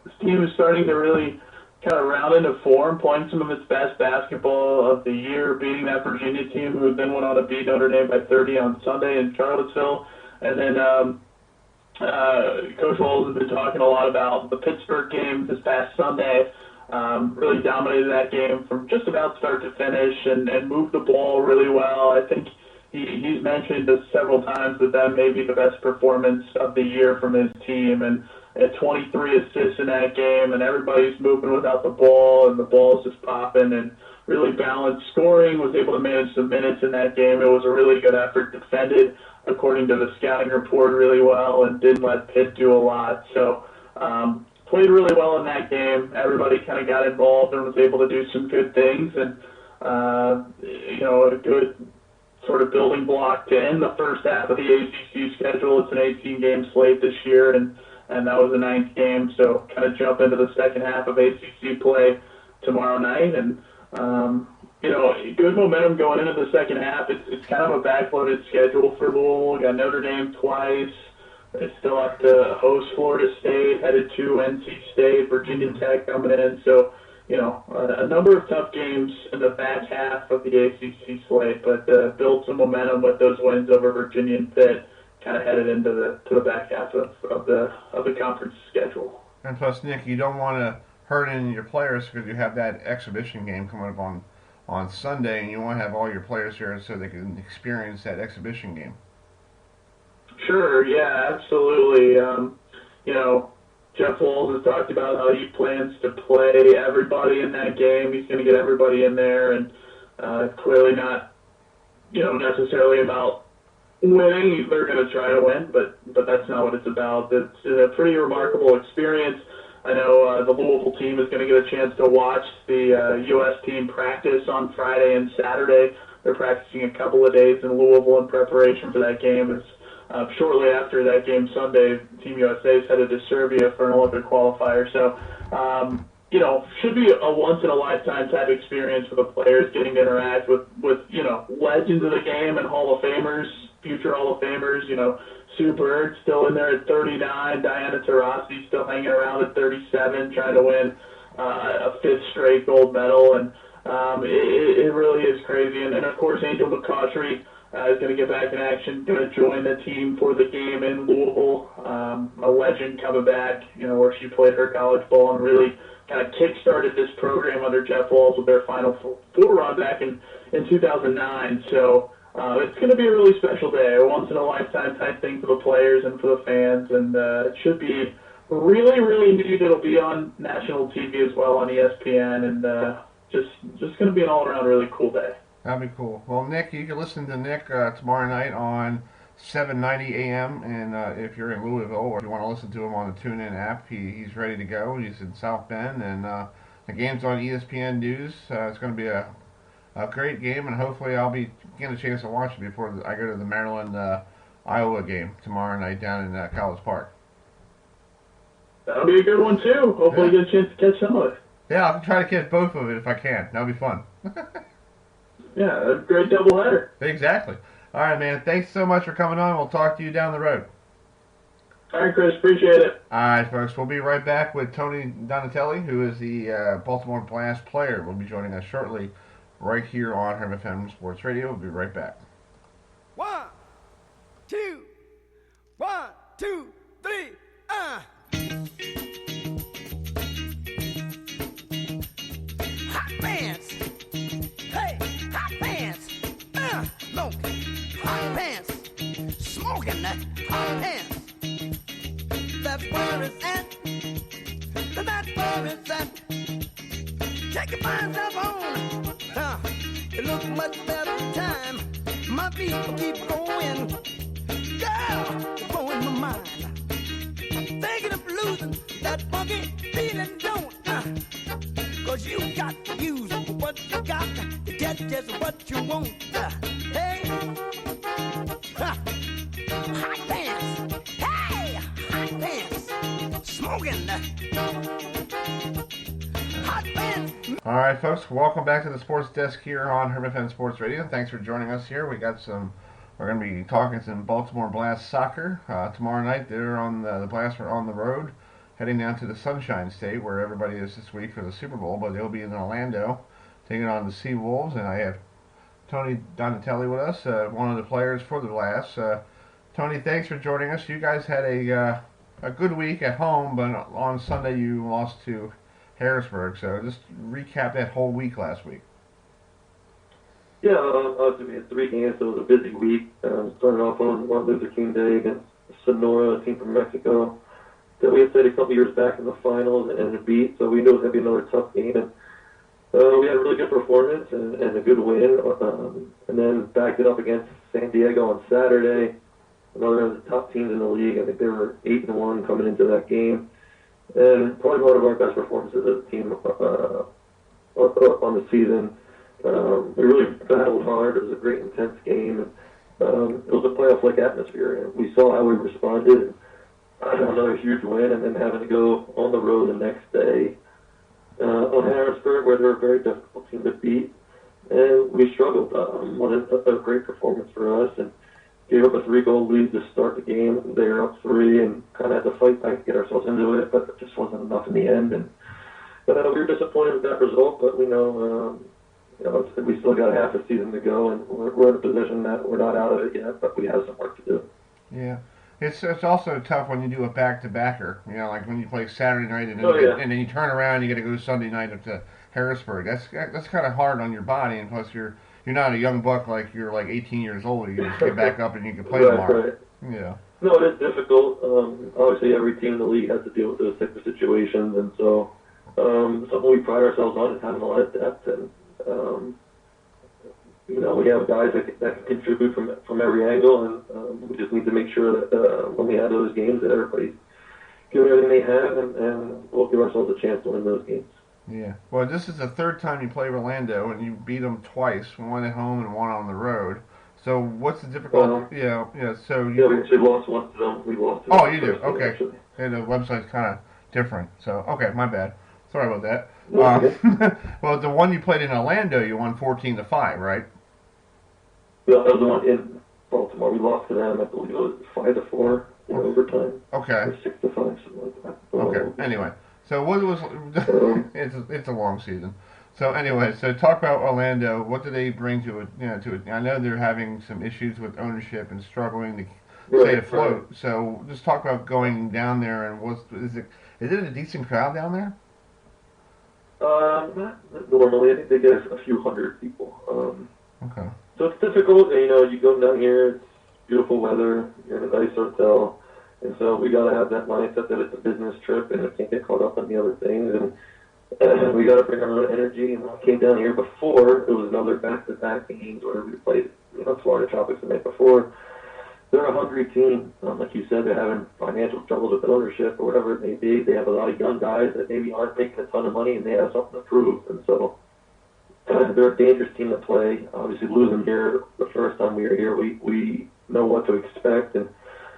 this team is starting to really kind of round into form, playing some of its best basketball of the year, beating that Virginia team who then went on to beat Notre Dame by 30 on Sunday in Charlottesville. And then Coach Walls has been talking a lot about the Pittsburgh game this past Sunday. Really dominated that game from just about start to finish and moved the ball really well. I think he's mentioned this several times that may be the best performance of the year from his team. And at 23 assists in that game, and everybody's moving without the ball, and the ball's just popping, and really balanced scoring, was able to manage some minutes in that game. It was a really good effort, defended, according to the scouting report, really well, and didn't let Pitt do a lot. So played really well in that game. Everybody kind of got involved and was able to do some good things, and a good sort of building block to end the first half of the ACC schedule. It's an 18-game slate this year, and that was the 9th game, so kind of jump into the second half of ACC play tomorrow night, and good momentum going into the second half. It's kind of a backloaded schedule for Louisville. Got Notre Dame twice. They still have to host Florida State, headed to NC State, Virginia Tech coming in, so a number of tough games in the back half of the ACC slate, but build some momentum with those wins over Virginia and Pitt, kind of headed into the back half of the conference schedule. And plus, Nick, you don't want to hurt any of your players because you have that exhibition game coming up on Sunday, and you want to have all your players here so they can experience that exhibition game. Sure, yeah, absolutely. Jeff Walls has talked about how he plans to play everybody in that game. He's going to get everybody in there, and clearly not, necessarily about winning. They're going to try to win, but that's not what it's about. It's a pretty remarkable experience. I know the Louisville team is going to get a chance to watch the U.S. team practice on Friday and Saturday. They're practicing a couple of days in Louisville in preparation for that game. Shortly after that game Sunday, Team USA is headed to Serbia for an Olympic qualifier. So, should be a once-in-a-lifetime type experience for the players, getting to interact with legends of the game and Hall of Famers, future Hall of Famers. Sue Bird still in there at 39, Diana Taurasi still hanging around at 37, trying to win a 5th straight gold medal, and it really is crazy. And of course, Angel McCautry is going to get back in action, going to join the team for the game in Louisville. A legend coming back, where she played her college ball and really kind of kick-started this program under Jeff Walls with their Final Four run back in 2009. So it's going to be a really special day, a once-in-a-lifetime type thing for the players and for the fans, and it should be really, really neat. It'll be on national TV as well on ESPN, and just going to be an all-around really cool day. That'd be cool. Well, Nick, you can listen to Nick tomorrow night on 7:90 a.m. And if you're in Louisville or if you want to listen to him on the TuneIn app, he's ready to go. He's in South Bend, and the game's on ESPN News. It's going to be a great game, and hopefully I'll be getting a chance to watch it before I go to the Maryland-Iowa game tomorrow night down in College Park. That'll be a good one, too. Hopefully you get a chance to catch some of it. Yeah, I'll try to catch both of it if I can. That'll be fun. Yeah, a great doubleheader. Exactly. All right, man. Thanks so much for coming on. We'll talk to you down the road. All right, Chris. Appreciate it. All right, folks. We'll be right back with Tony Donatelli, who is the Baltimore Blast player. Will be joining us shortly right here on HerbFM Sports Radio. We'll be right back. 1, 2, 1, 2, 3, Hot pants. Hey, hot pants. Smoking. Hot pants. Smoking that hot pants. That's where it's at. That's where it's at. Take your mind up on. It looks much better time. My people keep going. Girl, you're blowing my mind. Thinking of losing that funky feeling, don't. Cause you got to use what you got to get just what you want. Hey, hot pants. Hey, hot pants. Smoking. Hot pants. All right, folks, welcome back to the Sports Desk here on HerbFM Sports Radio. Thanks for joining us here. We're going to be talking some Baltimore Blast soccer. Tomorrow night, they're on the Blast are on the road, heading down to the Sunshine State, where everybody is this week for the Super Bowl, but they'll be in Orlando, taking on the Sea Wolves, and I have Tony Donatelli with us, one of the players for the Blast. Tony, thanks for joining us. You guys had a good week at home, but on Sunday you lost to Harrisburg, so just recap that whole week last week. Yeah, obviously we had 3 games, so it was a busy week. Started off on Martin Luther King Day against Sonora, a team from Mexico that we had played a couple years back in the finals and beat, so we knew it was going to be another tough game. And we had a really good performance and a good win, and then backed it up against San Diego on Saturday, another of the top teams in the league. I think they were 8-1 coming into that game. And probably one of our best performances as a team on the season. We really battled hard. It was a great, intense game. It was a playoff-like atmosphere. And we saw how we responded. Another huge win, and then having to go on the road the next day on Harrisburg, where they're a very difficult team to beat. And we struggled. Wasn't a great performance for us. And gave up a 3-goal lead to start the game. They were up 3 and kind of had to fight back to get ourselves into it, but it just wasn't enough in the end. And we were disappointed with that result, but we know, we still got half a season to go, and we're in a position that we're not out of it yet, but we have some work to do. Yeah. It's also tough when you do a back-to-backer, like when you play Saturday night and then you turn around and you got to go Sunday night up to Harrisburg. That's kind of hard on your body, and plus you're not a young buck like you're like 18 years old. You can just get back up and you can play tomorrow. Right. Yeah. No, it is difficult. Obviously, every team in the league has to deal with those types of situations, and so something we pride ourselves on is having a lot of depth. And we have guys that can contribute from every angle, and we just need to make sure that when we have those games, that everybody's giving everything they have, and we'll give ourselves a chance to win those games. Yeah. Well, this is the 3rd time you play Orlando, and you beat them twice, one at home and one on the road. So what's the difficulty? So we actually lost once to them. We lost to them. Oh, you do? Okay. Actually. And the website's kind of different. So, okay, my bad. Sorry about that. Well, the one you played in Orlando, you won 14-5, right? Yeah, that was the one in Baltimore. We lost to them, I believe it was 5-4 in overtime. Okay. Or 6-5, something like that. Okay. Anyway. So what was it's a long season. So anyway, so talk about Orlando. What do they bring to it? I know they're having some issues with ownership and struggling to stay afloat. Right. So just talk about going down there and is it a decent crowd down there? Not normally. I think they get a few hundred people. Okay. So it's difficult. You go down here. It's beautiful weather. You're in a nice hotel. And so we got to have that mindset that it's a business trip and it can't get caught up on the other things. And we got to bring our own energy. And when I came down here before, it was another back-to-back games where we played Florida Tropics the night before. They're a hungry team. Like you said, they're having financial troubles with ownership or whatever it may be. They have a lot of young guys that maybe aren't making a ton of money and they have something to prove. And so they're a dangerous team to play. Obviously, losing here the first time we were here, we know what to expect. And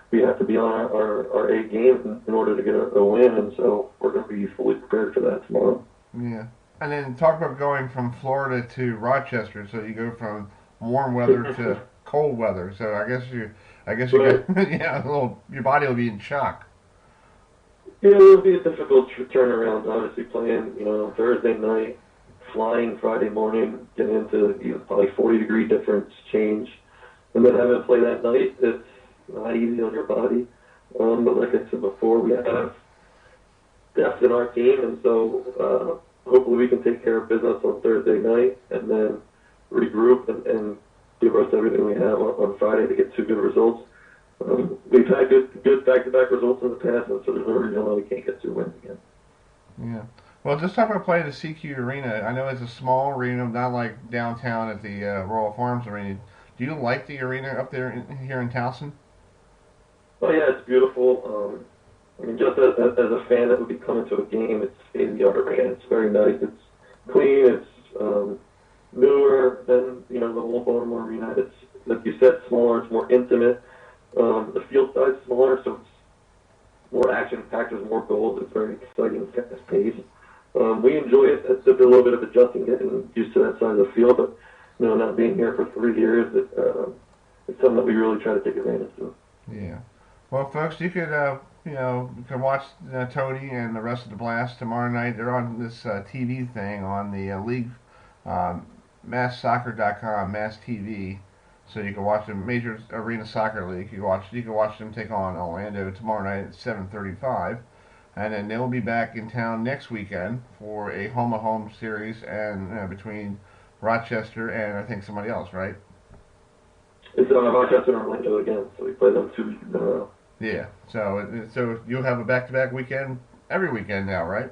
we have to be on our A game in order to get a win, and so we're going to be fully prepared for that tomorrow. Yeah. And then talk about going from Florida to Rochester, so you go from warm weather to cold weather. So I guess you right. got, your body will be in shock. Yeah, it'll be a difficult turnaround, obviously, playing, Thursday night, flying Friday morning, getting into probably 40-degree difference change, and then having to play that night. It's not easy on your body. But like I said before, we have depth in our team, and so hopefully we can take care of business on Thursday night and then regroup and give us everything we have on Friday to get 2 good results. We've had good back-to-back results in the past, and so there's no reason why we can't get 2 wins again. Yeah. Well, just talking about playing the CQ Arena, I know it's a small arena, not like downtown at the Royal Farms Arena. Do you like the arena up there here in Towson? Oh yeah, it's beautiful. I mean, just as a fan that would be coming to a game, it's state-of-the-art arena. It's very nice. It's clean. It's newer than the old Baltimore arena. It's, like you said, smaller. It's more intimate. The field side's smaller, so it's more action-packed. There's more goals. It's very exciting, fast-paced. We enjoy it. It's just a little bit of adjusting, getting used to that side of the field. But not being here for 3 years, it's something that we really try to take advantage of. Yeah. Well, folks, you could you can watch Tony and the rest of the Blast tomorrow night. They're on this TV thing on the league, masssoccer.com, Mass TV. So you can watch the Major Arena Soccer League. You can watch them take on Orlando tomorrow night at 7:35, and then they'll be back in town next weekend for a home-a-home series and between Rochester and I think somebody else, right? It's Rochester and Orlando again, so we play them 2 weeks in a row. Yeah, so you'll have a back-to-back weekend every weekend now, right?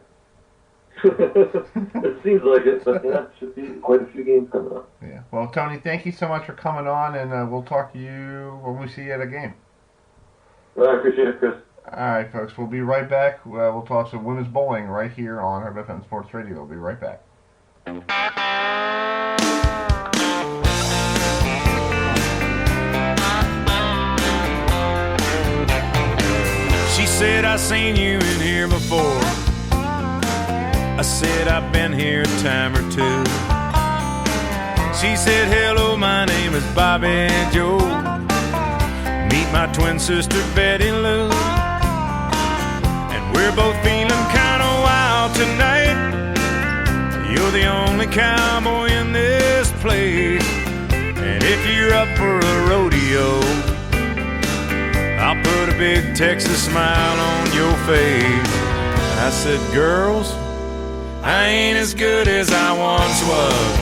It seems like it, but yeah, it should be quite a few games coming up. Yeah. Well, Tony, thank you so much for coming on, and we'll talk to you when we see you at a game. Well, I appreciate it, Chris. All right, folks, we'll be right back. We'll talk some women's bowling right here on HerbFM Sports Radio. We'll be right back. She said, I seen you in here before. I said, I've been here a time or 2. She said, hello, my name is Bobby Joe. Meet my twin sister, Betty Lou. And we're both feeling kind of wild tonight. You're the only cowboy in this place. And if you're up for a rodeo, I'll put a big Texas smile on your face. I said, girls, I ain't as good as I once was.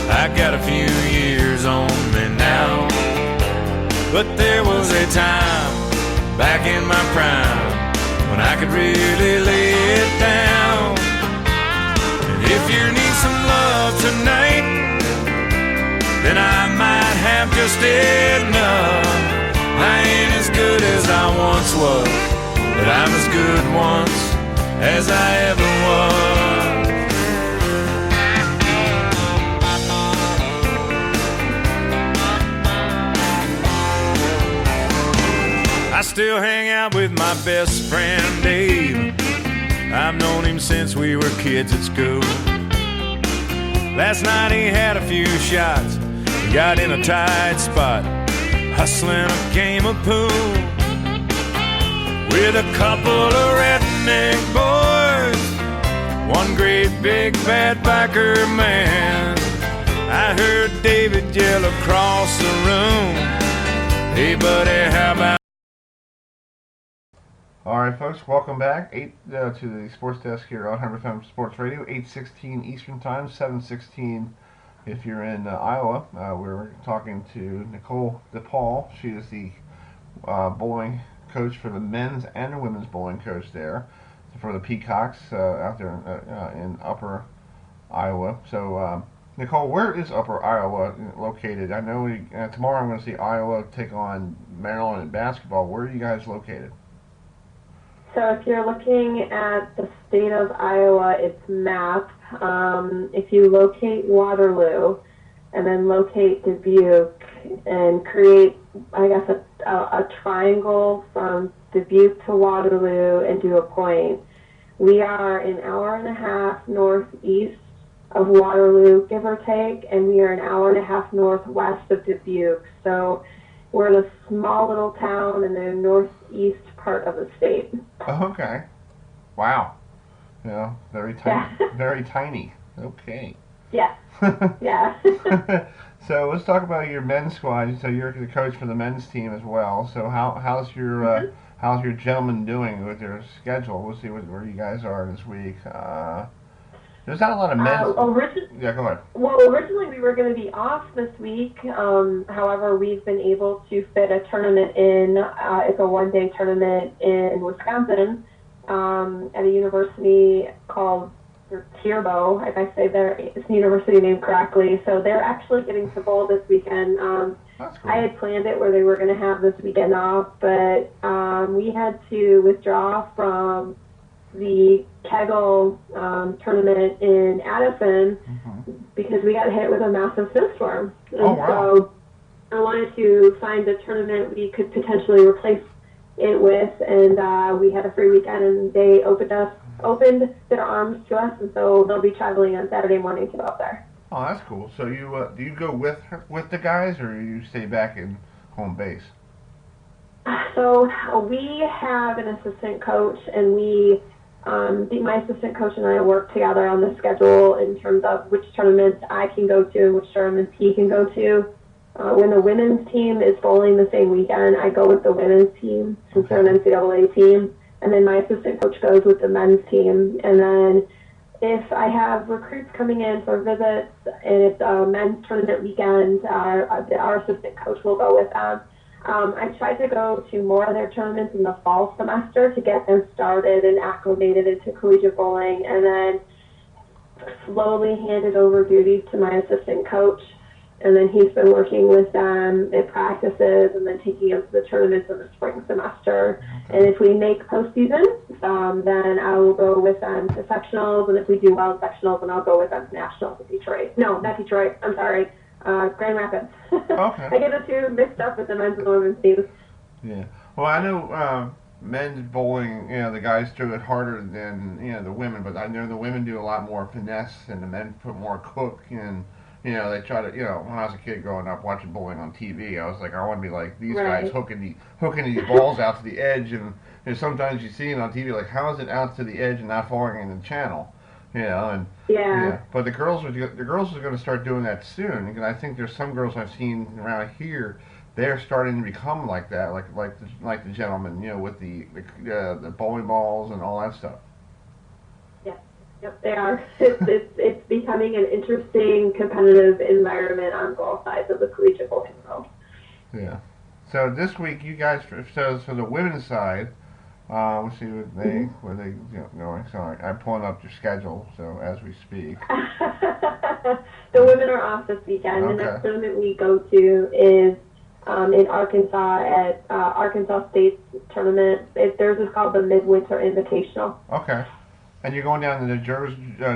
I got a few years on me now. But there was a time back in my prime when I could really lay it down. And if you need some love tonight, then I might have just enough. I ain't as good as I once was, but I'm as good once as I ever was. I still hang out with my best friend Dave. I've known him since we were kids at school. Last night he had a few shots, got in a tight spot, hustling a game of pool with a couple of redneck boys, one great big bad biker man. I heard David yell across the room, hey buddy, how about... Alright folks, welcome back to the Sports Desk here on HerbFM Sports Radio, 8:16 Eastern Time, 7:16 if you're in Iowa. We're talking to Nicole DePaul. She is the bowling coach for the men's and the women's bowling coach there for the Peacocks out there in Upper Iowa. So, Nicole, where is Upper Iowa located? I know tomorrow I'm going to see Iowa take on Maryland in basketball. Where are you guys located? So if you're looking at the state of Iowa, it's mapped. If you locate Waterloo and then locate Dubuque and create, I guess, a triangle from Dubuque to Waterloo and do a point, we are an hour and a half northeast of Waterloo, give or take, and we are an hour and a half northwest of Dubuque. So we're in a small little town in the northeast part of the state. Oh, okay. Wow. Yeah, very tiny. Very tiny. Okay. Yeah. Yeah. So let's talk about your men's squad. So you're the coach for the men's team as well. So how's your gentlemen doing with their schedule? We'll see where you guys are this week. There's not a lot of men's. Yeah, go ahead. Well, originally we were going to be off this week. However, we've been able to fit a tournament in. It's a one-day tournament in Wisconsin at a university called Tierbo, if I say it's the university name correctly. So they're actually getting to bowl this weekend. That's cool. I had planned it where they were going to have this weekend off, but we had to withdraw from the Kegel tournament in Addison because we got hit with a massive snowstorm. And so I wanted to find a tournament we could potentially replace it with, and we had a free weekend, and they opened their arms to us, and so they'll be traveling on Saturday morning to go up there. Oh, that's cool. So you do you go with the guys, or you stay back in home base? So we have an assistant coach, and my assistant coach and I work together on the schedule in terms of which tournaments I can go to and which tournaments he can go to. When the women's team is bowling the same weekend, I go with the women's team since they're an NCAA team, and then my assistant coach goes with the men's team. And then if I have recruits coming in for visits and it's a men's tournament weekend, our assistant coach will go with them. I tried to go to more of their tournaments in the fall semester to get them started and acclimated into collegiate bowling, and then slowly handed over duties to my assistant coach. And then he's been working with them at practices and then taking them to the tournaments in the spring semester. And if we make postseason, then I will go with them to sectionals. And if we do well in sectionals, then I'll go with them to nationals in Detroit. No, not Detroit. I'm sorry. Grand Rapids. Okay. I get the two mixed up with the men's and the women's teams. Yeah. Well, I know men's bowling, the guys do it harder than, the women, but I know the women do a lot more finesse and the men put more cook and, they try to, when I was a kid growing up watching bowling on TV, I was like, I want to be like these guys hooking these balls out to the edge, and sometimes you see it on TV, like, how is it out to the edge and not falling in the channel? But the girls are going to start doing that soon, and I think there's some girls I've seen around here. They're starting to become like that, like the gentlemen, with the bowling balls and all that stuff. Yep, they are. It's becoming an interesting competitive environment on both sides of the collegiate bowling world. Yeah. So this week, you guys, so for the women's side, we'll see where they going. So I'm pulling up your schedule, so as we speak. The women are off this weekend. Okay. The next tournament we go to is in Arkansas at Arkansas State's tournament. Theirs is called the Midwinter Invitational. Okay. And you're going down to the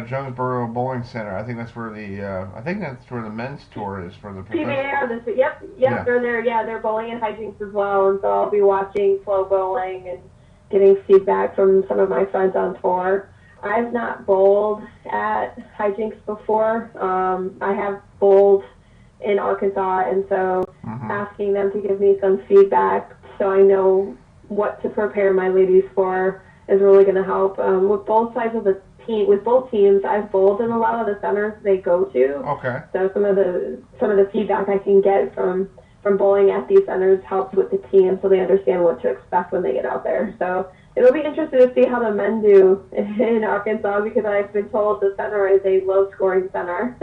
Jonesboro Bowling Center. I think that's where the men's tour is for the professionals. Yep, they're there. Yeah, they're bowling at hijinks as well, and so I'll be watching flow bowling and getting feedback from some of my friends on tour. I've not bowled at hijinks before. I have bowled in Arkansas, and so asking them to give me some feedback so I know what to prepare my ladies for is really going to help. With both sides of the team, with both teams, I've bowled in a lot of the centers they go to. Okay. So some of the feedback I can get from bowling at these centers helps with the team, so they understand what to expect when they get out there. So it'll be interesting to see how the men do in Arkansas, because I've been told the center is a low-scoring center.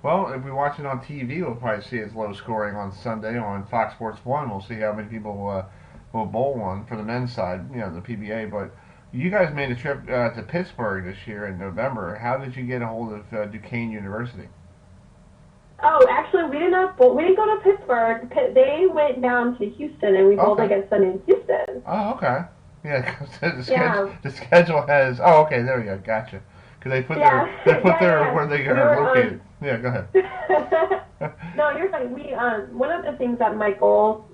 Well, if we watch it on TV, we'll probably see it's low scoring on Sunday on Fox Sports 1. We'll see how many people will bowl one for the men's side, the PBA, but. You guys made a trip to Pittsburgh this year in November. How did you get a hold of Duquesne University? Oh, actually, we didn't go to Pittsburgh. They went down to Houston, and we bowled against them in Houston. Oh, okay. Yeah, because the schedule has. Oh, okay. There we go. Gotcha. Because they put their where they are located. Yeah, go ahead. No, you're fine. We one of the things that my goal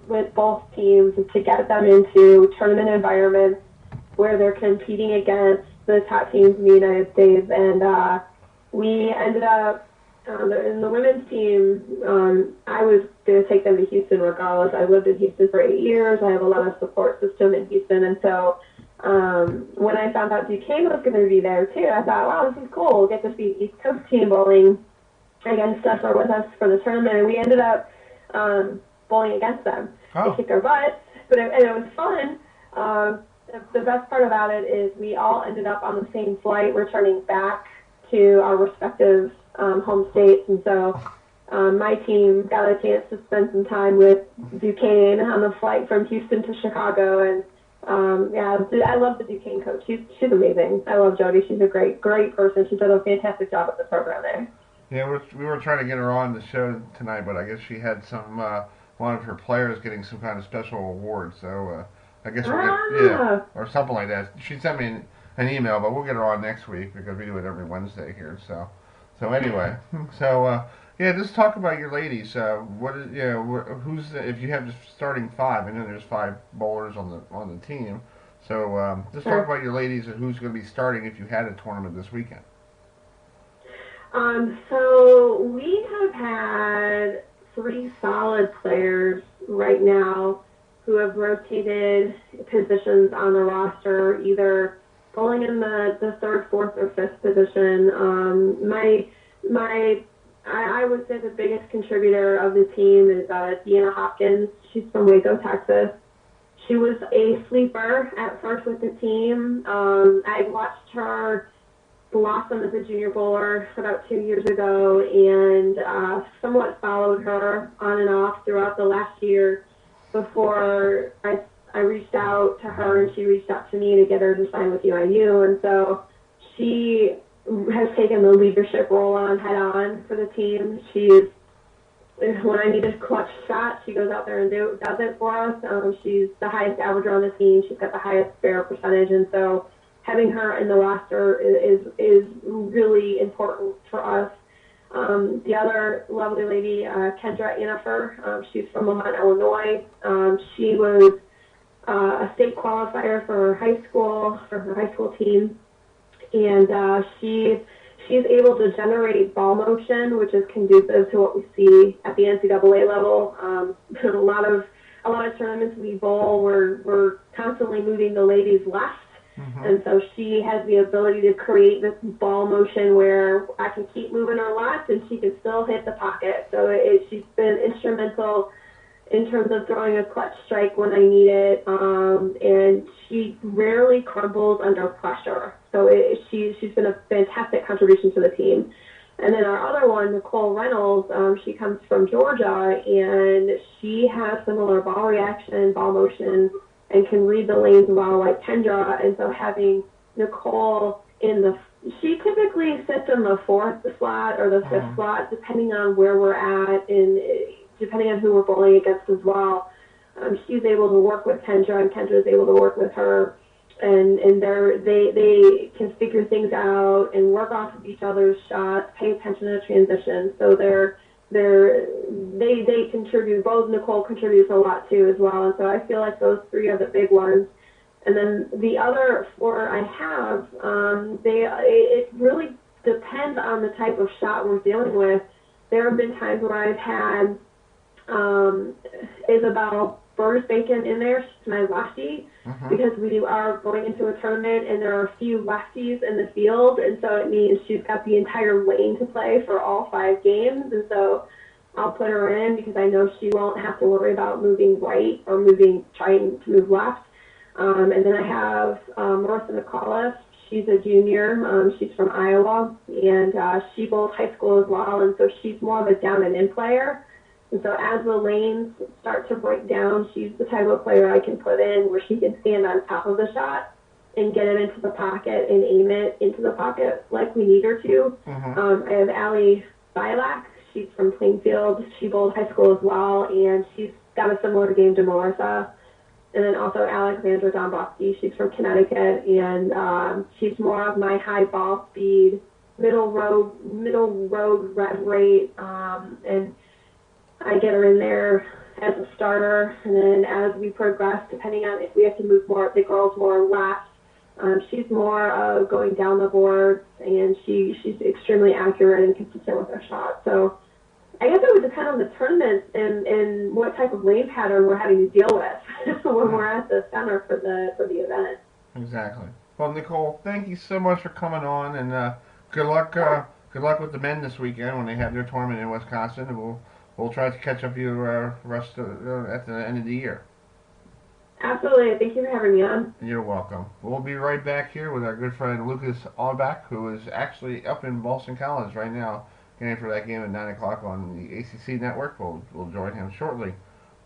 with both teams is to get them into tournament environments where they're competing against the top teams in the United States, and we ended up in the women's team. I was going to take them to Houston regardless. I lived in Houston for 8 years. I have a lot of support system in Houston, and so when I found out Duquesne was going to be there too, I thought, wow, this is cool. We'll get to see East Coast team bowling against us or with us for the tournament. And we ended up bowling against them. Oh. They kicked our butts, but it was fun. The best part about it is we all ended up on the same flight returning back to our respective home states. And so my team got a chance to spend some time with Duquesne on the flight from Houston to Chicago. And I love the Duquesne coach. She's amazing. I love Jody. She's a great person. She's done a fantastic job at the program there. Yeah, we were trying to get her on the show tonight, but I guess she had some one of her players getting some kind of special award. So I guess or something like that. She sent me an email, but we'll get her on next week because we do it every Wednesday here. So anyway, just talk about your ladies. What is who's if you have the starting five? I know there's 5 bowlers on the team. So just talk about your ladies and who's going to be starting if you had a tournament this weekend. So we have had 3 solid players right now who have rotated positions on the roster, either bowling in the 3rd, 4th, or 5th position. I would say the biggest contributor of the team is Deanna Hopkins. She's from Waco, Texas. She was a sleeper at first with the team. I watched her blossom as a junior bowler about 2 years ago and somewhat followed her on and off throughout the last year before I reached out to her and she reached out to me to get her to sign with UIU. And so she has taken the leadership role on head on for the team. When I need a clutch shot, she goes out there and does it for us. She's the highest averager on the team. She's got the highest spare percentage. And so having her in the roster is really important for us. The other lovely lady, Kendra Anifer, she's from Lamont, Illinois. She was a state qualifier for her high school team, and she's able to generate ball motion, which is conducive to what we see at the NCAA level. A lot of tournaments we bowl, we're constantly moving the ladies left. Mm-hmm. And so she has the ability to create this ball motion where I can keep moving her left and she can still hit the pocket. So she's been instrumental in terms of throwing a clutch strike when I need it. And she rarely crumbles under pressure. So she's been a fantastic contribution to the team. And then our other one, Nicole Reynolds, she comes from Georgia, and she has similar ball reaction, ball motion, and can read the lanes well like Kendra. And so having Nicole she typically sits in the 4th slot or the 5th slot, depending on where we're at and depending on who we're bowling against as well. She's able to work with Kendra, and Kendra is able to work with her. And they can figure things out and work off of each other's shots, pay attention to transitions. So they contribute. Both Nicole contributes a lot too as well. And so I feel like those 3 are the big ones. And then the other 4 I have, it really depends on the type of shot we're dealing with. There have been times where I've had Isabel Burgess-Bacon in there. She's my lefty, because we are going into a tournament and there are a few lefties in the field, and so it means she's got the entire lane to play for all 5 games. And so I'll put her in because I know she won't have to worry about moving right or trying to move left. And then I have Marissa McAuliffe. She's a junior. She's from Iowa, and she bowls high school as well, and so she's more of a down and in player. And so as the lanes start to break down, she's the type of player I can put in where she can stand on top of the shot and get it into the pocket and aim it into the pocket like we need her to. I have Allie Bilak. She's from Plainfield. She bowled high school as well, and she's got a similar game to Marissa. And then also Alexandra Dombrowski. She's from Connecticut, and she's more of my high ball speed, middle road rev rate, and I get her in there as a starter. And then as we progress, depending on if we have to move the girls more left, she's more of going down the boards, and she's extremely accurate and consistent with her shot. So I guess it would depend on the tournament and what type of lane pattern we're having to deal with when we're at the center for the event. Exactly. Well, Nicole, thank you so much for coming on, and good luck. Good luck with the men this weekend when they have their tournament in Wisconsin. And we'll try to catch up with you rest at the end of the year. Absolutely. Thank you for having me on. You're welcome. We'll be right back here with our good friend Lucas Auerbach, who is actually up in Boston College right now, getting for that game at 9 o'clock on the ACC network. We'll join him shortly,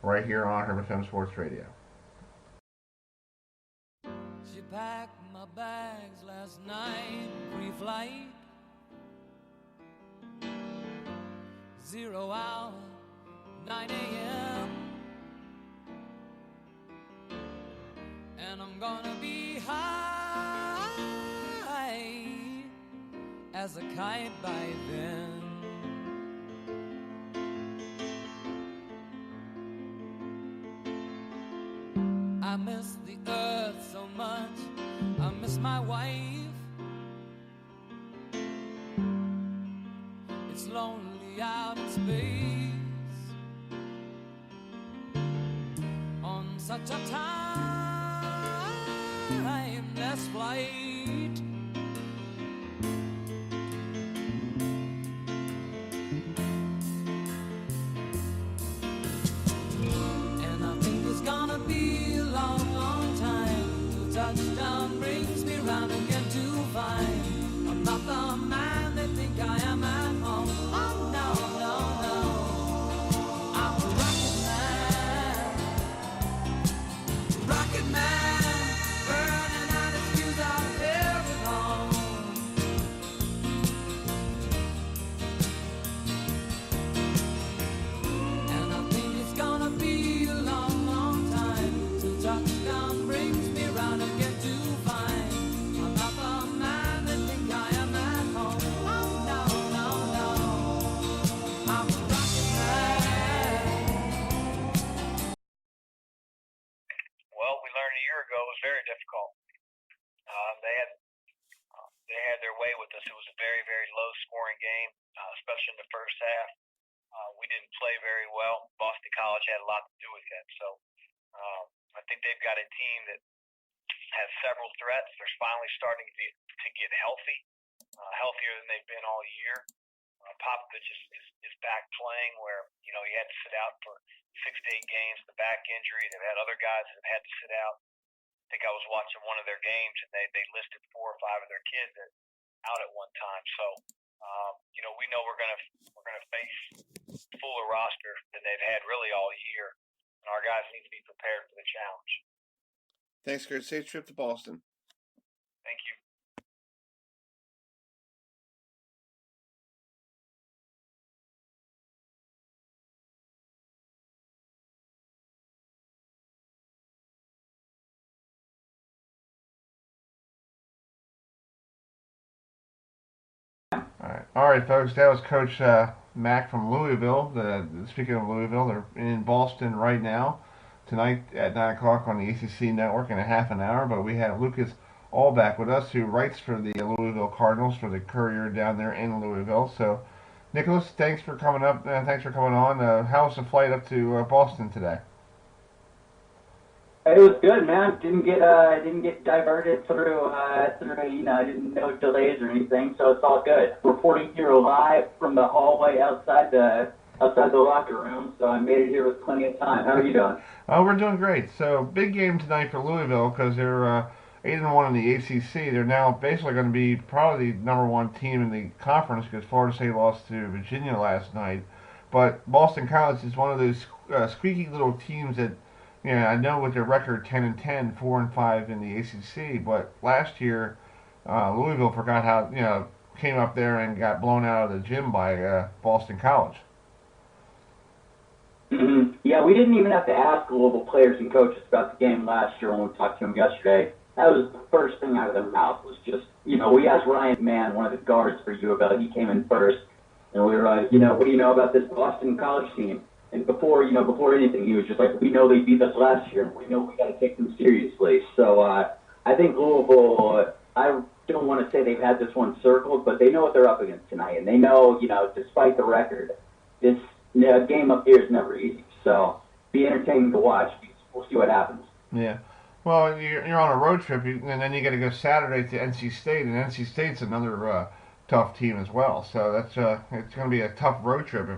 right here on HerbFM Sports Radio. She packed my bags last night, pre-flight. 0 hour, 9 a.m. And I'm gonna be high as a kite by then. I miss the earth so much, I miss my wife. It's lonely out in space on such a timeless flight. And I think it's gonna be a long, long time till touchdown brings me round again to find I'm not the man they think I am at home. Oh no, no, no, I'm a rocket man, burning out his fuse out there at home. And I think it's gonna be a long, long time till touchdown brings me round again to find I'm not the man they think I am at home. Oh no, no, no, I'm a rocket man. Well, we learned a year ago it was very difficult. They had their way with us. It was a very, very low scoring game, especially in the first half. We didn't play very well. Boston College had a lot to do with that. So I think they've got a team that has several threats. They're finally starting to get healthy, healthier than they've been all year. Popovich is back playing where, he had to sit out for 6 to 8 games, the back injury. They've had other guys that have had to sit out. I think I was watching one of their games and they listed 4 or 5 of their kids out at one time. So, we know we're gonna face fuller roster than they've had really all year, and our guys need to be prepared for the challenge. Thanks, Kurt. Safe trip to Boston. Thank you. All right, folks. That was Coach Mack from Louisville. Speaking of Louisville, they're in Boston right now, tonight at 9 o'clock on the ACC network in a half an hour. But we have Lucas Auerbach with us, who writes for the Louisville Cardinals for the Courier down there in Louisville. So, Nicholas, thanks for coming up. Thanks for coming on. How was the flight up to Boston today? It was good, man. Didn't get diverted through didn't no delays or anything, so it's all good. Reporting here live from the hallway outside the locker room, so I made it here with plenty of time. How are you doing? Oh, we're doing great. So big game tonight for Louisville because they're 8-1 in the ACC. They're now basically going to be probably the number 1 team in the conference because Florida State lost to Virginia last night. But Boston College is one of those squeaky little teams that. Yeah, I know with their record 10-10, 4-5 in the ACC, but last year Louisville forgot how came up there and got blown out of the gym by Boston College. Mm-hmm. Yeah, we didn't even have to ask Louisville players and coaches about the game last year when we talked to them yesterday. That was the first thing out of their mouth was just, we asked Ryan Mann, one of the guards for U of L, he came in first, and we were like, what do you know about this Boston College team? And before anything, he was just like, we know they beat us last year, and we know we got to take them seriously. So I think Louisville, I don't want to say they've had this one circled, but they know what they're up against tonight, and they know, despite the record, this game up here is never easy. So be entertaining to watch. We'll see what happens. Yeah. Well, you're on a road trip, and then you got to go Saturday to NC State, and NC State's another tough team as well. So that's it's going to be a tough road trip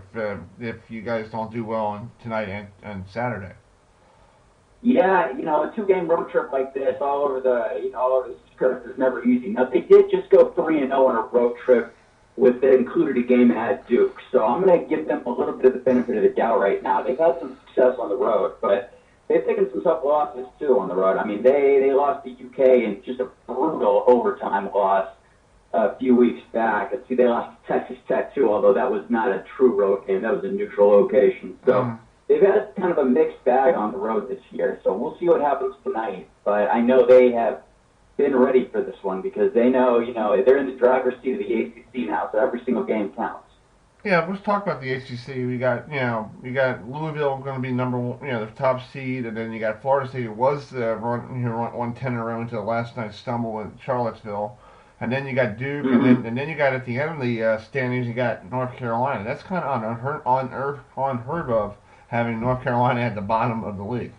if you guys don't do well tonight and Saturday. Yeah, a two-game road trip like this all over all over the coast is never easy. Now they did just go 3-0 on a road trip with that included a game at Duke, so I'm going to give them a little bit of the benefit of the doubt right now. They've had some success on the road, but they've taken some tough losses too on the road. I mean, they lost to UK in just a brutal overtime loss a few weeks back. And see, they lost to Texas Tech too, although that was not a true road game. That was a neutral location. So they've had kind of a mixed bag on the road this year. So we'll see what happens tonight. But I know they have been ready for this one because they know, they're in the driver's seat of the ACC now, so every single game counts. Yeah, let's talk about the ACC. We got, you got Louisville going to be number one, the top seed, and then you got Florida State, who was won 10 in a row until last night's stumble in Charlottesville, and then you got Duke, and then you got at the end of the standings, you got North Carolina. That's kind of unheard of having North Carolina at the bottom of the league.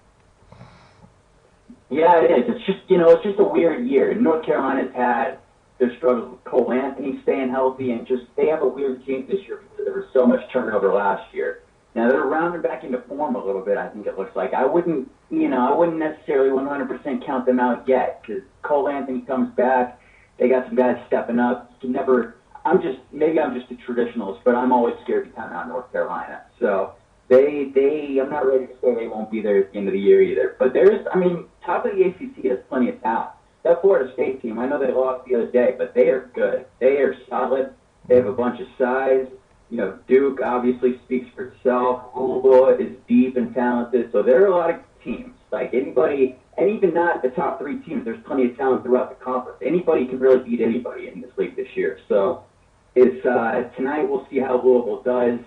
Yeah, it is. It's just a weird year. North Carolina's had their struggles with Cole Anthony staying healthy, and they have a weird team this year because there was so much turnover last year. Now they're rounding back into form a little bit. I think it looks like. I wouldn't necessarily 100% count them out yet because Cole Anthony comes back. They got some guys stepping up. Maybe I'm just a traditionalist, but I'm always scared to count out North Carolina. So I'm not ready to say they won't be there at the end of the year either. But top of the ACC has plenty of talent. That Florida State team, I know they lost the other day, but they are good. They are solid. They have a bunch of size. Duke obviously speaks for itself. Louisville is deep and talented. So there are a lot of teams. Like anybody, and even not the top three teams, there's plenty of talent throughout the conference. Anybody can really beat anybody in this league this year. So it's tonight we'll see how Louisville does.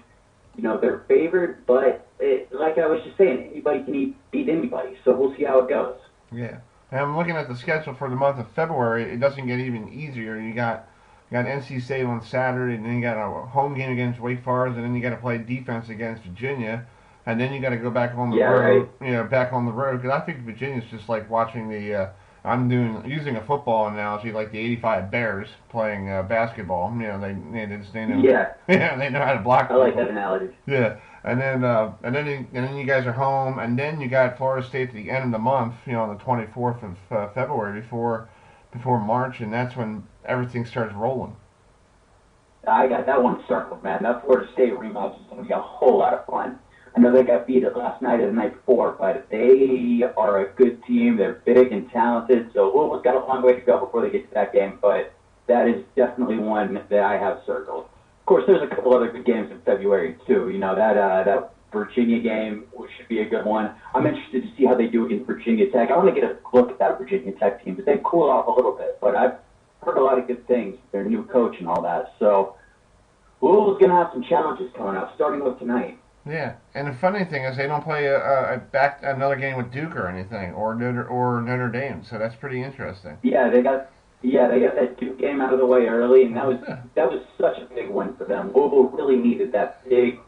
They're favored, but like I was just saying, anybody can beat anybody. So we'll see how it goes. Yeah. And I'm looking at the schedule for the month of February. It doesn't get even easier. You got NC State on Saturday, and then you got a home game against Wake Forest, and then you got to play defense against Virginia, and then you got to go back on the road. Right. Back on the road because I think Virginia's just like watching the. I'm using a football analogy, like the '85 Bears playing basketball. They know. Yeah. Yeah, they know how to block. I like that analogy. Yeah. And then you guys are home, and then you got Florida State at the end of the month, on the 24th of February before March, and that's when everything starts rolling. I got that one circled, man. That Florida State rematch is going to be a whole lot of fun. I know they got beat last night or the night before, but they are a good team. They're big and talented, so Louisville's got a long way to go before they get to that game, but that is definitely one that I have circled. Of course, there's a couple other good games in February, too. That Virginia game, which should be a good one. I'm interested to see how they do against Virginia Tech. I want to get a look at that Virginia Tech team, but they cool off a little bit. But I've heard a lot of good things, their new coach and all that. So Louisville's going to have some challenges coming up, starting with tonight. Yeah, and the funny thing is they don't play another game with Duke or anything, or Notre Dame, so that's pretty interesting. Yeah, they got that Duke game out of the way early, and that was such a big win for them. Louisville really needed that big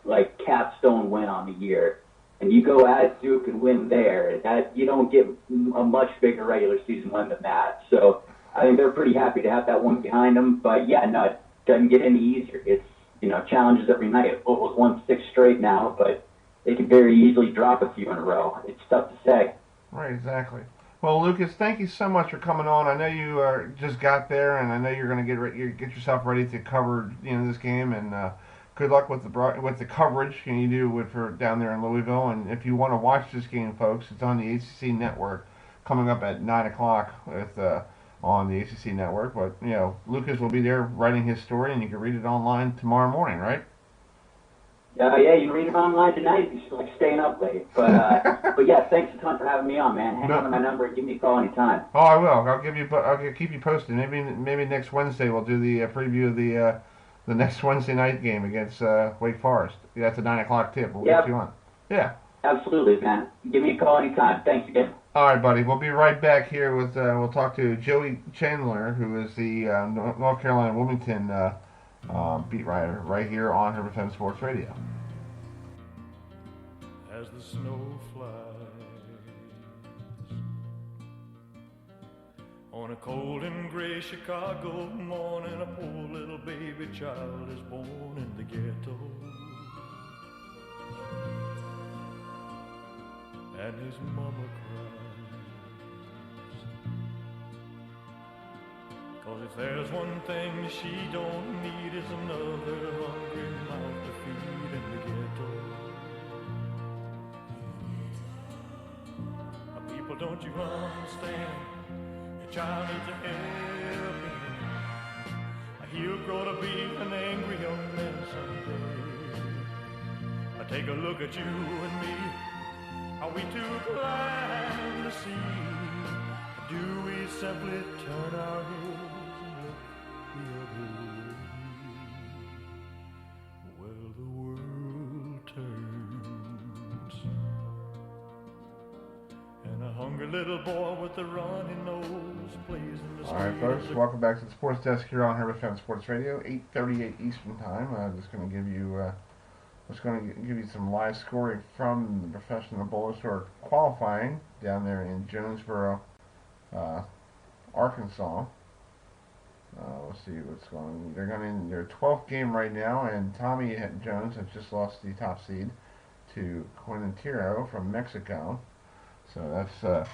capstone win on the year, and you go at Duke and win there. That you don't get a much bigger regular season win than that. So I think they're pretty happy to have that one behind them. But yeah, no, it doesn't get any easier. It's challenges every night. Louisville's won 6 straight now, but they can very easily drop a few in a row. It's tough to say. Right, exactly. Well, Lucas, thank you so much for coming on. I know you just got there, and I know you're going to get yourself ready to cover this game. And good luck with the coverage you do for down there in Louisville. And if you want to watch this game, folks, it's on the ACC network coming up at 9:00 on the ACC network. But Lucas will be there writing his story, and you can read it online tomorrow morning, right? Yeah, you can read it online tonight if you feel like staying up late. But yeah, thanks a ton for having me on, man. Hang on to my number and give me a call anytime. Oh, I will. I'll keep you posted. Maybe next Wednesday we'll do the preview of the next Wednesday night game against Wake Forest. That's a 9:00 tip. We'll get you on. Yeah. Absolutely, man. Give me a call anytime. Thanks again. All right, buddy. We'll be right back here with. We'll talk to Joey Chandler, who is the North Carolina Wilmington beat writer, right here on HerbFM Sports Radio. As the snow flies a cold and gray Chicago morning, a poor little baby child is born in the ghetto. And his mama cries, 'cause if there's one thing she don't need is another hungry mouth to feed in the ghetto. People, don't you understand? Your child needs a helping hand. He'll grow to be an angry young man someday. Take a look at you and me. Are we too blind to see? Do we simply turn our heads and look the other way? Well, the world turns, and a hungry little boy with a runny nose plays in the street. Alright folks, welcome back to the Sports Desk here on HerbFM Sports Radio, 8:38 Eastern Time. I'm just going to give you some live scoring from the professional bowlers who are qualifying down there in Jonesboro, Arkansas. Let's see what's going on. They're going in their 12th game right now, and Tommy Jones has just lost the top seed to Quintero from Mexico. So that's, so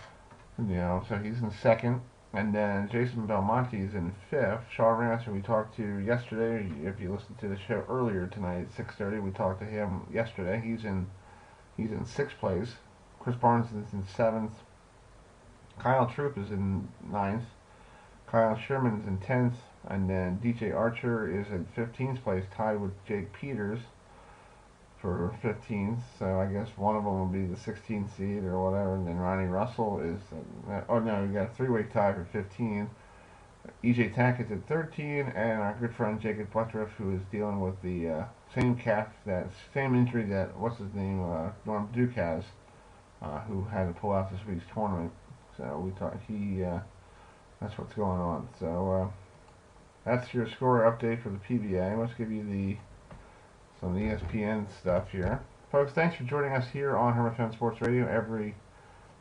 he's in second. And then Jason Belmonte is in fifth. Shaw Ransom, we talked to yesterday. If you listened to the show earlier tonight at 6:30, we talked to him yesterday. He's in sixth place. Chris Barnes is in seventh. Kyle Troop is in ninth. Kyle Sherman is in 10th. And then DJ Archer is in 15th place, tied with Jake Peters for 15th, so I guess one of them will be the 16th seed or whatever, and then Ronnie Russell is, we got a three-way tie for 15. EJ Tackett's at 13, and our good friend Jacob Buttriff, who is dealing with the same injury that, Norm Duke has, who had to pull out this week's tournament. So we thought that's what's going on. So that's your score update for the PBA. Let's give you some ESPN stuff here. Folks, thanks for joining us here on HerbFM Sports Radio every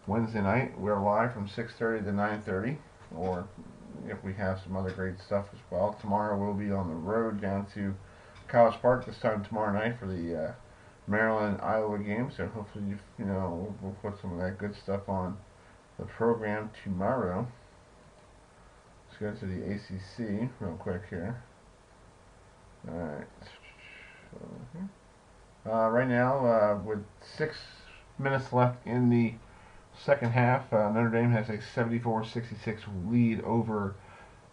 Wednesday night. We're live from 6:30 to 9:30, or if we have some other great stuff as well. Tomorrow we'll be on the road down to College Park this time tomorrow night for the Maryland-Iowa game, so hopefully we'll put some of that good stuff on the program tomorrow. Let's go to the ACC real quick here. Alright. Right now, with 6 minutes left in the second half, Notre Dame has a 74-66 lead over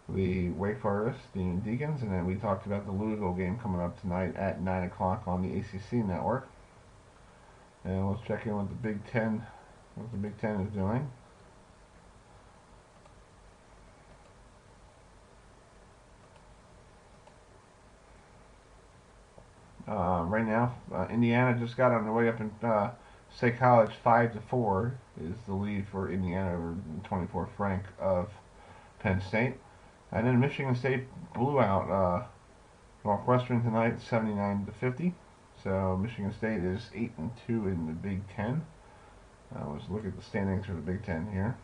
the Wake Forest Deacons, and then we talked about the Louisville game coming up tonight at 9 o'clock on the ACC network. And let's check in with the Big Ten, what the Big Ten is doing. Right now, Indiana just got on the way up in State College. 5-4 is the lead for Indiana over 24 Frank of Penn State. And then Michigan State blew out Northwestern tonight, 79-50. So Michigan State is 8-2 in the Big Ten. Let's look at the standings for the Big Ten here.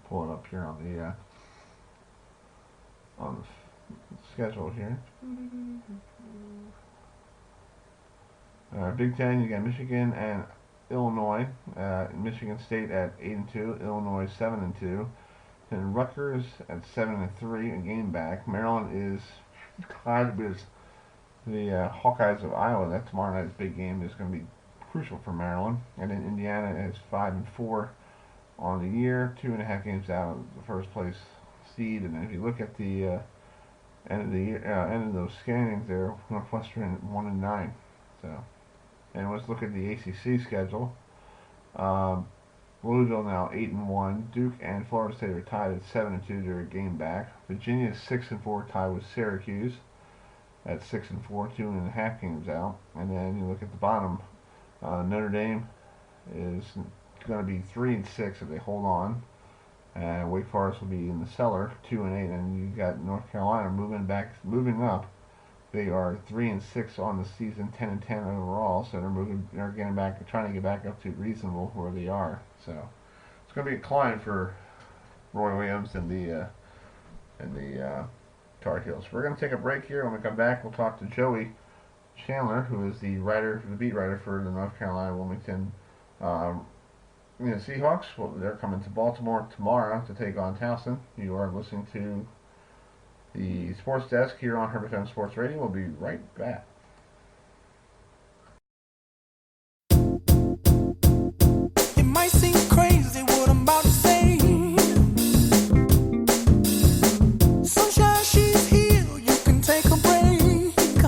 Pull it up here on the schedule here. Big Ten, you got Michigan and Illinois. Michigan State at 8-2, Illinois 7-2. Then Rutgers at 7-3, a game back. Maryland is tied with the Hawkeyes of Iowa. That tomorrow night's big game is going to be crucial for Maryland. And then Indiana is 5-4 on the year, 2.5 games out of the first place seed. And then if you look at the end of those standings there, Northwestern 1-9. So, and let's look at the ACC schedule. Louisville now 8-1. Duke and Florida State are tied at 7-2. They're a game back. Virginia is 6-4, tied with Syracuse at 6-4, 2.5 games out. And then you look at the bottom. Notre Dame is going to be 3-6 if they hold on. And Wake Forest will be in the cellar, 2-8, and you got North Carolina moving up. They are 3-6 on the season, 10-10 overall. So they're getting back, trying to get back up to reasonable where they are. So going to be a climb for Roy Williams and the Tar Heels. We're going to take a break here. When we come back, we'll talk to Joey Chandler, who is the beat writer for the North Carolina Wilmington Seahawks. Well, they're coming to Baltimore tomorrow to take on Towson. You are listening to the Sports Desk here on HerbFM Sports Radio. We'll be right back. It might seem crazy what I'm about to say. Sunshine, she's here. You can take a break.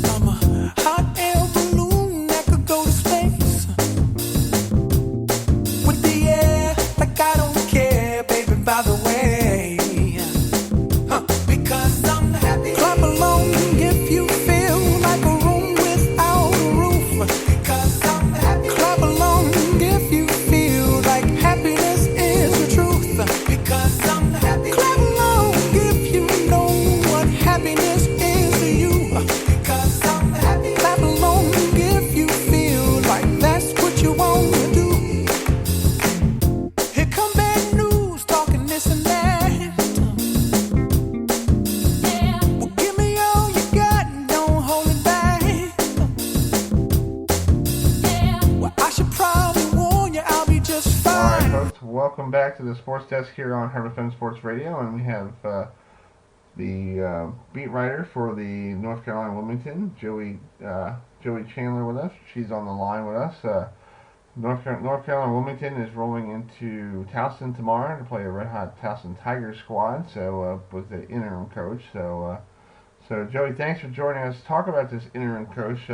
I'm a hot air balloon that could go to space. With the air, like I don't care, baby, by the way. Because I'm happy. Clap along if you feel like a room without a roof. Because I'm happy. Clap along if you feel like happiness is the truth. Because I'm happy. Clap along if you know what happiness is to you. Because I'm happy. Clap along if you feel like that's what you want to do. Here come bad news, talking this and that. Well, give me all you got and don't hold it back. Well, I should probably warn you, I'll be just All right, fine. folks. Welcome back to the Sports Desk here on HerbFM Sports Radio, and we have the beat writer for the North Carolina Wilmington, Joey Chandler, with us. She's on the line with us. North Carolina Wilmington is rolling into Towson tomorrow to play a red-hot Towson Tigers squad. So with the interim coach. So Joey, thanks for joining us. Talk about this interim coach.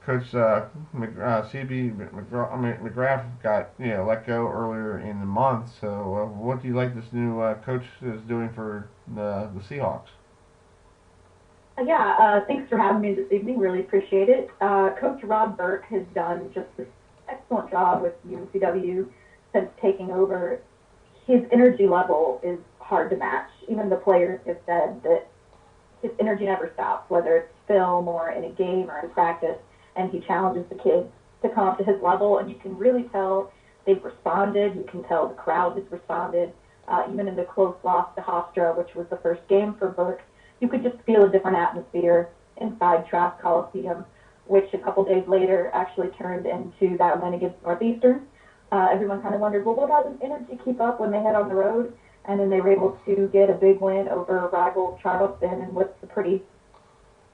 Coach CB McGrath got let go earlier in the month. So what do you like this new coach is doing for the Seahawks? Thanks for having me this evening. Really appreciate it. Coach Rob Burke has done just an excellent job with UNCW since taking over. His energy level is hard to match. Even the players have said that his energy never stops, whether it's film or in a game or in practice, and he challenges the kids to come up to his level, and you can really tell they've responded. You can tell the crowd has responded. Even in the close loss to Hofstra, which was the first game for Burke, you could just feel a different atmosphere inside Trask Coliseum, which a couple days later actually turned into that win against Northeastern. Everyone kind of wondered, well, what does energy keep up when they head on the road? And then they were able to get a big win over rival Charleston, and what's a pretty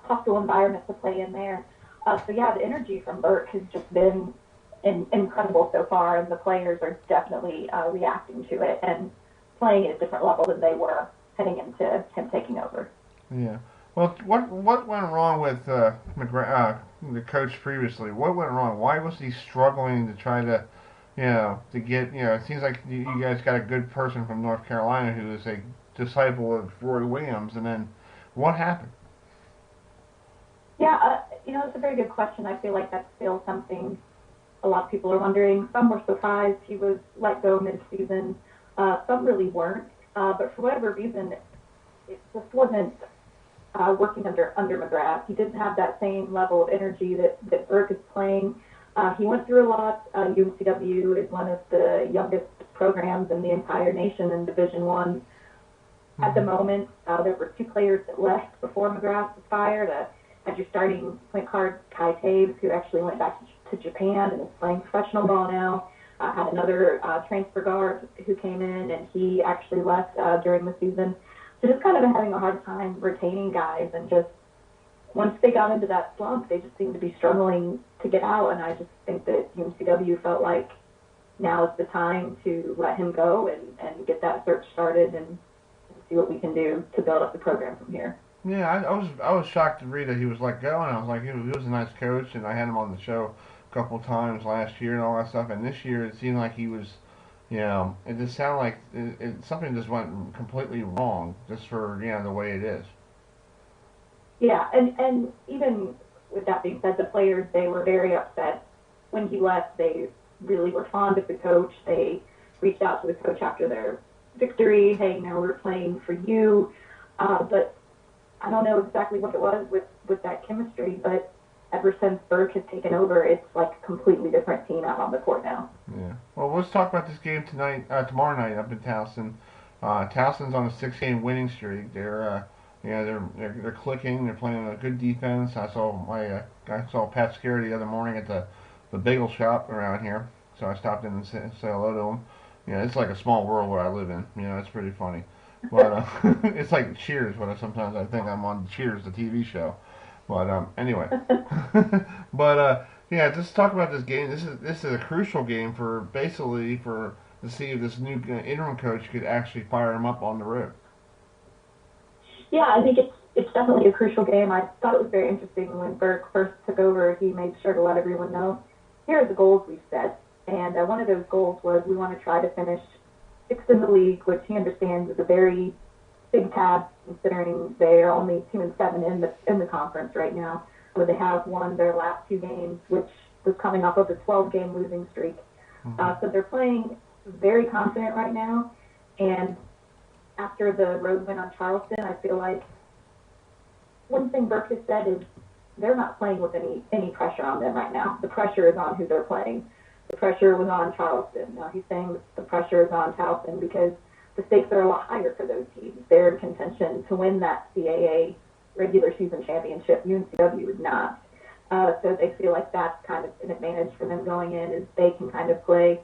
hostile environment to play in there. The energy from Burke has just been incredible so far, and the players are definitely reacting to it and playing at a different level than they were heading into him taking over. Yeah. Well, what went wrong with the coach previously? What went wrong? Why was he struggling to try to, to get, it seems like you guys got a good person from North Carolina who is a disciple of Roy Williams, and then what happened? It's a very good question. I feel like that's still something a lot of people are wondering. Some were surprised he was let go mid-season. Some really weren't. But for whatever reason, it just wasn't working under McGrath. He didn't have that same level of energy that Burke is playing. He went through a lot. UNCW is one of the youngest programs in the entire nation in Division I. At the moment, there were 2 players that left before McGrath was fired. Had your starting point guard, Kai Taves, who actually went back to Japan and is playing professional ball now. Had another transfer guard who came in, and he actually left during the season. So just kind of having a hard time retaining guys, and just once they got into that slump, they just seemed to be struggling to get out. And I just think that UNCW felt like now is the time to let him go and get that search started and see what we can do to build up the program from here. Yeah, I was shocked to read that he was let go, and I was like, he was a nice coach, and I had him on the show a couple of times last year and all that stuff, and this year it seemed like he was, it just sounded like something just went completely wrong, just for, the way it is. Yeah, and even with that being said, the players, they were very upset when he left. They really were fond of the coach. They reached out to the coach after their victory. Hey, we're playing for you. But I don't know exactly what it was with that chemistry, but ever since Burke has taken over, it's like a completely different team out on the court now. Yeah. Well, let's talk about this game tomorrow night up in Towson. Towson's on a 6-game winning streak. They're clicking. They're playing a good defense. I saw Pat Scarry the other morning at the bagel shop around here, so I stopped in and say hello to him. It's like a small world where I live in. It's pretty funny. But it's like Cheers. Sometimes I think I'm on Cheers, the TV show. But anyway, just talk about this game. This is a crucial game for to see if this new interim coach could actually fire him up on the road. Yeah, I think it's definitely a crucial game. I thought it was very interesting when Burke first took over. He made sure to let everyone know, here are the goals we've set. And one of those goals was we want to try to finish 6th in the league, which he understands is a very big task considering they are only 2-7 in the conference right now, where they have won their last 2 games, which was coming off of a 12-game losing streak. So they're playing very confident right now. And after the road win on Charleston, I feel like one thing Burke has said is they're not playing with any pressure on them right now. The pressure is on who they're playing. The pressure was on Charleston. Now he's saying the pressure is on Towson because the stakes are a lot higher for those teams. They're in contention to win that CAA regular season championship. UNCW is not. So they feel like that's kind of an advantage for them going in, is they can kind of play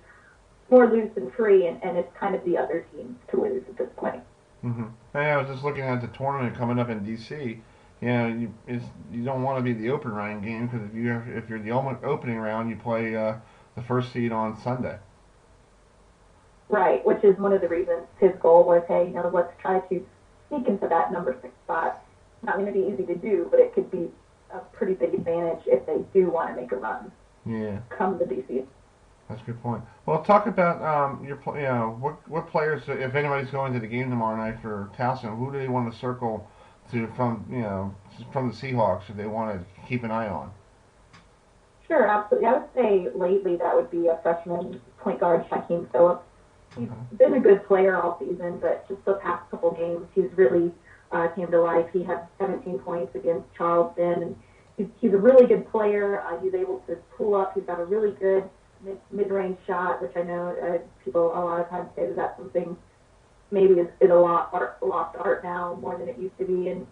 more loose and free, and it's kind of the other teams to lose at this point. Mm-hmm. Hey, I was just looking at the tournament coming up in D.C. You don't want to be the open round game because if you're the opening round, you play the first seed on Sunday. Right, which is one of the reasons his goal was, hey, let's try to sneak into that number 6 spot. Not going to be easy to do, but it could be a pretty big advantage if they do want to make a run. Yeah. Come the DC. That's a good point. Well, talk about what players, if anybody's going to the game tomorrow night for Towson, who do they want to circle from the Seahawks if they want to keep an eye on? Sure, absolutely. I would say lately that would be a freshman point guard, Shaquem Phillips. He's been a good player all season, but just the past couple games, he's really came to life. He had 17 points against Charleston, and he's a really good player. He's able to pull up. He's got a really good mid-range shot, which I know people a lot of times say that's something maybe is a lost art now more than it used to be. And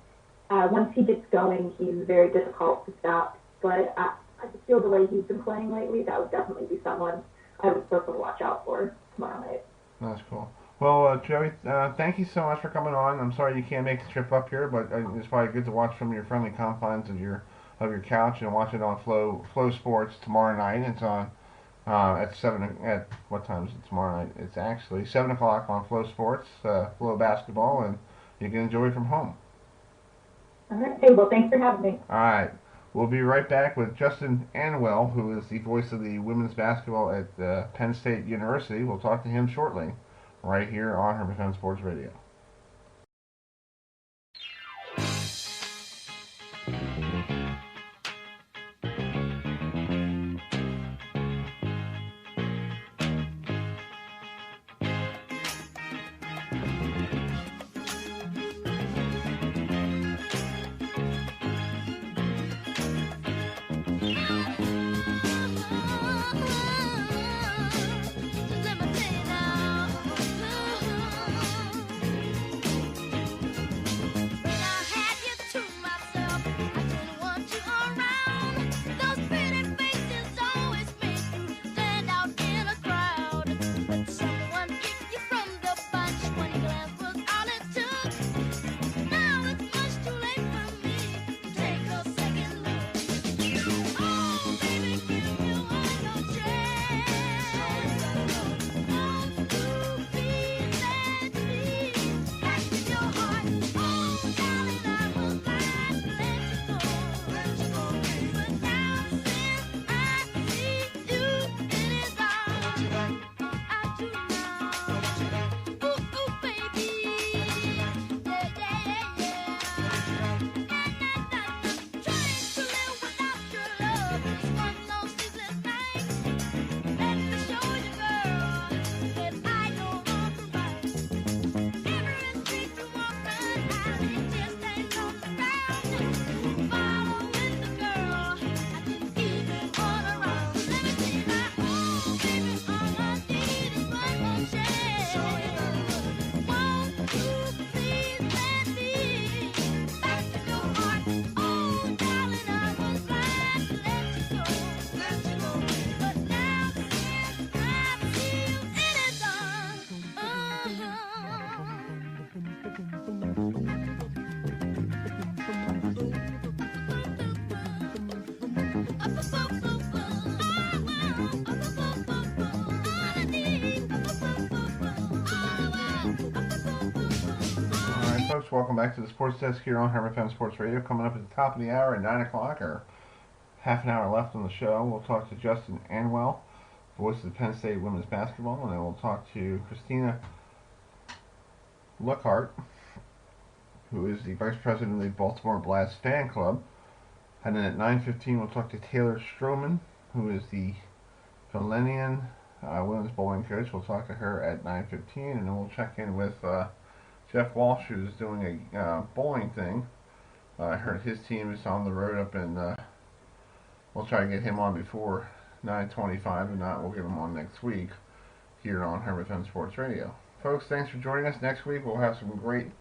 once he gets going, he's very difficult to stop. But I just feel the way he's been playing lately, that would definitely be someone I would prefer to watch out for tomorrow night. That's cool. Well, Joey, thank you so much for coming on. I'm sorry you can't make the trip up here, but it's probably good to watch from your friendly confines of your couch and watch it on Flow Sports tomorrow night. It's on at what time is it tomorrow night? It's actually 7 o'clock on Flow Sports, Flow Basketball, and you can enjoy it from home. All right. Hey, well, thanks for having me. All right. We'll be right back with Justin Anwell, who is the voice of the women's basketball at Penn State University. We'll talk to him shortly, right here on HerbFM Sports Radio. Alright folks, welcome back to the Sports Desk here on HerbFM Sports Radio. Coming up at the top of the hour at 9 o'clock, or half an hour left on the show, we'll talk to Justin Anwell, voice of the Penn State women's basketball, and then we'll talk to Christina Luckhart, who is the vice president of the Baltimore Blast fan club. And then at 9:15 we'll talk to Taylor Stroman, who is the Valenian women's bowling coach. We'll talk to her at 9:15, and then we'll check in with Jeff Walsh, who's doing a bowling thing. I heard his team is on the road up in, we'll try to get him on before 9:25, if not, we'll get him on next week here on HerbFM Sports Radio. Folks, thanks for joining us. Next week we'll have some great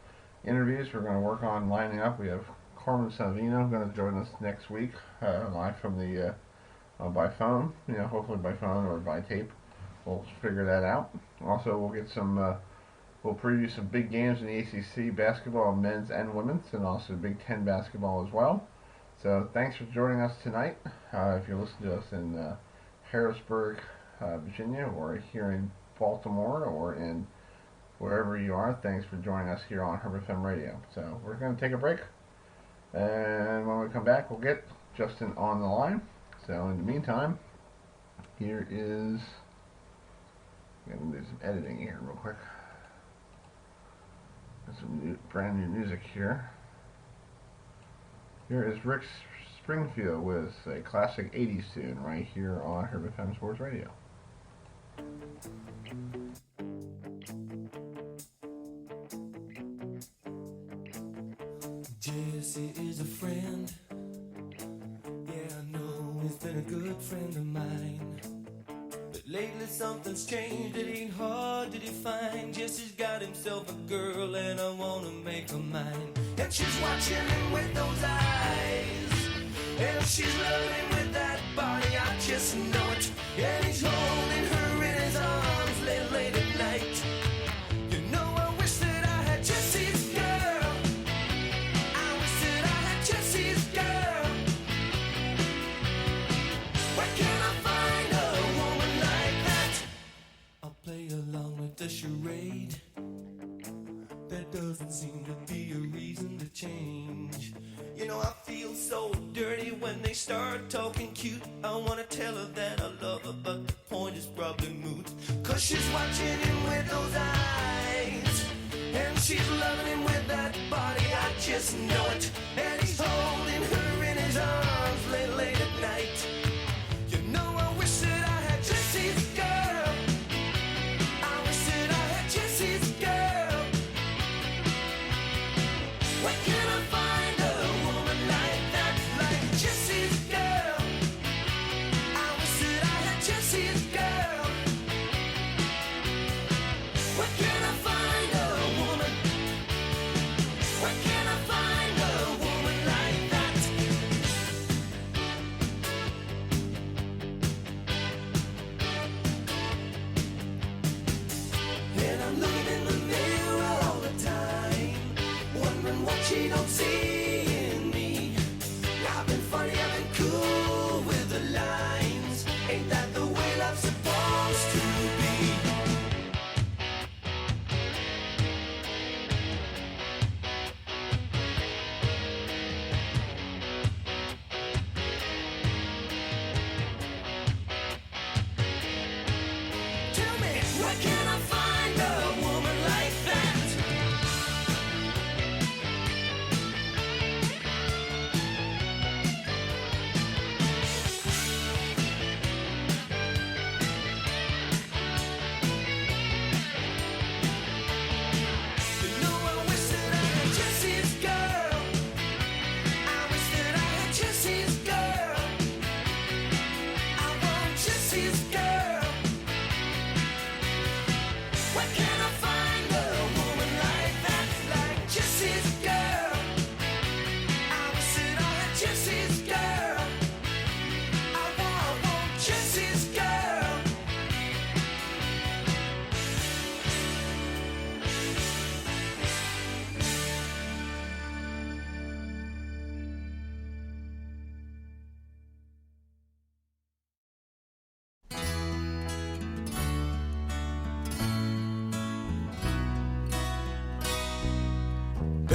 interviews we're going to work on lining up. We have Carmen Savino going to join us next week, live from the, by phone, hopefully by phone or by tape. We'll figure that out. Also, we'll get some, we'll preview some big games in the ACC basketball, men's and women's, and also Big Ten basketball as well. So thanks for joining us tonight. If you listen to us in Harrisburg, Virginia, or here in Baltimore, or in wherever you are, thanks for joining us here on HerbFM Radio. So we're going to take a break, and when we come back, we'll get Justin on the line. So in the meantime, here is, I'm going to do some editing here real quick. Some brand new music here. Here is Rick Springfield with a classic 80s tune right here on HerbFM Sports Radio. Jesse is a friend. Yeah, I know he's been a good friend of mine. But lately something's changed, it ain't hard to define. Jesse's got himself a girl and I wanna make her mine. And she's watching him with those eyes, and she's loving him with that body, I just know it. And he's holding her in his arms late at night. You know, I wish that I had Jesse's girl. I wish that I had Jesse's girl. Where can I find a woman like that? I'll play along with the charade. There doesn't seem to be a reason to change. You know, I feel so dirty when they start talking cute. I wanna tell her that I love her, but the point is probably moot. Cause she's watching him with those eyes, and she's loving him with that body, I just know it. And he's holding her in his arms late at night. You know, I wish that I had Jesse's girl. I wish that I had Jesse's girl. Where can I find a woman like that, like Jesse's girl? I wish that I had Jesse's girl. Where can I find a woman? Where can I find a woman like that?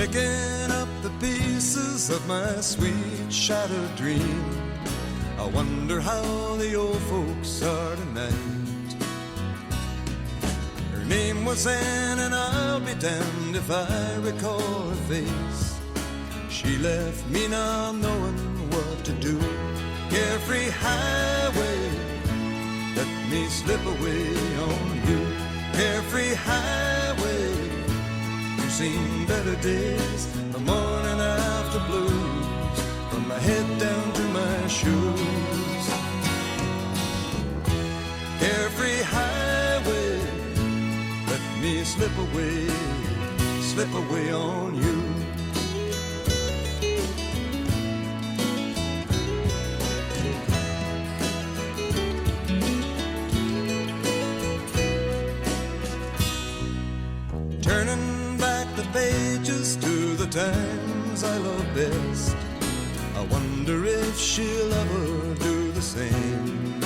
picking up the pieces of my sweet shattered dream. I wonder how the old folks are tonight. Her name was Anne, and I'll be damned if I recall her face. She left me not knowing what to do. Carefree highway, let me slip away on you. Carefree highway, you've seen better days, the morning after blues, from my head down to my shoes. Carefree highway, let me slip away on you. Turning back the pages to the times I love best, I wonder if she'll ever do the same.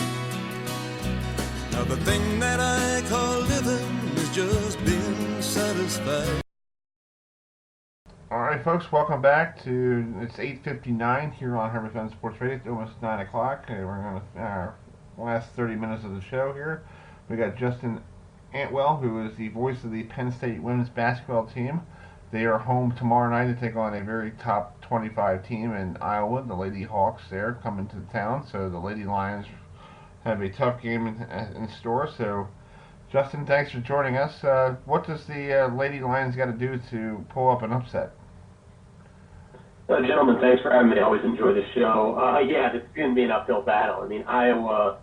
Now the thing that I call living is just being satisfied. Alright folks, welcome back to, it's 8:59 here on HerbFM Sports Radio. It's almost 9 o'clock. We're going to our last 30 minutes of the show here. We got Justin Antwell, who is the voice of the Penn State women's basketball team. They are home tomorrow night to take on a very top 25 team in Iowa. The Lady Hawks there coming to town, so the Lady Lions have a tough game in store. So, Justin, thanks for joining us. What does the Lady Lions got to do to pull up an upset? Gentlemen, thanks for having me. I always enjoy the show. Yeah, it's going to be an uphill battle. I mean, Iowa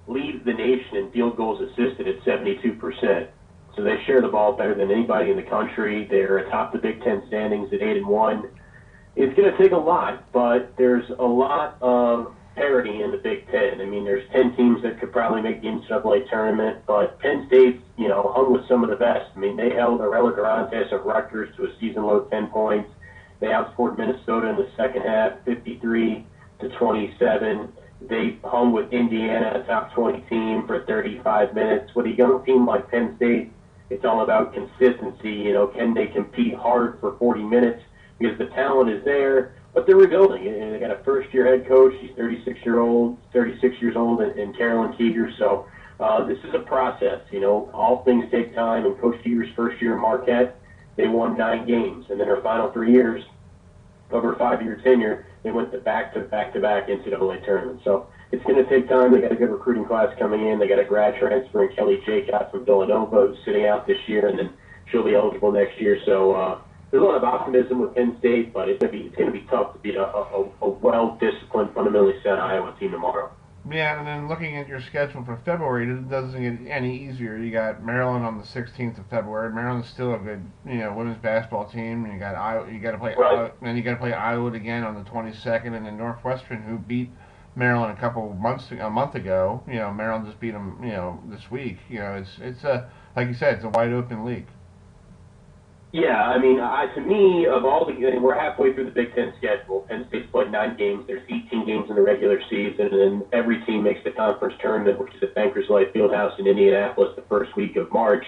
leads the nation in field goals assisted at 72%. So they share the ball better than anybody in the country. They're atop the Big Ten standings at 8-1. It's going to take a lot, but there's a lot of parity in the Big Ten. I mean, there's 10 teams that could probably make the NCAA tournament, but Penn State's, hung with some of the best. I mean, they held Arella Garantes of Rutgers to a season-low 10 points. They outscored Minnesota in the second half, 53-27. They hung with Indiana, a top 20 team, for 35 minutes. With a young team like Penn State, it's all about consistency. Can they compete hard for 40 minutes? Because the talent is there, but they're rebuilding. And they got a first-year head coach. She's 36 years old, and Carolyn Keeger. So this is a process. All things take time. And Coach Keeger's first year in Marquette, they won 9 games. And then her final 3 years of her 5-year tenure, they went to back-to-back NCAA tournaments. So it's going to take time. They got a good recruiting class coming in. They got a grad transfer in Kelly Jacobs from Villanova, who's sitting out this year, and then she'll be eligible next year. So there's a lot of optimism with Penn State, but it's going to be tough to beat a well-disciplined, fundamentally set Iowa team tomorrow. Yeah, and then looking at your schedule for February, it doesn't get any easier. You got Maryland on the 16th of February. Maryland's still a good, women's basketball team. You got Iowa. You got to play, Iowa, then you got to play Iowa again on the 22nd, and then Northwestern, who beat Maryland a month ago. Maryland just beat them, this week. It's a, like you said, it's a wide open league. Yeah, I mean, to me, of all we're halfway through the Big Ten schedule. Penn State's played 9 games. There's 18 games in the regular season, and then every team makes the conference tournament, which is at Bankers Life Fieldhouse in Indianapolis the first week of March.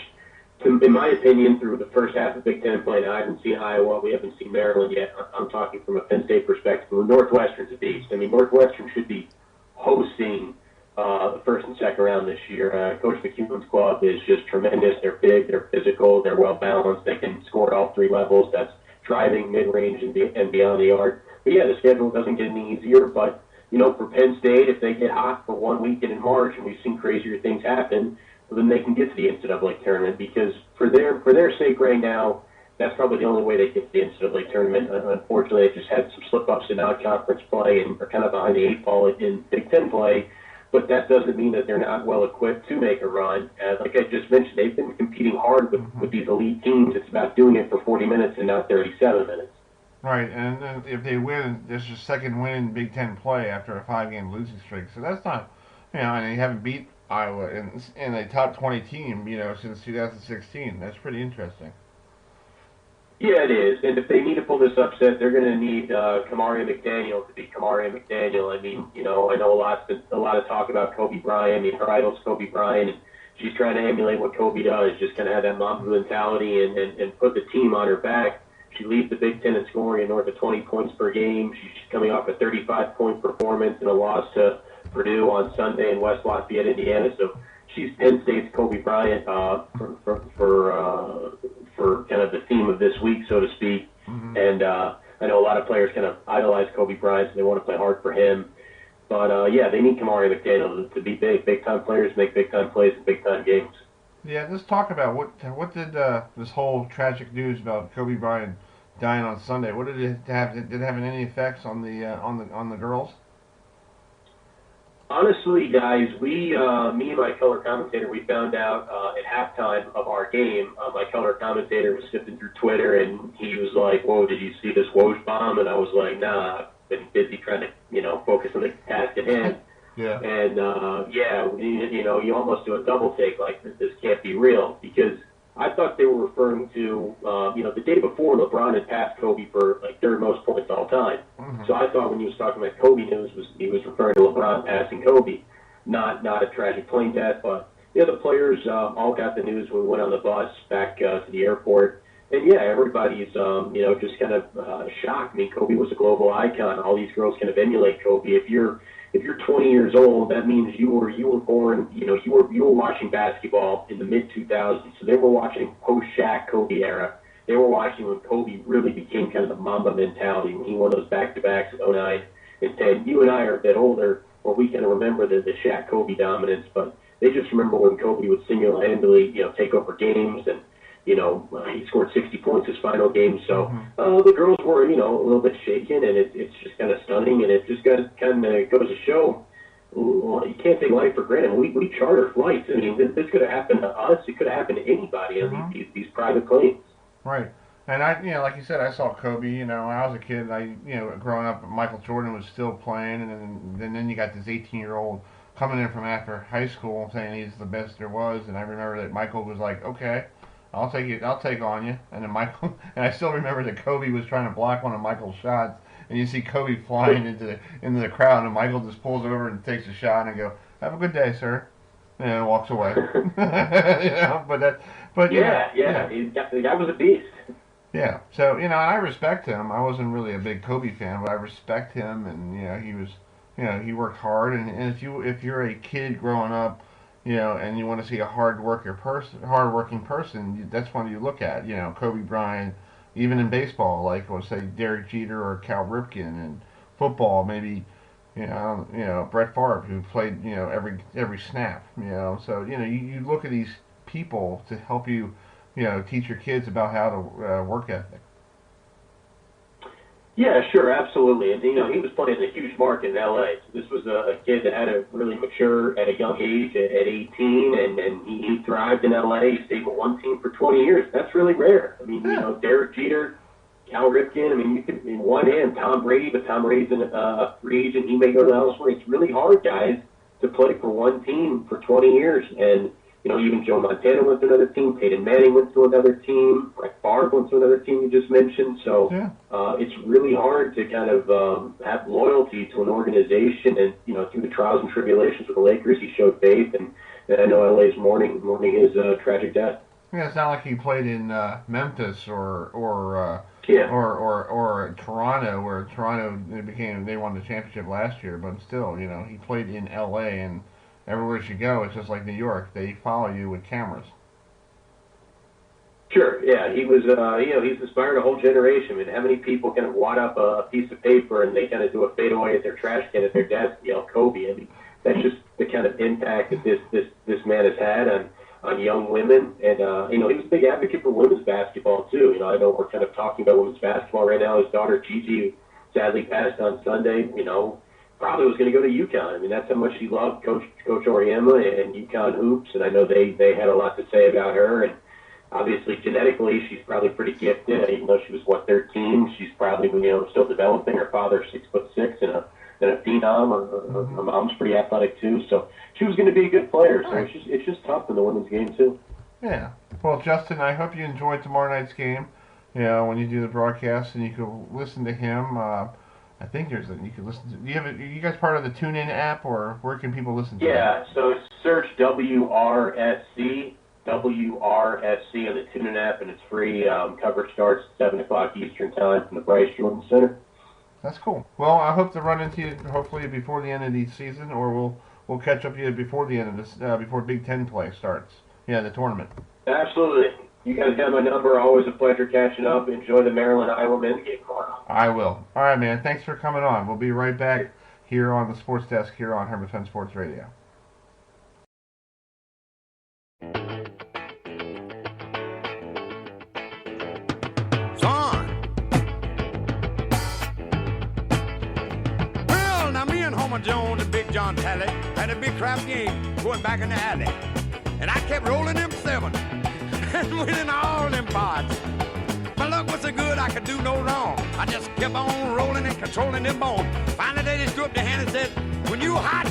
In my opinion, through the first half of Big Ten play, I haven't seen Iowa. We haven't seen Maryland yet. I'm talking from a Penn State perspective. Northwestern's a beast. I mean, Northwestern should be hosting the first and second round this year. Coach McEwen's club is just tremendous. They're big, they're physical, they're well balanced. They can score at all 3 levels. That's driving, mid-range, and beyond the arc. But yeah, the schedule doesn't get any easier. But for Penn State, if they get hot for 1 weekend in March, and we've seen crazier things happen, well, then they can get to the NCAA tournament. Because for their sake right now, that's probably the only way they get to the NCAA tournament. Unfortunately, they just had some slip-ups in non-conference play and are kind of behind the 8 ball in Big Ten play. But that doesn't mean that they're not well equipped to make a run. Like I just mentioned, they've been competing hard with these elite teams. It's about doing it for 40 minutes and not 37 minutes. Right, and then if they win, there's a second win in Big Ten play after a 5-game losing streak. So that's not, and they haven't beat Iowa in a top 20 team, since 2016. That's pretty interesting. Yeah, it is. And if they need to pull this upset, they're going to need Kamari McDaniel to be Kamari McDaniel. I mean, I know a lot of talk about Kobe Bryant. I mean, her idol's Kobe Bryant, and she's trying to emulate what Kobe does, just kind of have that Mamba mentality and put the team on her back. She leads the Big Ten in scoring, north of 20 points per game. She's coming off a 35-point performance in a loss to Purdue on Sunday in West Lafayette, Indiana. So she's Penn State's Kobe Bryant for kind of the theme of this week, so to speak. Mm-hmm. And I know a lot of players kind of idolize Kobe Bryant, so they want to play hard for him. But, yeah, they need Kamari McDaniel to be big. Big-time players make big-time plays in big-time games. Yeah, let's talk about what did this whole tragic news about Kobe Bryant dying on Sunday. What did it have? Did it have any effects on the girls? Honestly, guys, me and my color commentator, we found out at halftime of our game. My color commentator was sifting through Twitter, and he was like, "Whoa, did you see this Woj bomb?" And I was like, "Nah, I've been busy trying to, focus on the task at hand." Yeah. And, you almost do a double take, like, this can't be real, because I thought they were referring to, the day before LeBron had passed Kobe for, like, third most points all time. Mm-hmm. So I thought when he was talking about Kobe news, he was referring to LeBron passing Kobe, not a tragic plane death. But, the players all got the news when we went on the bus back to the airport. And, yeah, everybody's, just kind of shocked. I mean, Kobe was a global icon. All these girls kind of emulate Kobe. If you're 20 years old, that means you were born, you were watching basketball in the mid-2000s. So they were watching post-Shaq Kobe era. They were watching when Kobe really became kind of the Mamba mentality when he won those back-to-backs in 09 and 10. You and I are a bit older, where we kind of remember the Shaq Kobe dominance, but they just remember when Kobe would single-handedly, take over games, and he scored 60 points his final game. So the girls were, a little bit shaken, and it's just kind of stunning, and it just kind of goes to show, you can't take life for granted. We charter flights. I mean, this could have happened to us. It could have happened to anybody on these private planes. Right. And I, like you said, I saw Kobe. When I was a kid, growing up, Michael Jordan was still playing, and then you got this 18-year-old coming in from after high school saying he's the best there was. And I remember that Michael was like, "Okay, I'll take on you." And then Michael, and I still remember that Kobe was trying to block one of Michael's shots, and you see Kobe flying into the crowd, and Michael just pulls over and takes a shot and go, "Have a good day, sir," and walks away. The guy was a beast. Yeah, so I respect him. I wasn't really a big Kobe fan, but I respect him, and he was, he worked hard, and if you're a kid growing up, and you want to see a hard-working person, that's one you look at. Kobe Bryant, even in baseball, like let's say Derek Jeter or Cal Ripken, and football maybe, Brett Favre, who played every snap. So you look at these people to help you, teach your kids about how to work ethic. Yeah, sure, absolutely. And, he was playing in a huge market in L.A. So this was a kid that had to really mature at a young age, at 18, and he thrived in L.A. He stayed with one team for 20 years. That's really rare. I mean, Derek Jeter, Cal Ripken, I mean, you could, in one hand, Tom Brady, but Tom Brady's a free agent. He may go to elsewhere. It's really hard, guys, to play for one team for 20 years. And, even Joe Montana went to another team. Peyton Manning went to another team. Brett Favre went to another team you just mentioned. So it's really hard to kind of have loyalty to an organization. And, through the trials and tribulations with the Lakers, he showed faith. And I know LA's mourning his tragic death. Yeah, it's not like he played in Memphis or Toronto, where Toronto they won the championship last year. But still, he played in L.A. and everywhere you go, it's just like New York. They follow you with cameras. Sure, yeah. He was, he's inspired a whole generation. I mean, how many people kind of wad up a piece of paper and they kind of do a fadeaway at their trash can at their desk, yell Kobe. I mean, that's just the kind of impact that this man has had on young women. And, he was a big advocate for women's basketball, too. I know we're kind of talking about women's basketball right now. His daughter, Gigi, sadly passed on Sunday, probably was going to go to UConn. I mean, that's how much he loved Coach Auriemma and UConn hoops, and I know they had a lot to say about her. And obviously, genetically, she's probably pretty gifted. Even though she was 13, she's probably still developing. Her father's 6'6" and a phenom. Her mom's pretty athletic too, so she was going to be a good player. So it's just tough in the women's game too. Yeah. Well, Justin, I hope you enjoyed tomorrow night's game. When you do the broadcast, and you can listen to him. I think you can listen to. Are you guys part of the TuneIn app, or where can people listen to? Yeah, so search WRSC WRFC on the TuneIn app, and it's free. Coverage starts at 7 o'clock Eastern Time from the Bryce Jordan Center. That's cool. Well, I hope to run into you hopefully before the end of the season, or we'll catch up to you before the end of this, before Big Ten play starts. Yeah, the tournament. Absolutely. You guys got my number. Always a pleasure catching up. Enjoy the Maryland-Iowa men's game tomorrow. I will. All right, man. Thanks for coming on. We'll be right back here on the Sports Desk here on HerbFM Sports Radio. Well, now me and Homer Jones and Big John Talley had a big crap game going back in the alley. And I kept rolling them 7 and winning all them parts. My luck was so good I could do no wrong. I just kept on rolling and controlling them bones. Finally they just threw up their hand and said, when you hot,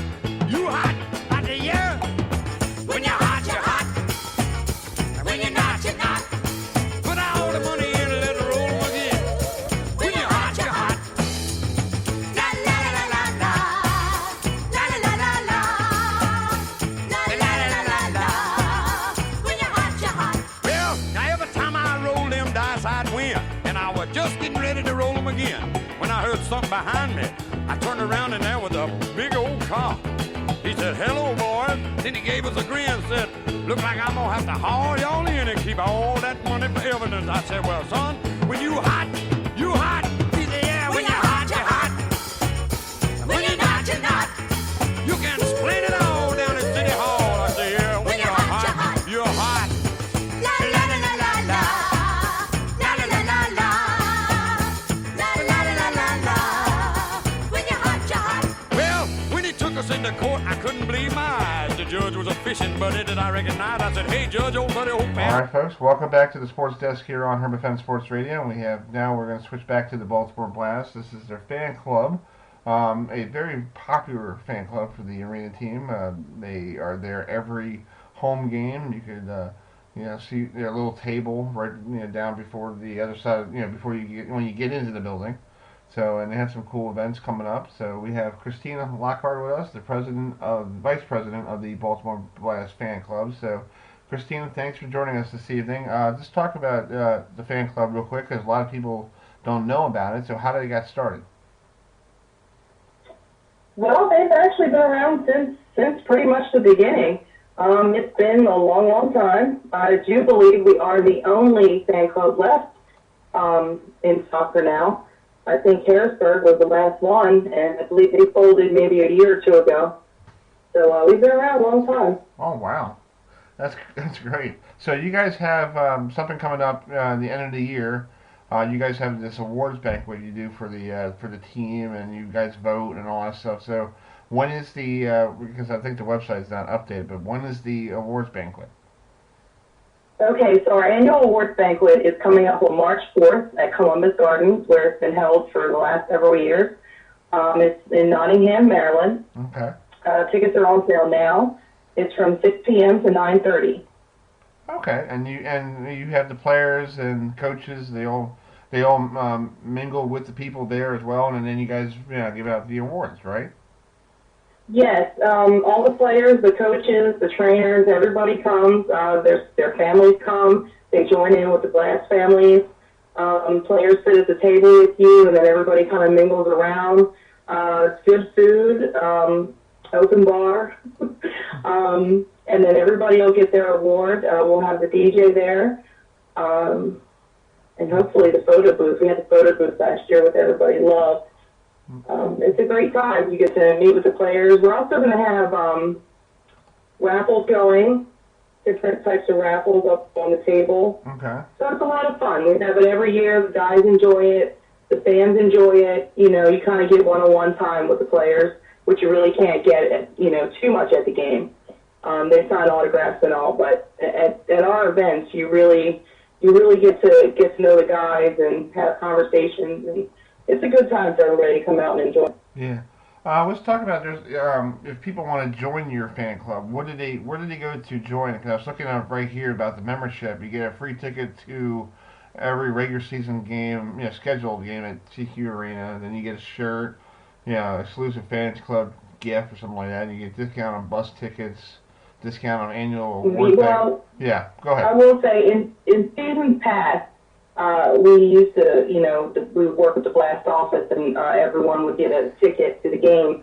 you hot. I said, yeah. When you're hot, you're hot. And when you're not, you're not. Put all the money in and let it roll again. When you're hot, you're hot. La la la la la. La la la la la. La la la la la. When you're hot, you're hot. Well, now every time I roll them dice, I'd win. And I was just getting ready to roll them again. When I heard something behind me, I turned around and there was a big old car. He said, hello, boys. Then he gave us a grin and said, look like I'm going to have to haul y'all in and keep all that money for evidence. I said, well, son, when you hot, you hot. He said, yeah, when you're hot, you're hot. When you're not, you're not. You can explain it all down at City Hall. I said, yeah, when you're hot, you're hot. La la la la la la. La la la la la. La la la la la. When you're hot, you're hot. Well, when he took us into court, I couldn't believe my eyes. The judge was a fishing buddy that I recognized. I said, hey, Judge, old buddy, old pal. All right, folks, welcome back to the Sports Desk here on HerbFM Sports Radio. And we're going to switch back to the Baltimore Blast. This is their fan club, a very popular fan club for the arena team. They are there every home game. You could see their little table right down before the other side, before when you get into the building. So, and they have some cool events coming up. So we have Christina Lockhart with us, the vice president of the Baltimore Blast fan club. So, Christina, thanks for joining us this evening. Just talk about the fan club real quick, because a lot of people don't know about it. So, how did it get started? Well, they've actually been around since pretty much the beginning. It's been a long, long time. I do believe we are the only fan club left in soccer now. I think Harrisburg was the last one, and I believe they folded maybe a year or two ago. So we've been around a long time. Oh, wow. That's great. So you guys have something coming up the end of the year. You guys have this awards banquet you do for the team, and you guys vote and all that stuff. So when is because I think the website's not updated, but when is the awards banquet? Okay, so our annual awards banquet is coming up on March 4th at Columbus Gardens, where it's been held for the last several years. It's in Nottingham, Maryland. Okay. Tickets are on sale now. It's from 6 p.m. to 9:30. Okay, and you have the players and coaches. They all mingle with the people there as well, and then you guys give out the awards, right? Yes, all the players, the coaches, the trainers, everybody comes. Their families come. They join in with the Blast families. Players sit at the table with you, and then everybody kind of mingles around. It's good food, open bar, and then everybody will get their award. We'll have the DJ there, and hopefully the photo booth. We had the photo booth last year, which everybody loved. It's a great time. You get to meet with the players. We're also going to have raffles going, different types of raffles up on the table. Okay. So it's a lot of fun. We have it every year. The guys enjoy it. The fans enjoy it. You kind of get one-on-one time with the players, which you really can't get too much at the game. They sign autographs and all, but at our events, you really get to know the guys and have conversations, and it's a good time for everybody to come out and enjoy. Yeah. Let's talk about if people want to join your fan club, where do they go to join? Because I was looking up right here about the membership. You get a free ticket to every regular season game, scheduled game at TQ Arena. Then you get a shirt, exclusive fans club gift or something like that. And you get discount on bus tickets, discount on annual award Well, thing. Yeah, go ahead. I will say in seasons past, we used to, we would work with the Blast office and everyone would get a ticket to the game.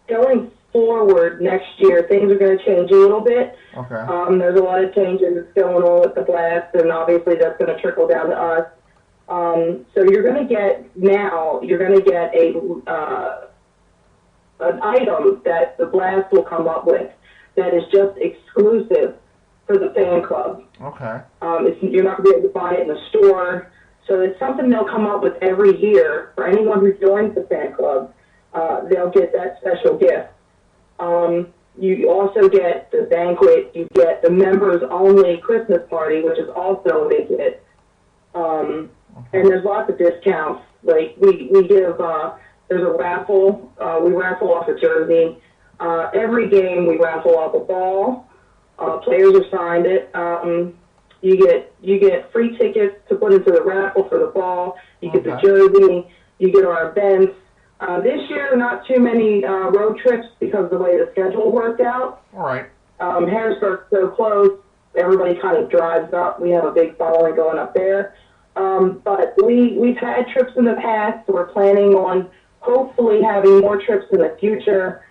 Going forward next year, things are going to change a little bit. Okay. There's a lot of changes going on with the Blast, and obviously that's going to trickle down to us. So you're going to get an item that the Blast will come up with that is just exclusive for the fan club. Okay. You're not going to be able to buy it in the store. So it's something they'll come up with every year for anyone who joins the fan club. They'll get that special gift. You also get the banquet. You get the members-only Christmas party, which is also a big hit. And there's lots of discounts. Like we give, there's a raffle. We raffle off a jersey. Every game we raffle off a ball. Players are signed it. You get free tickets to put into the raffle for the ball. You get the jersey. You get our events. This year, not too many road trips because of the way the schedule worked out. All right. Harrisburg's so close, everybody kind of drives up. We have a big following going up there. But we've had trips in the past. We're planning on hopefully having more trips in the future.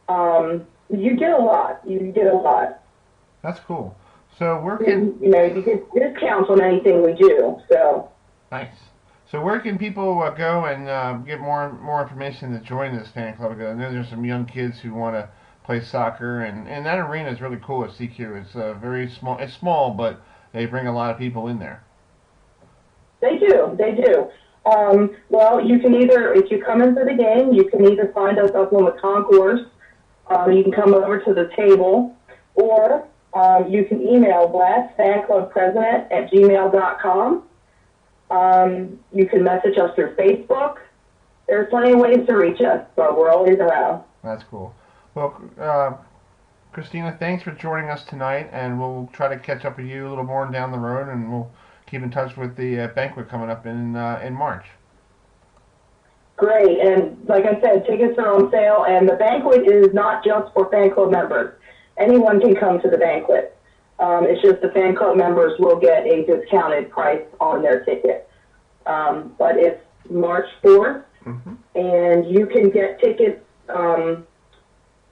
You get a lot. You get a lot. That's cool. So where can you get discounts on anything we do? So nice. So where can people go and get more information to join this fan club? Because I know there's some young kids who want to play soccer, and that arena is really cool at CQ. It's very small. It's small, but they bring a lot of people in there. They do. Well, you can either, if you come into the game, you can either find us up on the concourse. You can come over to the table, or you can email blastfanclubpresident@gmail.com. You can message us through Facebook. There's plenty of ways to reach us, but we're always around. That's cool. Well, Christina, thanks for joining us tonight, and we'll try to catch up with you a little more down the road, and we'll keep in touch with the banquet coming up in March. Great, and like I said, tickets are on sale, and the banquet is not just for fan club members. Anyone can come to the banquet. It's just the fan club members will get a discounted price on their ticket. But it's March 4th, and you can get tickets.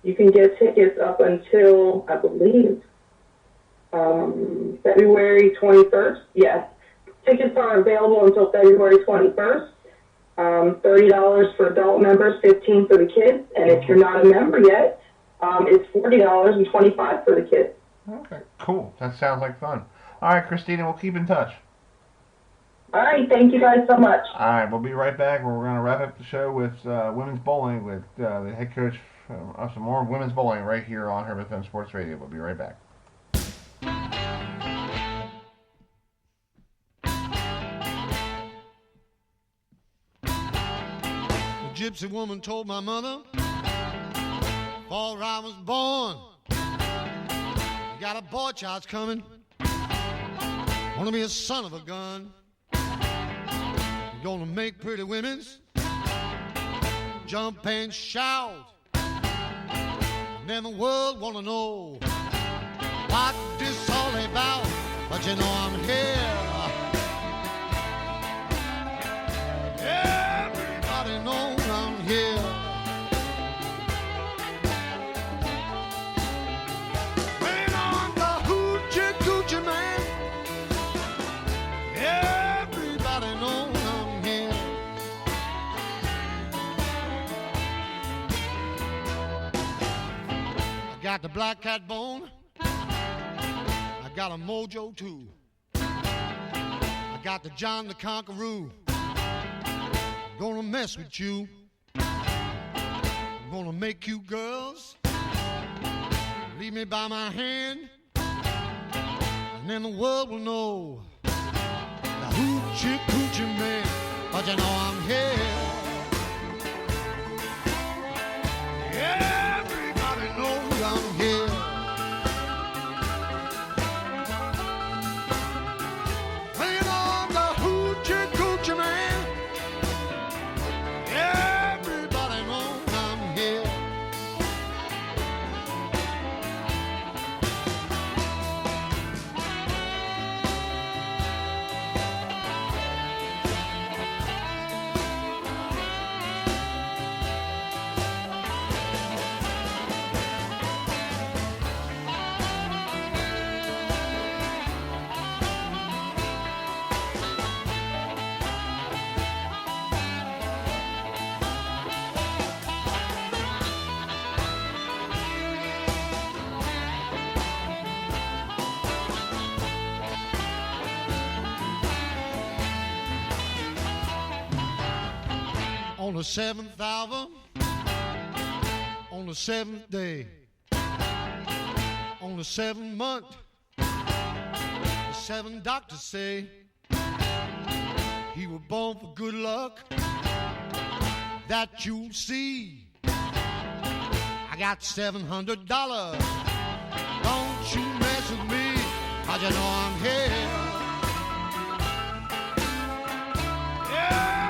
You can get tickets up until, I believe, February 21st. Yes, tickets are available until February 21st. $30 for adult members, $15 for the kids, and if you're not a member yet, it's $40 and $25 for the kids. Okay, cool. That sounds like fun. All right, Christina, we'll keep in touch. All right, thank you guys so much. All right, we'll be right back. We're going to wrap up the show with women's bowling with the head coach of some more women's bowling right here on HerbFM Sports Radio. We'll be right back. A gypsy woman told my mother, before I was born, you got a boy child's coming, wanna be a son of a gun. You're gonna make pretty women's jump and shout, and then the world wanna know what this all about. But you know I'm here. Everybody knows I'm here. When I'm the hoochie coochie man, everybody knows I'm here. I got the black cat bone, I got a mojo too. I got the John the Conqueror. Gonna mess with you. I'm gonna make you girls leave me by my hand, and then the world will know the hoochie coochie man. But you know I'm here. Everybody knows I'm here. Playing on the hoochie coochie man. Everybody knows I'm here. the 7th hour, on the 7th day, on the 7th month, the 7 doctors say he was born for good luck. That you'll see. I got $700. Don't you mess with me, 'cause you know I'm here.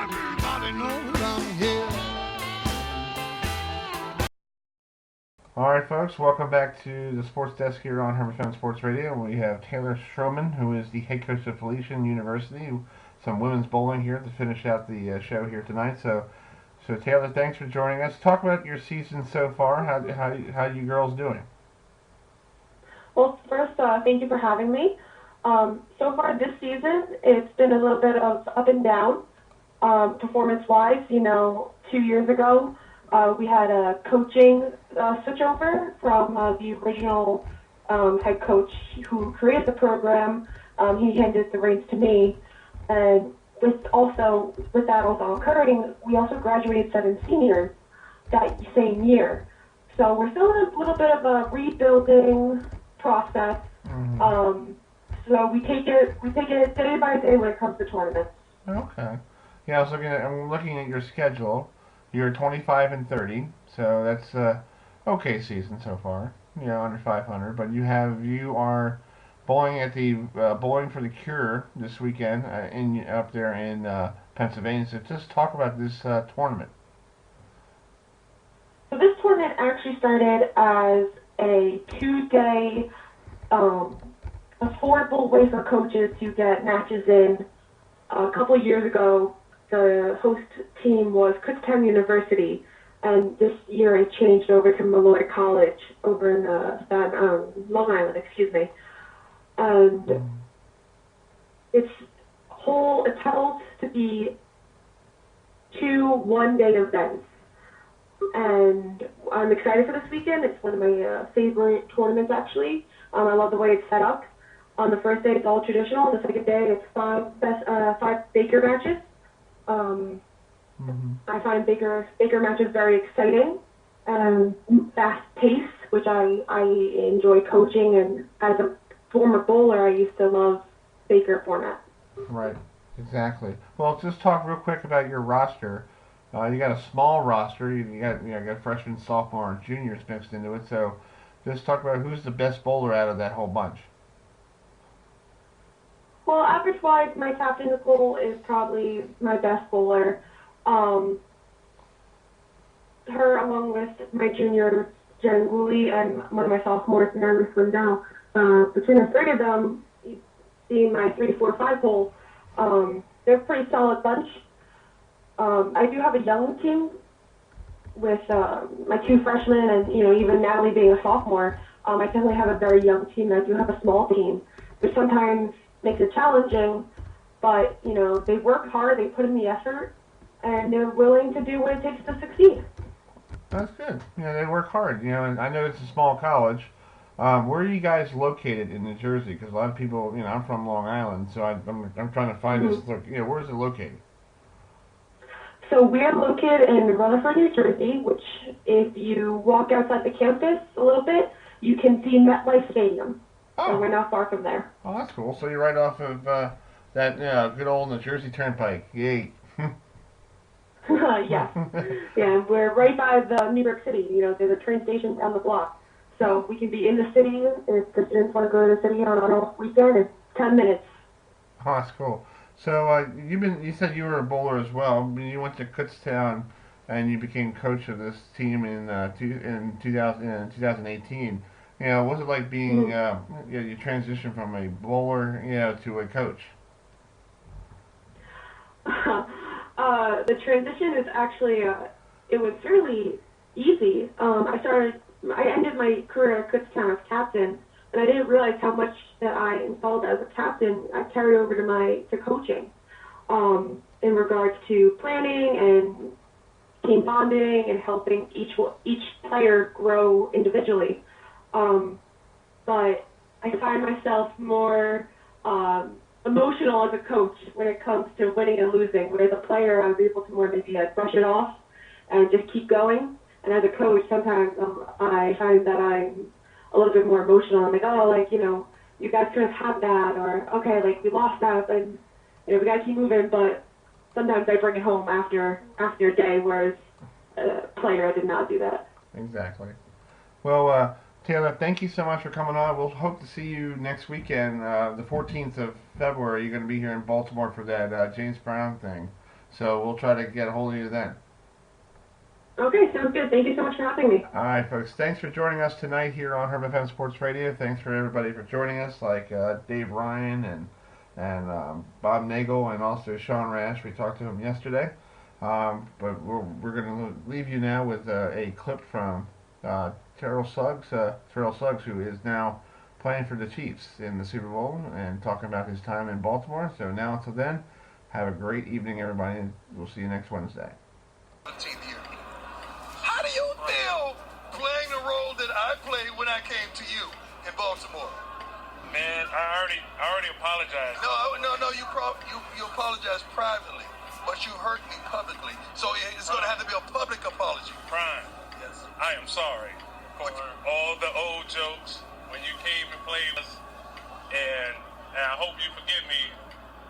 Everybody knows I'm here. All right, folks, welcome back to the Sports Desk here on HerbFM Sports Radio. We have Taylor Stroman, who is the head coach of Felician University. Some women's bowling here to finish out the show here tonight. So Taylor, thanks for joining us. Talk about your season so far. How you girls doing? Well, first, thank you for having me. So far this season, it's been a little bit of up and down, performance-wise. 2 years ago, we had a coaching switchover from the original head coach who created the program. He handed the reins to me, and with that also occurring, we also graduated 7 seniors that same year. So we're still in a little bit of a rebuilding process. So we take it day by day when it comes to tournaments. Okay. Yeah, I'm looking at your schedule. You're 25-30, so that's okay season so far. Under 500, but you are bowling at the Bowling for the Cure this weekend up there in Pennsylvania. So just talk about this tournament. So this tournament actually started as a 2-day affordable way for coaches to get matches in. A couple of years ago, the host team was Kutztown University, and this year it changed over to Malloy College over in Long Island, excuse me. And it's held to be 2 one-day events. And I'm excited for this weekend. It's one of my favorite tournaments, actually. I love the way it's set up. On the first day, it's all traditional. On the second day, it's 5 Baker matches. I find Baker matches very exciting and fast-paced, which I enjoy coaching. And as a former bowler, I used to love Baker format. Right, exactly. Well, just talk real quick about your roster. You got a small roster. You got freshmen, sophomore, and juniors mixed into it. So, just talk about who's the best bowler out of that whole bunch. Well, average-wise, my captain Nicole is probably my best bowler. Her, along with my junior Jen Woolley and one of my sophomores, Mary Swindell, between the 3 of them, being my 3, 4, 5 hole, they're a pretty solid bunch. I do have a young team with my 2 freshmen and, even Natalie being a sophomore. I definitely have a very young team. I do have a small team, which sometimes makes it challenging, but, they work hard, they put in the effort, and they're willing to do what it takes to succeed. That's good. They work hard, and I know it's a small college. Where are you guys located in New Jersey? Because a lot of people, I'm from Long Island, so I'm trying to find this. Look, where is it located? So we're located in Rutherford, New Jersey, which if you walk outside the campus a little bit, you can see MetLife Stadium. Oh. So we're not far from there. Oh, that's cool. So you're right off of that good old New Jersey Turnpike. Yay. Yeah. Yeah, we're right by the New York City. There's a train station down the block. So we can be in the city. If the students want to go to the city on a weekend, it's 10 minutes. Oh, that's cool. So you said you were a bowler as well. You went to Kutztown and you became coach of this team in 2018. What was it like being you transitioned from a bowler to a coach? The transition is actually it was fairly easy. I ended my career at Kutztown as captain, and I didn't realize how much that I installed as a captain I carried over to coaching, in regards to planning and team bonding and helping each player grow individually. But I find myself more emotional as a coach when it comes to winning and losing. Where as a player, I was able to more maybe brush it off and just keep going. And as a coach, sometimes I find that I'm a little bit more emotional. I'm like, oh, like, you know, you guys could have had that, or okay, like we lost that, and you know, we gotta keep moving. But sometimes I bring it home after a day, whereas a player did not do that. Exactly. Well, Taylor, thank you so much for coming on. We'll hope to see you next weekend, the 14th of February. You're going to be here in Baltimore for that James Brown thing. So we'll try to get a hold of you then. Okay, sounds good. Thank you so much for having me. All right, folks. Thanks for joining us tonight here on HerbFM Sports Radio. Thanks for everybody for joining us, like Dave Ryan and Bob Nagel and also Sean Rash. We talked to him yesterday. But we're going to leave you now with a clip from Terrell Suggs, who is now playing for the Chiefs in the Super Bowl and talking about his time in Baltimore. So now until then, have a great evening, everybody, and we'll see you next Wednesday. How do you feel playing the role that I played when I came to you in Baltimore? Man, I already apologized. No, you apologized privately, but you hurt me publicly. So it's going to have to be a public apology. Prime. Yes. I am sorry for all the old jokes when you came and played us, and I hope you forgive me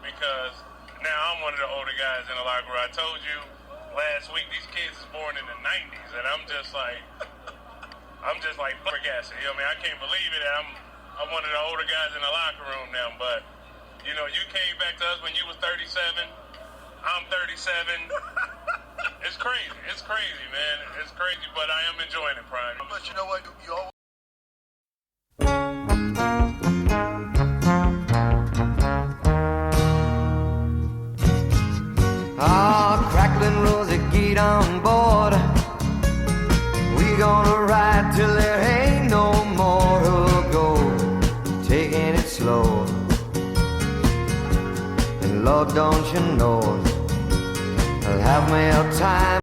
because now I'm one of the older guys in the locker room. I told you last week these kids is born in the 90s, and I'm just like flabbergasted. You know what I mean? I can't believe it. I'm one of the older guys in the locker room now, but you know, you came back to us when you was 37. I'm 37. It's crazy. It's crazy, man. It's crazy, but I am enjoying it, Prime. But you know what? You always Crackling rosy, get on board. We gonna ride till there ain't no more to go. Taking it slow. And Lord, don't you know, I'll have me a time